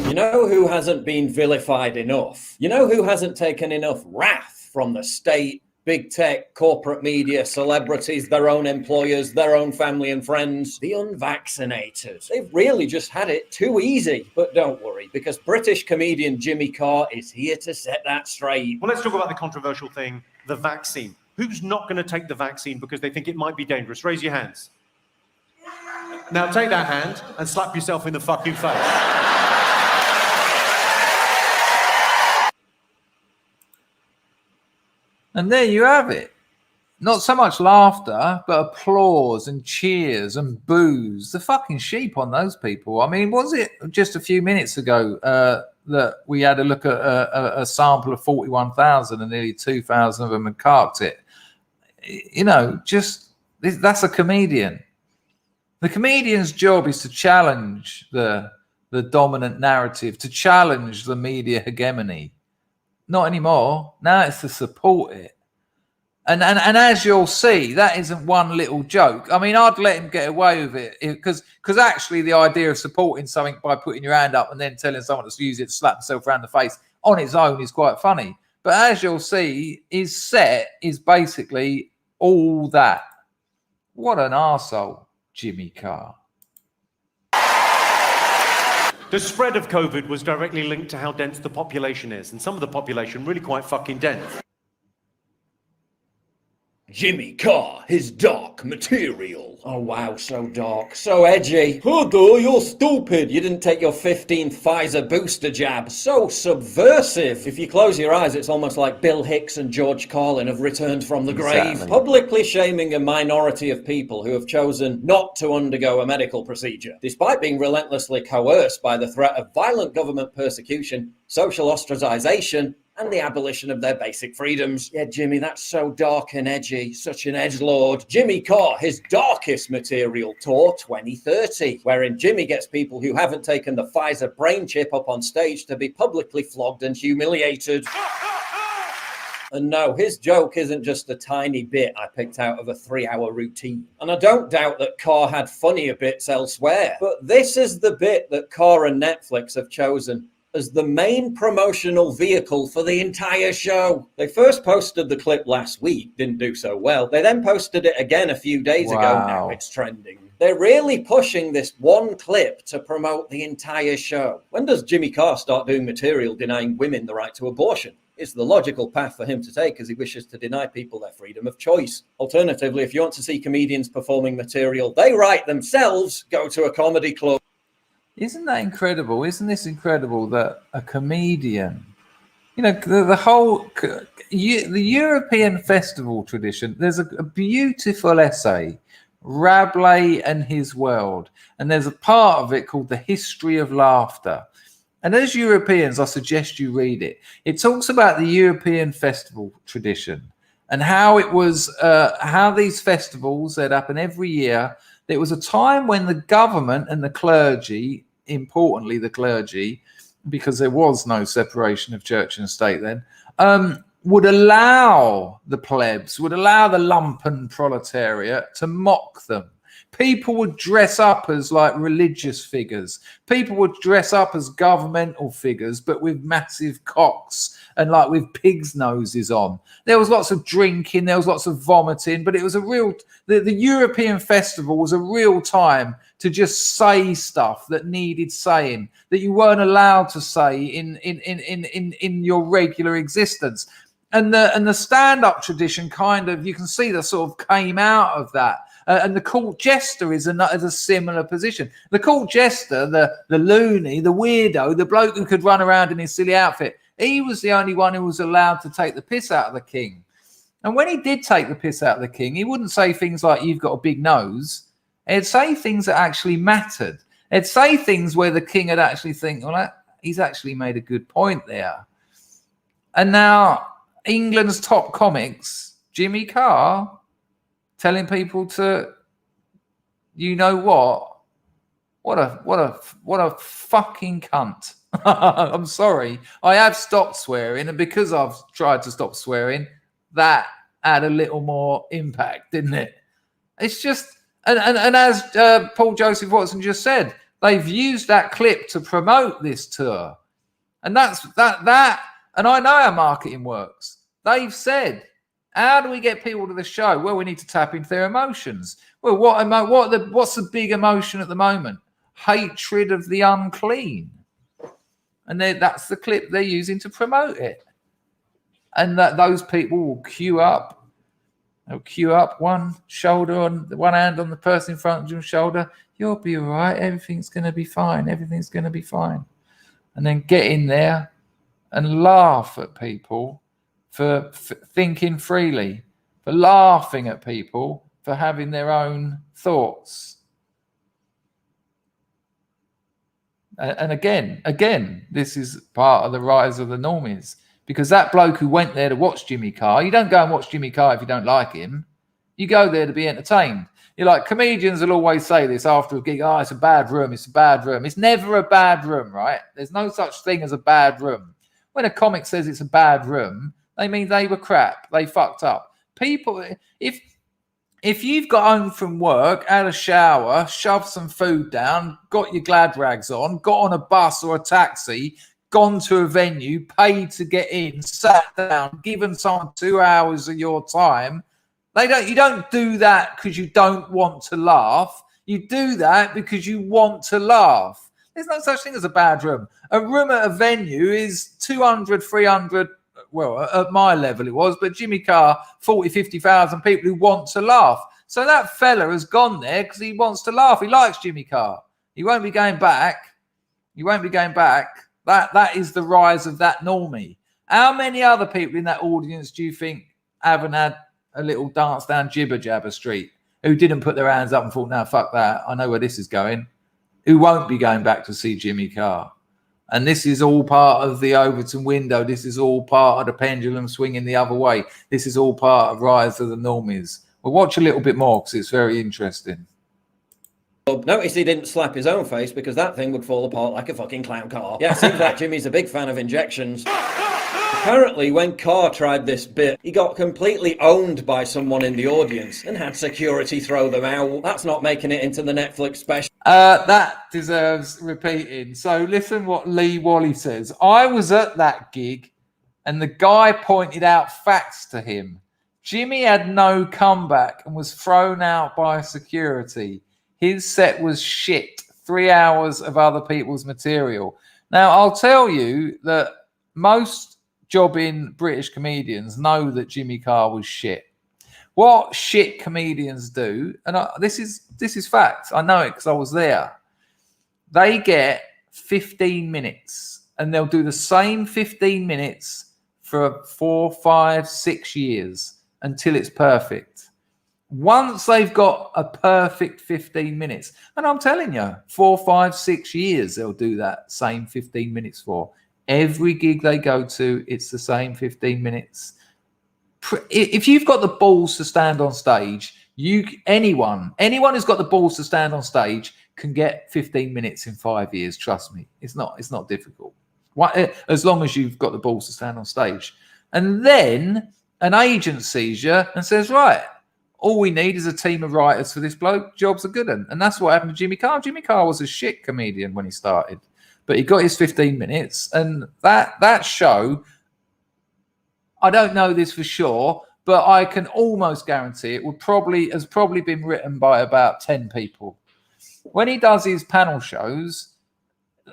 You know who hasn't been vilified enough? You know who hasn't taken enough wrath from the state, big tech, corporate media, celebrities, their own employers, their own family and friends? The unvaccinated. They've really just had it too easy. But don't worry, because British comedian Jimmy Carr is here to set that straight. Well, let's talk about the controversial thing, the vaccine. Who's not going to take the vaccine because they think it might be dangerous? Raise your hands. Now take that hand and slap yourself in the fucking face. And there you have it. Not so much laughter, but applause and cheers and boos. The fucking sheep on those people. I mean, was it just a few minutes ago that we had a look at a sample of 41,000 and nearly 2,000 of them had carked it? You know, that's a comedian. The comedian's job is to challenge the dominant narrative, to challenge the media hegemony. Not anymore. Now it's to support it. And as you'll see, that isn't one little joke. I mean, I'd let him get away with it because actually the idea of supporting something by putting your hand up and then telling someone to use it to slap themselves around the face on its own is quite funny. But as you'll see, his set is basically all that. What an arsehole, Jimmy Carr. The spread of COVID was directly linked to how dense the population is, and some of the population really quite fucking dense. Jimmy Carr, his dark material. Oh wow, so dark, so edgy. Fredo, you're stupid. You didn't take your 15th Pfizer booster jab. So subversive. If you close your eyes, it's almost like Bill Hicks and George Carlin have returned from the grave. Exactly. Publicly shaming a minority of people who have chosen not to undergo a medical procedure, despite being relentlessly coerced by the threat of violent government persecution, social ostracization, and the abolition of their basic freedoms. Yeah, Jimmy, that's so dark and edgy. Such an edgelord. Jimmy Carr, his darkest material tour 2030, wherein Jimmy gets people who haven't taken the Pfizer brain chip up on stage to be publicly flogged and humiliated. And no, his joke isn't just a tiny bit I picked out of a 3-hour routine. And I don't doubt that Carr had funnier bits elsewhere. But this is the bit that Carr and Netflix have chosen as the main promotional vehicle for the entire show. They first posted the clip last week, didn't do so well. They then posted it again a few days ago. Now it's trending. They're really pushing this one clip to promote the entire show. When does Jimmy Carr start doing material denying women the right to abortion? It's the logical path for him to take as he wishes to deny people their freedom of choice. Alternatively, if you want to see comedians performing material they write themselves, go to a comedy club. Isn't that incredible? Isn't this incredible that a comedian, you know, the whole, the European festival tradition, there's a beautiful essay, Rabelais and His World, and there's a part of it called The History of Laughter. And as Europeans, I suggest you read it. It talks about the European festival tradition and how it was, how these festivals that happen every year. There was a time when the government and the clergy, importantly the clergy, because there was no separation of church and state then, would allow the plebs, would allow the lumpen proletariat to mock them. People would dress up as like religious figures. People would dress up as governmental figures, but with massive cocks and like with pigs' noses on. There was lots of drinking, there was lots of vomiting, but it was a real, the European festival was a real time to just say stuff that needed saying, that you weren't allowed to say in your regular existence. And the stand-up tradition kind of, you can see that sort of came out of that. And the court jester is a similar position. The court jester, the loony, the weirdo, the bloke who could run around in his silly outfit, he was the only one who was allowed to take the piss out of the king. And when he did take the piss out of the king, he wouldn't say things like, you've got a big nose. He'd say things that actually mattered. He'd say things where the king would actually think, well, he's actually made a good point there. And now England's top comics, Jimmy Carr, telling people to, you know what a fucking cunt. I'm sorry. I have stopped swearing, and because I've tried to stop swearing, that had a little more impact, didn't it? It's just, and as Paul Joseph Watson just said, they've used that clip to promote this tour. And that's that. And I know how marketing works. They've said, how do we get people to the show? Well, we need to tap into their emotions. Well, what's the big emotion at the moment? Hatred of the unclean. And that's the clip they're using to promote it. And that those people will queue up They'll queue up, one hand on the person in front of your shoulder. You'll be all right. Everything's going to be fine. Everything's going to be fine. And then get in there and laugh at people for thinking freely, for laughing at people for having their own thoughts. And again, this is part of the rise of the normies, because that bloke who went there to watch Jimmy Carr, you don't go and watch Jimmy Carr if you don't like him. You go there to be entertained. You're like, comedians will always say this after a gig, oh, it's a bad room, it's a bad room. It's never a bad room, right? There's no such thing as a bad room. When a comic says it's a bad room, they mean they were crap, they fucked up. People, if you've got home from work, had a shower, shoved some food down, got your glad rags on, got on a bus or a taxi, gone to a venue, paid to get in, sat down, given someone 2 hours of your time, you don't do that because you don't want to laugh. You do that because you want to laugh. There's no such thing as a bad room. A room at a venue is 200, 300, well, at my level it was, but Jimmy Carr, 40, 50,000 people who want to laugh. So that fella has gone there because he wants to laugh. He likes Jimmy Carr. He won't be going back. He won't be going back. That is the rise of that normie. How many other people in that audience do you think haven't had a little dance down Jibber Jabber Street, who didn't put their hands up and thought, no, fuck that, I know where this is going, who won't be going back to see Jimmy Carr? And this is all part of the Overton window. This is all part of the pendulum swinging the other way. This is all part of rise of the normies. We'll watch a little bit more because it's very interesting. Notice he didn't slap his own face because that thing would fall apart like a fucking clown car. Yeah, seems like Jimmy's a big fan of injections. Apparently, when Carr tried this bit, he got completely owned by someone in the audience and had security throw them out. That's not making it into the Netflix special. That deserves repeating. So listen what Lee Wally says. I was at that gig and the guy pointed out facts to him. Jimmy had no comeback and was thrown out by security. His set was shit. 3 hours of other people's material. Now, I'll tell you that most jobbing British comedians know that Jimmy Carr was shit. What shit comedians do, and this is fact, I know it because I was there. They get 15 minutes and they'll do the same 15 minutes for 4, 5, 6 years until it's perfect. Once they've got a perfect 15 minutes, and I'm telling you, 4, 5, 6 years they'll do that same 15 minutes for. Every gig they go to, it's the same 15 minutes. If you've got the balls to stand on stage, anyone who's got the balls to stand on stage can get 15 minutes in 5 years. Trust me, it's not difficult. As long as you've got the balls to stand on stage. And then an agent sees you and says, right, all we need is a team of writers for this bloke. Job's a good one. And that's what happened to Jimmy Carr. Jimmy Carr was a shit comedian when he started. But he got his 15 minutes, and that show, I don't know this for sure, but I can almost guarantee it has probably been written by about 10 people. When he does his panel shows,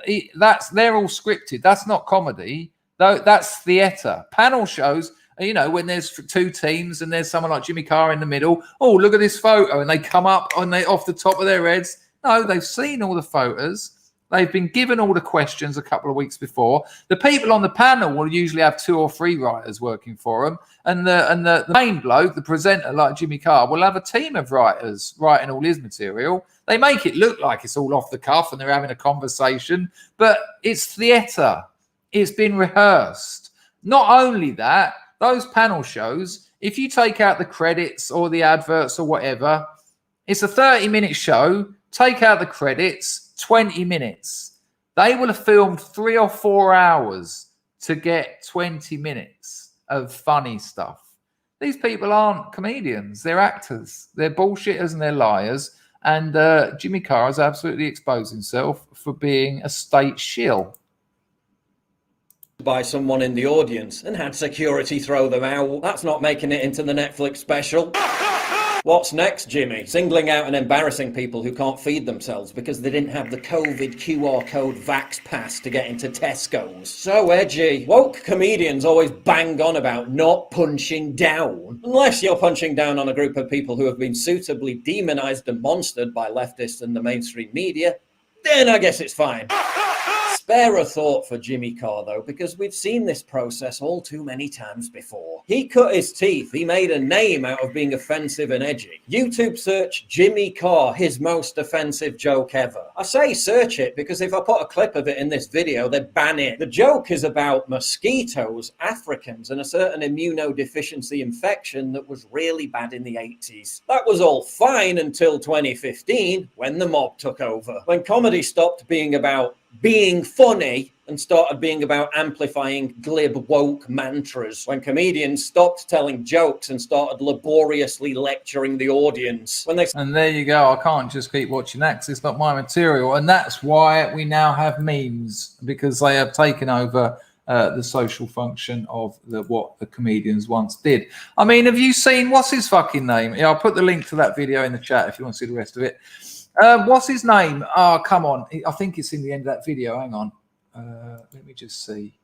they're all scripted. That's not comedy, though. That's theatre. Panel shows, you know, when there's two teams and there's someone like Jimmy Carr in the middle. Oh, look at this photo, and they come up and they off the top of their heads. No, they've seen all the photos. They've been given all the questions a couple of weeks before. The people on the panel will usually have 2 or 3 writers working for them. And the main bloke, the presenter like Jimmy Carr, will have a team of writers writing all his material. They make it look like it's all off the cuff and they're having a conversation, but it's theatre. It's been rehearsed. Not only that, those panel shows, if you take out the credits or the adverts or whatever, it's a 30-minute show. Take out the credits, 20 minutes. They will have filmed 3 or 4 hours to get 20 minutes of funny stuff. These people aren't comedians. They're actors. They're bullshitters and they're liars. And Jimmy Carr has absolutely exposed himself for being a state shill. By someone in the audience and had security throw them out. That's not making it into the Netflix special. What's next, Jimmy? Singling out and embarrassing people who can't feed themselves because they didn't have the COVID QR code Vax Pass to get into Tesco's. So edgy. Woke comedians always bang on about not punching down. Unless you're punching down on a group of people who have been suitably demonized and monstered by leftists and the mainstream media, then I guess it's fine. Spare a thought for Jimmy Carr, though, because we've seen this process all too many times before. He cut his teeth. He made a name out of being offensive and edgy. YouTube search Jimmy Carr, his most offensive joke ever. I say search it because if I put a clip of it in this video, they'd ban it. The joke is about mosquitoes, Africans, and a certain immunodeficiency infection that was really bad in the 80s. That was all fine until 2015, when the mob took over. When comedy stopped being about being funny and started being about amplifying glib woke mantras, when comedians stopped telling jokes and started laboriously lecturing the audience. And there you go. I can't just keep watching that because it's not my material. And that's why we now have memes, because they have taken over the social function of what the comedians once did. I mean, have you seen, what's his fucking name? Yeah, I'll put the link to that video in the chat if you want to see the rest of it. What's his name? Oh, come on. I think it's in the end of that video. Hang on. Let me just see.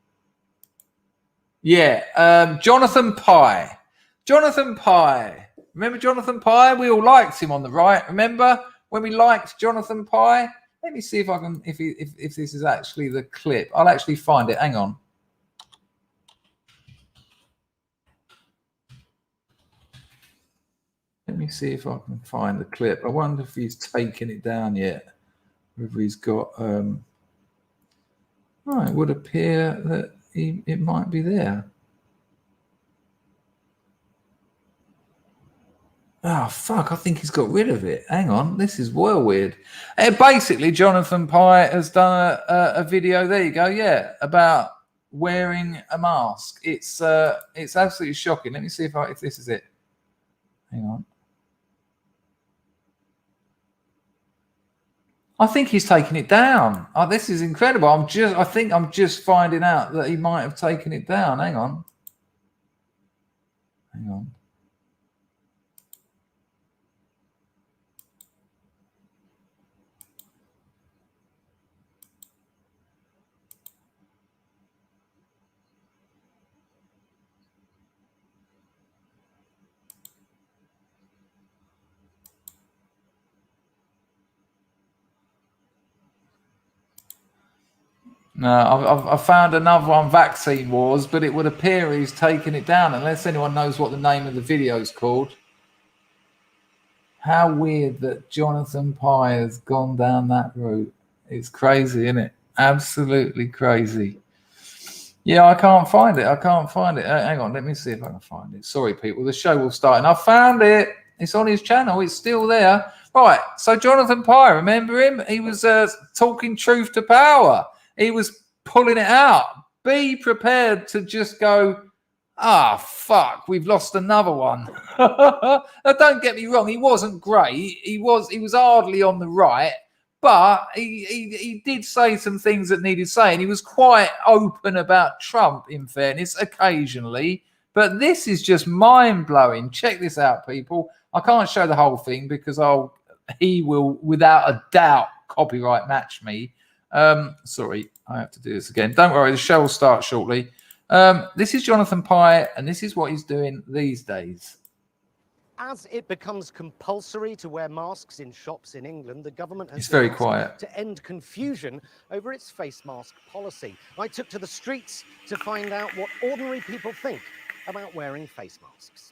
Yeah, Jonathan Pye. Jonathan Pye. Remember Jonathan Pye? We all liked him on the right. Remember when we liked Jonathan Pye? Let me see if I can, if this is actually the clip. I'll actually find it. Hang on. Let me see if I can find the clip. I wonder if he's taken it down yet. Whether he's got... it would appear that it might be there. Oh, fuck. I think he's got rid of it. Hang on. This is well weird. Basically, Jonathan Pye has done a video. There you go. Yeah. About wearing a mask. It's absolutely shocking. Let me see if this is it. Hang on. I think he's taken it down. Oh, this is incredible. I think I'm just finding out that he might have taken it down. Hang on. Hang on. No, I've found another one, Vaccine Wars, but it would appear he's taken it down, unless anyone knows what the name of the video is called. How weird that Jonathan Pye has gone down that route. It's crazy, isn't it? Absolutely crazy. Yeah, I can't find it. I can't find it. Hang on, let me see if I can find it. Sorry, people. The show will start. And I found it. It's on his channel. It's still there. Right, so Jonathan Pye, remember him? He was talking truth to power. He was pulling it out. Be prepared to just go, fuck, we've lost another one. Now, don't get me wrong, he wasn't great. He was hardly on the right, but he did say some things that needed saying. He was quite open about Trump, in fairness, occasionally. But this is just mind-blowing. Check this out, people. I can't show the whole thing because he will, without a doubt, copyright match me. Sorry, I have to do this again. Don't worry, the show will start shortly. This is Jonathan Pye, and this is what he's doing these days. As it becomes compulsory to wear masks in shops in England, the government has It's very been asked quiet. to end confusion over its face mask policy. I took to the streets to find out what ordinary people think about wearing face masks.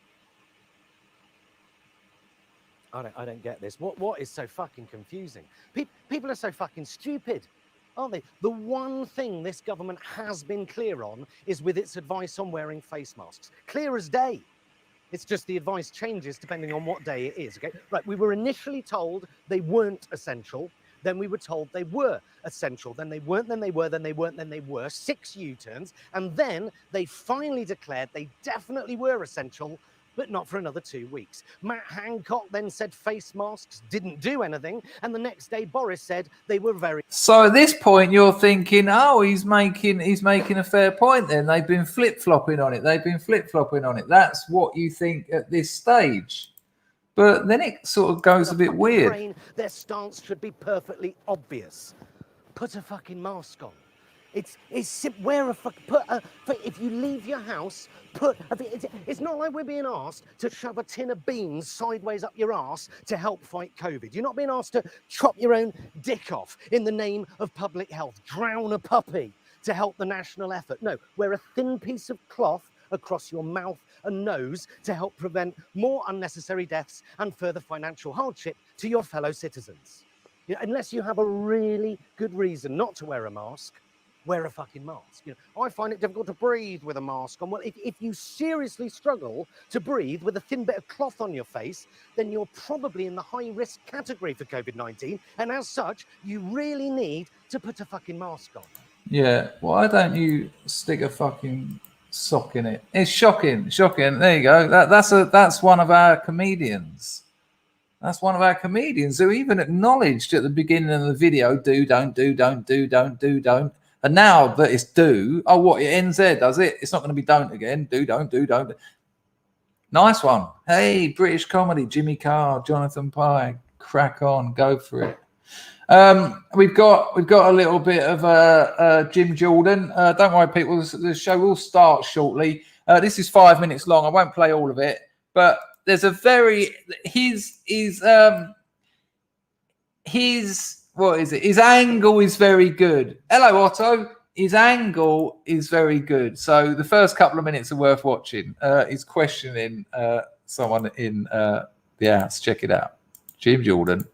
I don't get this. What is so fucking confusing? People are so fucking stupid, aren't they? The one thing this government has been clear on is with its advice on wearing face masks. Clear as day. It's just the advice changes depending on what day it is, okay? Right, we were initially told they weren't essential. Then we were told they were essential. Then they weren't, then they were, then they weren't, then they were. 6 U-turns. And then they finally declared they definitely were essential, but not for another 2 weeks. Matt Hancock then said face masks didn't do anything, and the next day Boris said they were very... So at this point, you're thinking, he's making a fair point then. They've been flip-flopping on it. That's what you think at this stage. But then it sort of goes a bit weird. Brain, their stance should be perfectly obvious. Put a fucking mask on. Wear a if you leave your house, it's not like we're being asked to shove a tin of beans sideways up your arse to help fight COVID. You're not being asked to chop your own dick off in the name of public health, drown a puppy to help the national effort. No, wear a thin piece of cloth across your mouth and nose to help prevent more unnecessary deaths and further financial hardship to your fellow citizens. You know, unless you have a really good reason not to wear a mask, wear a fucking mask. You know, I find it difficult to breathe with a mask on. Well, if you seriously struggle to breathe with a thin bit of cloth on your face, then you're probably in the high-risk category for COVID-19, and as such, you really need to put a fucking mask on. Yeah, why don't you stick a fucking sock in it? It's shocking. There you go. That's one of our comedians. That's one of our comedians who even acknowledged at the beginning of the video, do, don't, do, don't, do, don't, do, don't. And now that it's do, oh, what, it ends there, does it? It's not going to be don't again. Do, don't, do, don't. Nice one. Hey, British comedy, Jimmy Carr, Jonathan Pye, crack on, go for it. We've got a little bit of Jim Jordan. Don't worry, people, the show will start shortly. This is 5 minutes long. I won't play all of it, but there's a very his what is it? His angle is very good. Hello, Otto. His angle is very good. So the first couple of minutes are worth watching. He's questioning someone in the house. Check it out. Jim Jordan.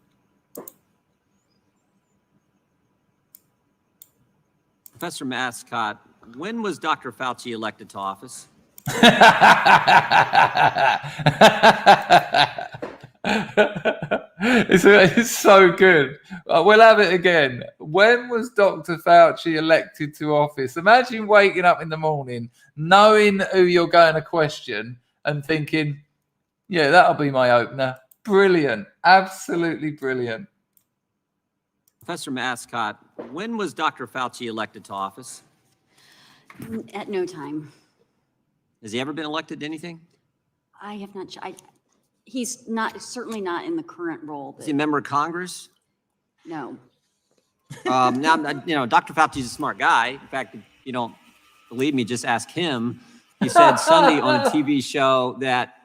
Professor Mascot, when was Dr. Fauci elected to office? It's so good. We'll have it again. When was Dr. Fauci elected to office? Imagine waking up in the morning, knowing who you're going to question and thinking, yeah, that'll be my opener. Brilliant. Absolutely brilliant. Professor Mascot, when was Dr. Fauci elected to office? At no time. Has he ever been elected to anything? I have not. He's not, certainly not in the current role. Is he a member of Congress? No. Now, Dr. Fauci's a smart guy. In fact, if you don't believe me, just ask him. He said Sunday on a TV show that,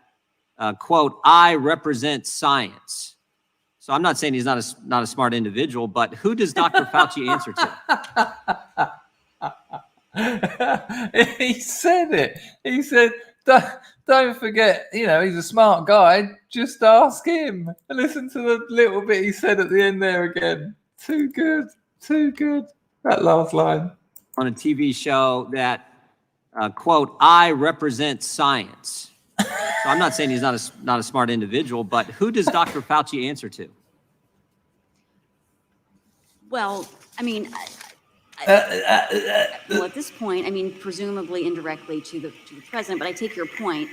quote, I represent science. So I'm not saying he's not a smart individual, but who does Dr. Fauci answer to? He said it. He said, don't forget, he's a smart guy. Just ask him. And listen to the little bit he said at the end there again. Too good. Too good. That last line. On a TV show that, quote, I represent science. So I'm not saying he's not a smart individual, but who does Dr. Fauci answer to? Well, I mean, well, at this point, I mean, presumably indirectly to the president. But I take your point.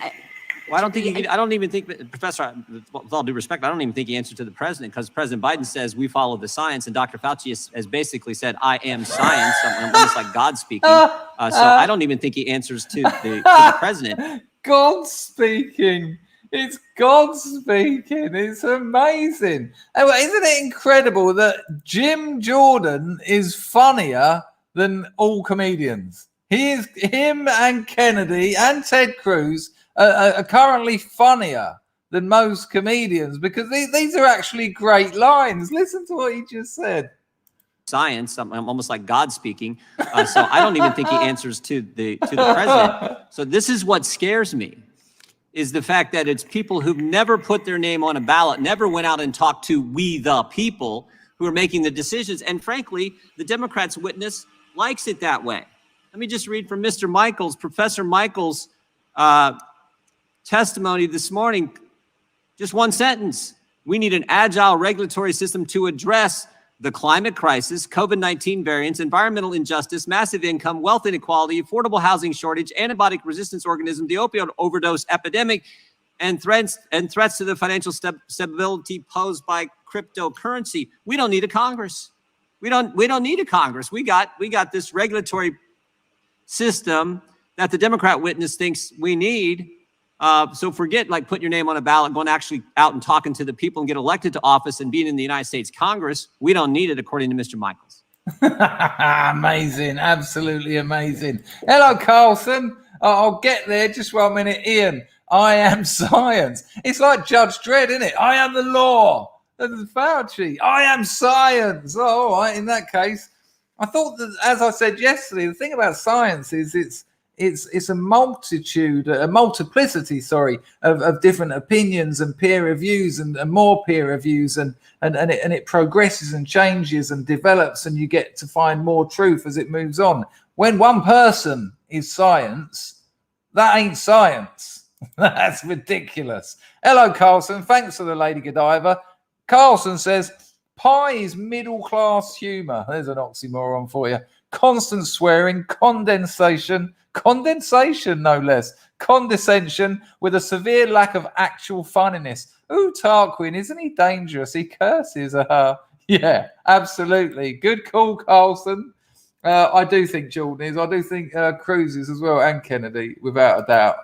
Well, I don't even think, Professor, with all due respect, I don't even think he answered to the president, because President Biden says we follow the science, and Dr. Fauci has basically said, I am science, almost like God speaking. So I don't even think he answers to the president. God speaking. It's God speaking. It's amazing. Isn't it incredible that Jim Jordan is funnier than all comedians? Him and Kennedy and Ted Cruz are currently funnier than most comedians, because these are actually great lines. Listen to what he just said. Science, I'm almost like God speaking. So I don't even think he answers to the president. So this is what scares me, is the fact that it's people who've never put their name on a ballot, never went out and talked to we the people who are making the decisions. And frankly, the Democrats' witness likes it that way. Let me just read from Mr. Michaels, Professor Michaels' testimony this morning. Just one sentence. We need an agile regulatory system to address the climate crisis, COVID-19 variants, environmental injustice, massive income, wealth inequality, affordable housing shortage, antibiotic resistance organism, the opioid overdose epidemic, and threats to the financial stability posed by cryptocurrency. We don't need a Congress. We don't need a Congress. We got this regulatory system that the Democrat witness thinks we need. So forget like putting your name on a ballot, going actually out and talking to the people and get elected to office and being in the United States Congress. We don't need it, according to Mr. Michaels. Amazing. Absolutely amazing. Hello, Carlson. I'll get there. Just 1 minute. Ian, I am science. It's like Judge Dredd, isn't it? I am the law. Fauci, I am science. Oh, all right. In that case, I thought that, as I said yesterday, the thing about science is it's a multiplicity, of different opinions and peer reviews and more peer reviews and it progresses and changes and develops, and you get to find more truth as it moves on. When one person is science, that ain't science. That's ridiculous. Hello, Carlson. Thanks for the Lady Godiva. Carlson says, pie is middle-class humour. There's an oxymoron for you. Constant swearing, condensation no less, condescension with a severe lack of actual funniness. Ooh, Tarquin, isn't he dangerous? He curses. Yeah, absolutely. Good call, Carlson. I do think Jordan is. I do think Cruz is as well, and Kennedy, without a doubt.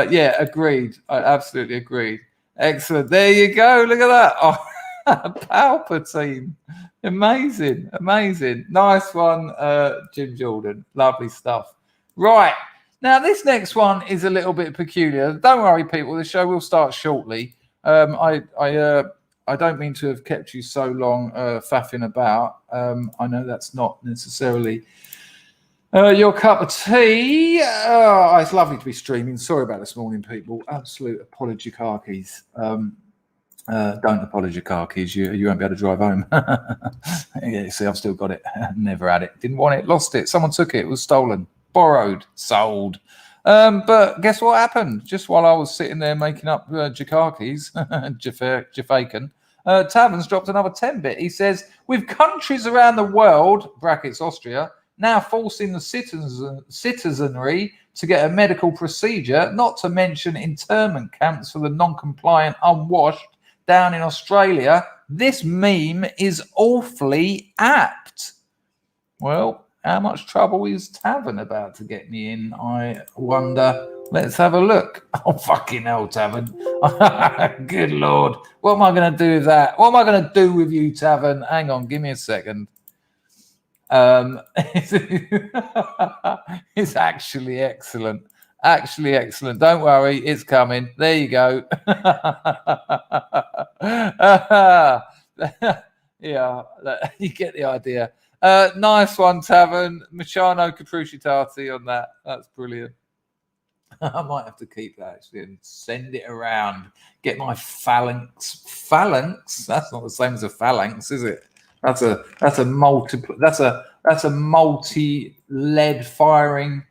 Yeah, agreed. I absolutely agreed. Excellent. There you go. Look at that. Oh, Palpatine. Amazing. Nice one, Jim Jordan. Lovely stuff. Right. Now, this next one is a little bit peculiar. Don't worry, people. The show will start shortly. I don't mean to have kept you so long faffing about. I know that's not necessarily your cup of tea. It's lovely to be streaming. Sorry about this morning, people. Absolute apology khakis. Don't apologize, khakis. You won't be able to drive home. Yeah, see, I've still got it. Never had it. Didn't want it. Lost it. Someone took it. It was stolen. Borrowed. Sold. But guess what happened? Just while I was sitting there making up Jakakis, Jafakan, Taverns dropped another 10-bit. He says, with countries around the world, brackets Austria, now forcing the citizenry to get a medical procedure, not to mention internment camps for the non-compliant unwashed down in Australia, this meme is awfully apt. Well, how much trouble is Tavern about to get me in? I wonder. Let's have a look. Oh, fucking hell, Tavern. Good Lord. What am I going to do with that? What am I going to do with you, Tavern? Hang on, give me a second. It's actually excellent. Actually excellent. Don't worry, it's coming. There you go. Yeah, you get the idea. Nice one, Tavern. Machano Capricitati on that. That's brilliant. I might have to keep that actually and send it around. Get my phalanx. Phalanx? That's not the same as a phalanx, is it? That's a multi-lead firing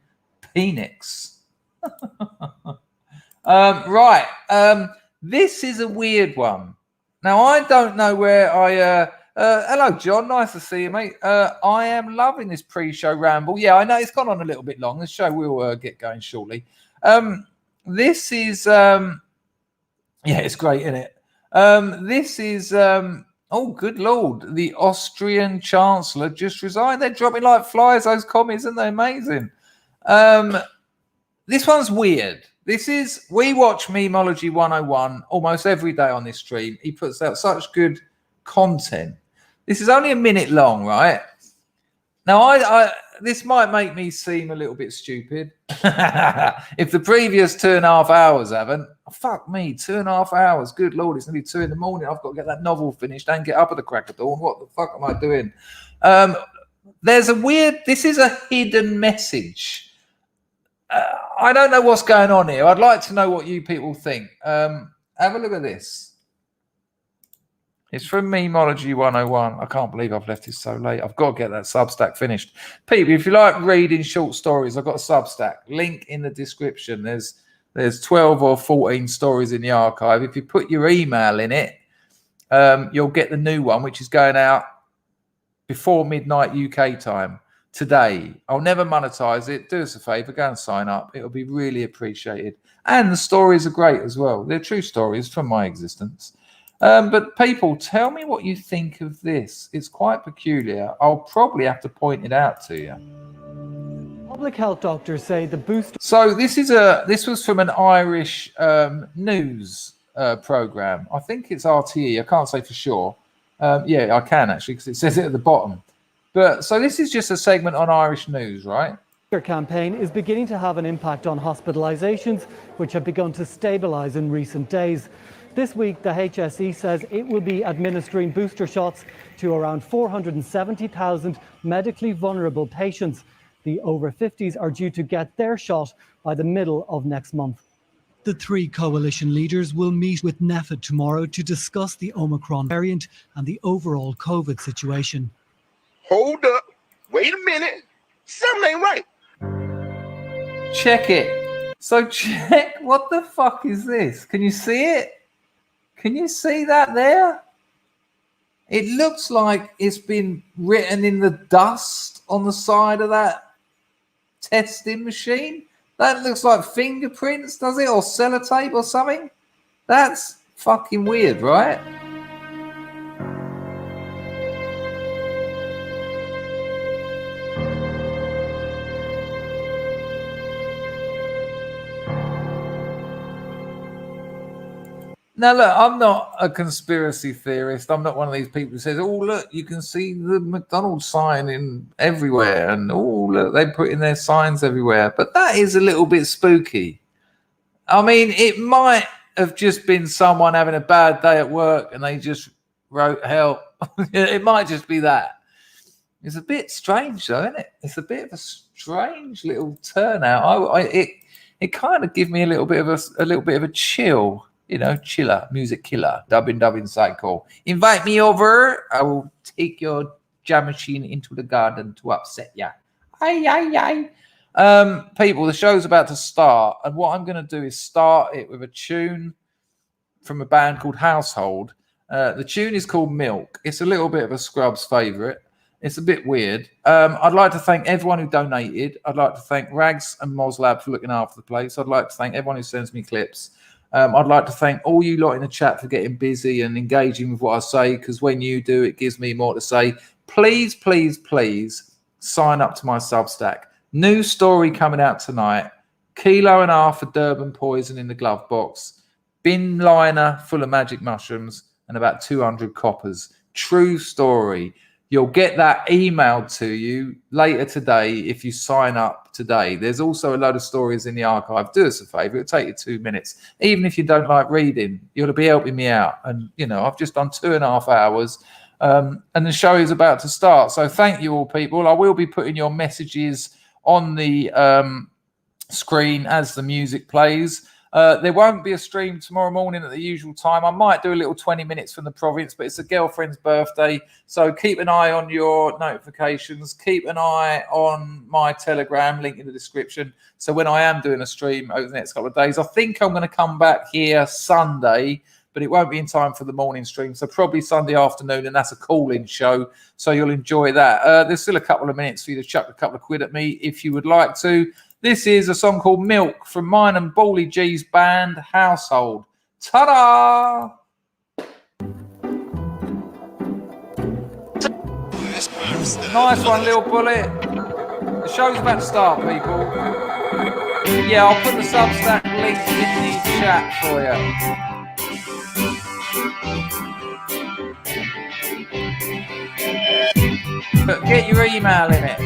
Phoenix. Right. This is a weird one. Now, I don't know where I... hello, John. Nice to see you, mate. I am loving this pre-show ramble. Yeah, I know it's gone on a little bit long. The show will get going shortly. This is... yeah, it's great, isn't it? This is... oh, good Lord. The Austrian Chancellor just resigned. They're dropping like flies, those commies, aren't they? Amazing. This one's weird. This is... We watch Memology 101 almost every day on this stream. He puts out such good content. This is only a minute long, right? Now, I this might make me seem a little bit stupid. If the previous 2.5 hours haven't, fuck me, 2.5 hours. Good Lord, it's going to be 2 in the morning. I've got to get that novel finished and get up at the crack of dawn. What the fuck am I doing? There's a weird... This is a hidden message. I don't know what's going on here. I'd like to know what you people think. Have a look at this. It's from Memology 101. I can't believe I've left it so late. I've got to get that Substack finished. People, if you like reading short stories, I've got a Substack. Link in the description. There's 12 or 14 stories in the archive. If you put your email in it, you'll get the new one, which is going out before midnight UK time today. I'll never monetize it. Do us a favor, go and sign up. It'll be really appreciated. And the stories are great as well. They're true stories from my existence. But people, tell me what you think of this. It's quite peculiar. I'll probably have to point it out to you. Public health doctors say the booster. So this was from an Irish news program. I think it's RTE. I can't say for sure. Yeah, I can actually because it says it at the bottom. But so this is just a segment on Irish news, right? Their campaign is beginning to have an impact on hospitalizations, which have begun to stabilize in recent days. This week, the HSE says it will be administering booster shots to around 470,000 medically vulnerable patients. The over 50s are due to get their shot by the middle of next month. The three coalition leaders will meet with NPHET tomorrow to discuss the Omicron variant and the overall COVID situation. Hold up. Wait a minute. Something ain't right. Check it. So check. What the fuck is this? Can you see it? Can you see that there? It looks like it's been written in the dust on the side of that testing machine. That looks like fingerprints, does it? Or sellotape or something? That's fucking weird, right? Now, look, I'm not a conspiracy theorist. I'm not one of these people who says, oh, look, you can see the McDonald's sign in everywhere. And, oh, look, they put in their signs everywhere. But that is a little bit spooky. I mean, it might have just been someone having a bad day at work and they just wrote help. It might just be that. It's a bit strange, though, isn't it? It's a bit of a strange little turnout. It kind of gives me a little bit of a chill. You know, chiller, music killer, dubbing cycle. Invite me over. I will take your jam machine into the garden to upset ya. Aye. People, the show's about to start, and what I'm going to do is start it with a tune from a band called Household. The tune is called Milk. It's a little bit of a Scrubs favourite. It's a bit weird. I'd like to thank everyone who donated. I'd like to thank Rags and Moslab for looking after the place. I'd like to thank everyone who sends me clips. I'd like to thank all you lot in the chat for getting busy and engaging with what I say, because when you do, it gives me more to say. Please sign up to my Substack. New story coming out tonight. 1.5 kilos of Durban poison in the glove box. Bin liner full of magic mushrooms and about 200 coppers. True story. You'll get that emailed to you later today if you sign up today. There's also a load of stories in the archive. Do us a favor. It'll take you 2 minutes. Even if you don't like reading, you'll be helping me out. And, you know, I've just done 2.5 hours and the show is about to start. So thank you all, people. I will be putting your messages on the screen as the music plays. There won't be a stream tomorrow morning at the usual time. I might do a little 20 minutes from the province, but it's a girlfriend's birthday. So keep an eye on your notifications. Keep an eye on my Telegram, link in the description. So when I am doing a stream over the next couple of days, I think I'm going to come back here Sunday, but it won't be in time for the morning stream. So probably Sunday afternoon, and that's a call-in show. So you'll enjoy that. There's still a couple of minutes for you to chuck a couple of quid at me if you would like to. This is a song called Milk from mine and Bally G's band, Household. Ta-da! Nice one, little bullet. The show's about to start, people. Yeah, I'll put the Substack link in the chat for you. But get your email in it.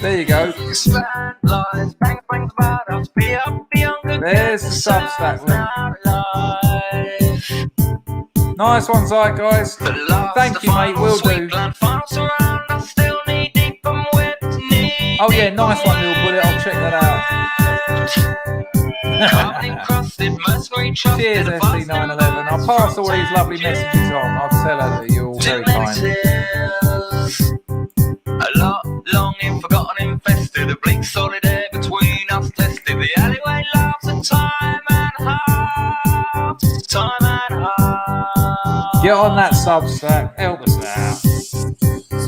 There you go. There's the Substack link. Nice one, guys. Thank you, mate. Will do. Oh yeah, nice one, little bullet. I'll check that out. Cheers, SC911. I'll pass all these lovely messages on. I'll tell her that you're all very kind. A lot longing, forgotten, infested. A bleak solid air between us tested. The alleyway laughs at time and half. Get on that Substack. Help us out.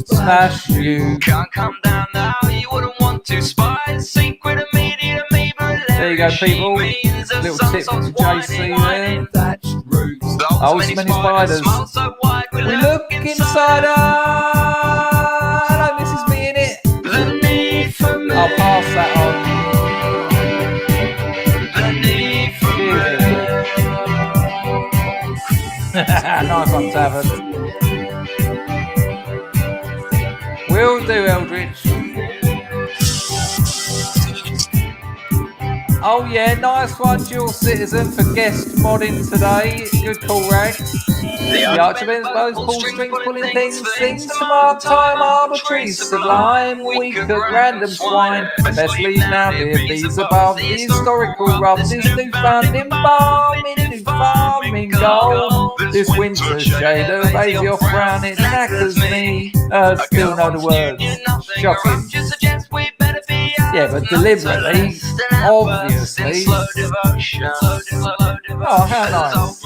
Smash you. Can't come down now. You wouldn't want to spy. Secret immediate me, but there you go, people. Little tip from JC there. roots. Oh, so many spiders. Smile so wide, we look inside her. Hello, Mrs. Me in it. The need for me. I'll pass that on. The need for Nice one, Tavern. Will do, Eldritch. Oh yeah, nice one, dual citizen for guest modding today. Good call, Rag. The Archibald's bows, pull strings, pulling things to mark time, arbitrary, sublime, weak at random swine. Best leave now, dear, these above. The historical rub, this newfound embalming, new farming gold. This winter shade of lazy off brown, it knackers me. Still know the words. Shocking. Yeah, but deliberately, obviously. Oh, how nice.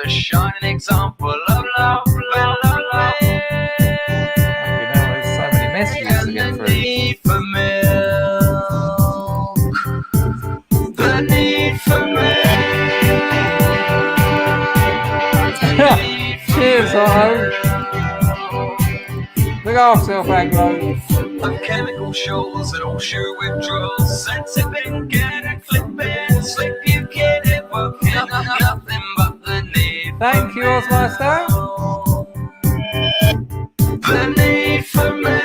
a shining example of love, love, love, love. There's so many messages to get through. The need for milk. The need for milk. Cheers, Otto. Look after yourself, Anglo. Of chemical shoals and all sure withdrawals. Sensitive, get it, flipping, slip, you get it, working, nothing but the need. Thank you, Osmeister. The need for me.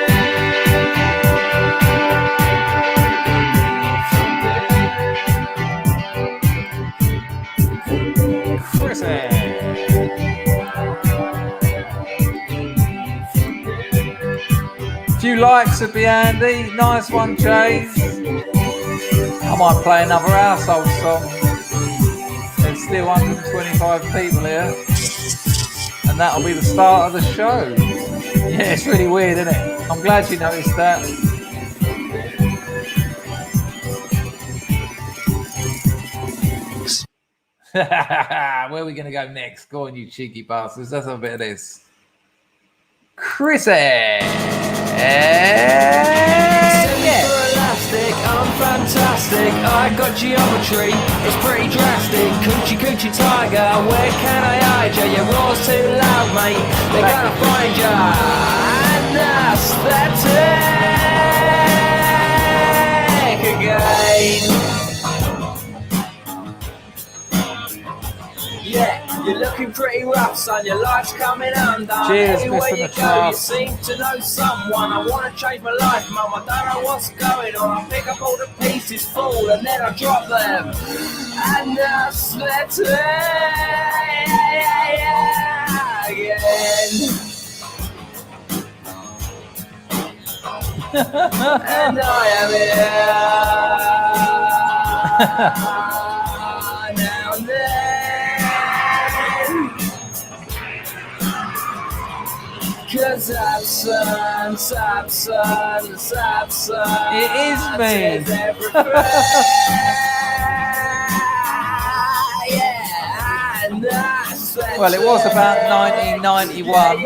Few likes would be handy. Nice one, Chase. I might play another household song. There's still 125 people here. And that'll be the start of the show. Yeah, it's really weird, isn't it? I'm glad you noticed that. Where are we going to go next? Go on, you cheeky bastards. Let's have a bit of this. Chrissy! Elastic, I'm fantastic. I got geometry, it's pretty drastic. Coochie coochie tiger, where can I hide ya? Your roar's too loud, mate. They're gonna find ya. And aesthetic again. Yeah, you're looking pretty rough, son. Your life's coming undone. Cheers, Anywhere Mr. you go, you McCraft. seem to know someone. I want to change my life, mum. I don't know what's going on. I pick up all the pieces, fall, and then I drop them. And that's it again. And I am here. Now and then. Cause Abson. It is me. Well, it was about 1991.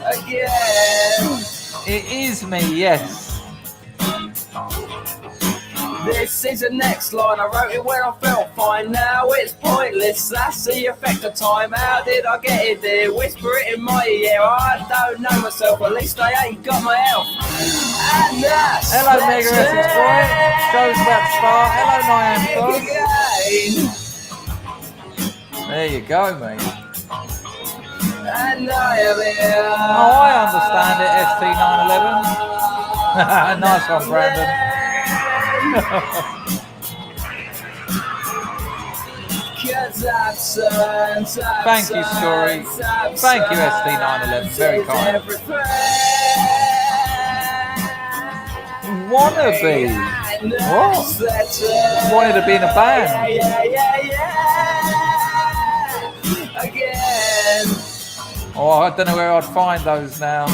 Again. It is me, yes. This is the next line. I wrote it when I felt fine. Now it's pointless. That's the effect of time. How did I get it there? Whisper it in my ear. I don't know myself. At least I ain't got my health. And that's Hello, Mega Essex Boy. Show's about to start. Hello, Niam. There you go, mate. And I am here. Oh, I understand it, ST911. Nice one, Brandon. Thank you, Story. Thank you, ST911. Very kind. Wannabe. What? Wanted to be in a band. Again. Oh, I don't know where I'd find those now.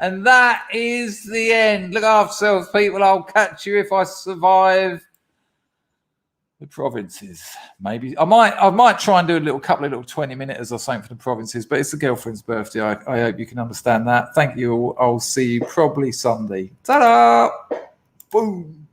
And that is the end. Look after yourselves, people. I'll catch you if I survive The provinces, maybe. I might try and do a couple of little 20-minutes or something for the provinces, but it's the girlfriend's birthday. I hope you can understand that. Thank you all. I'll see you probably Sunday. Ta-da! Boom.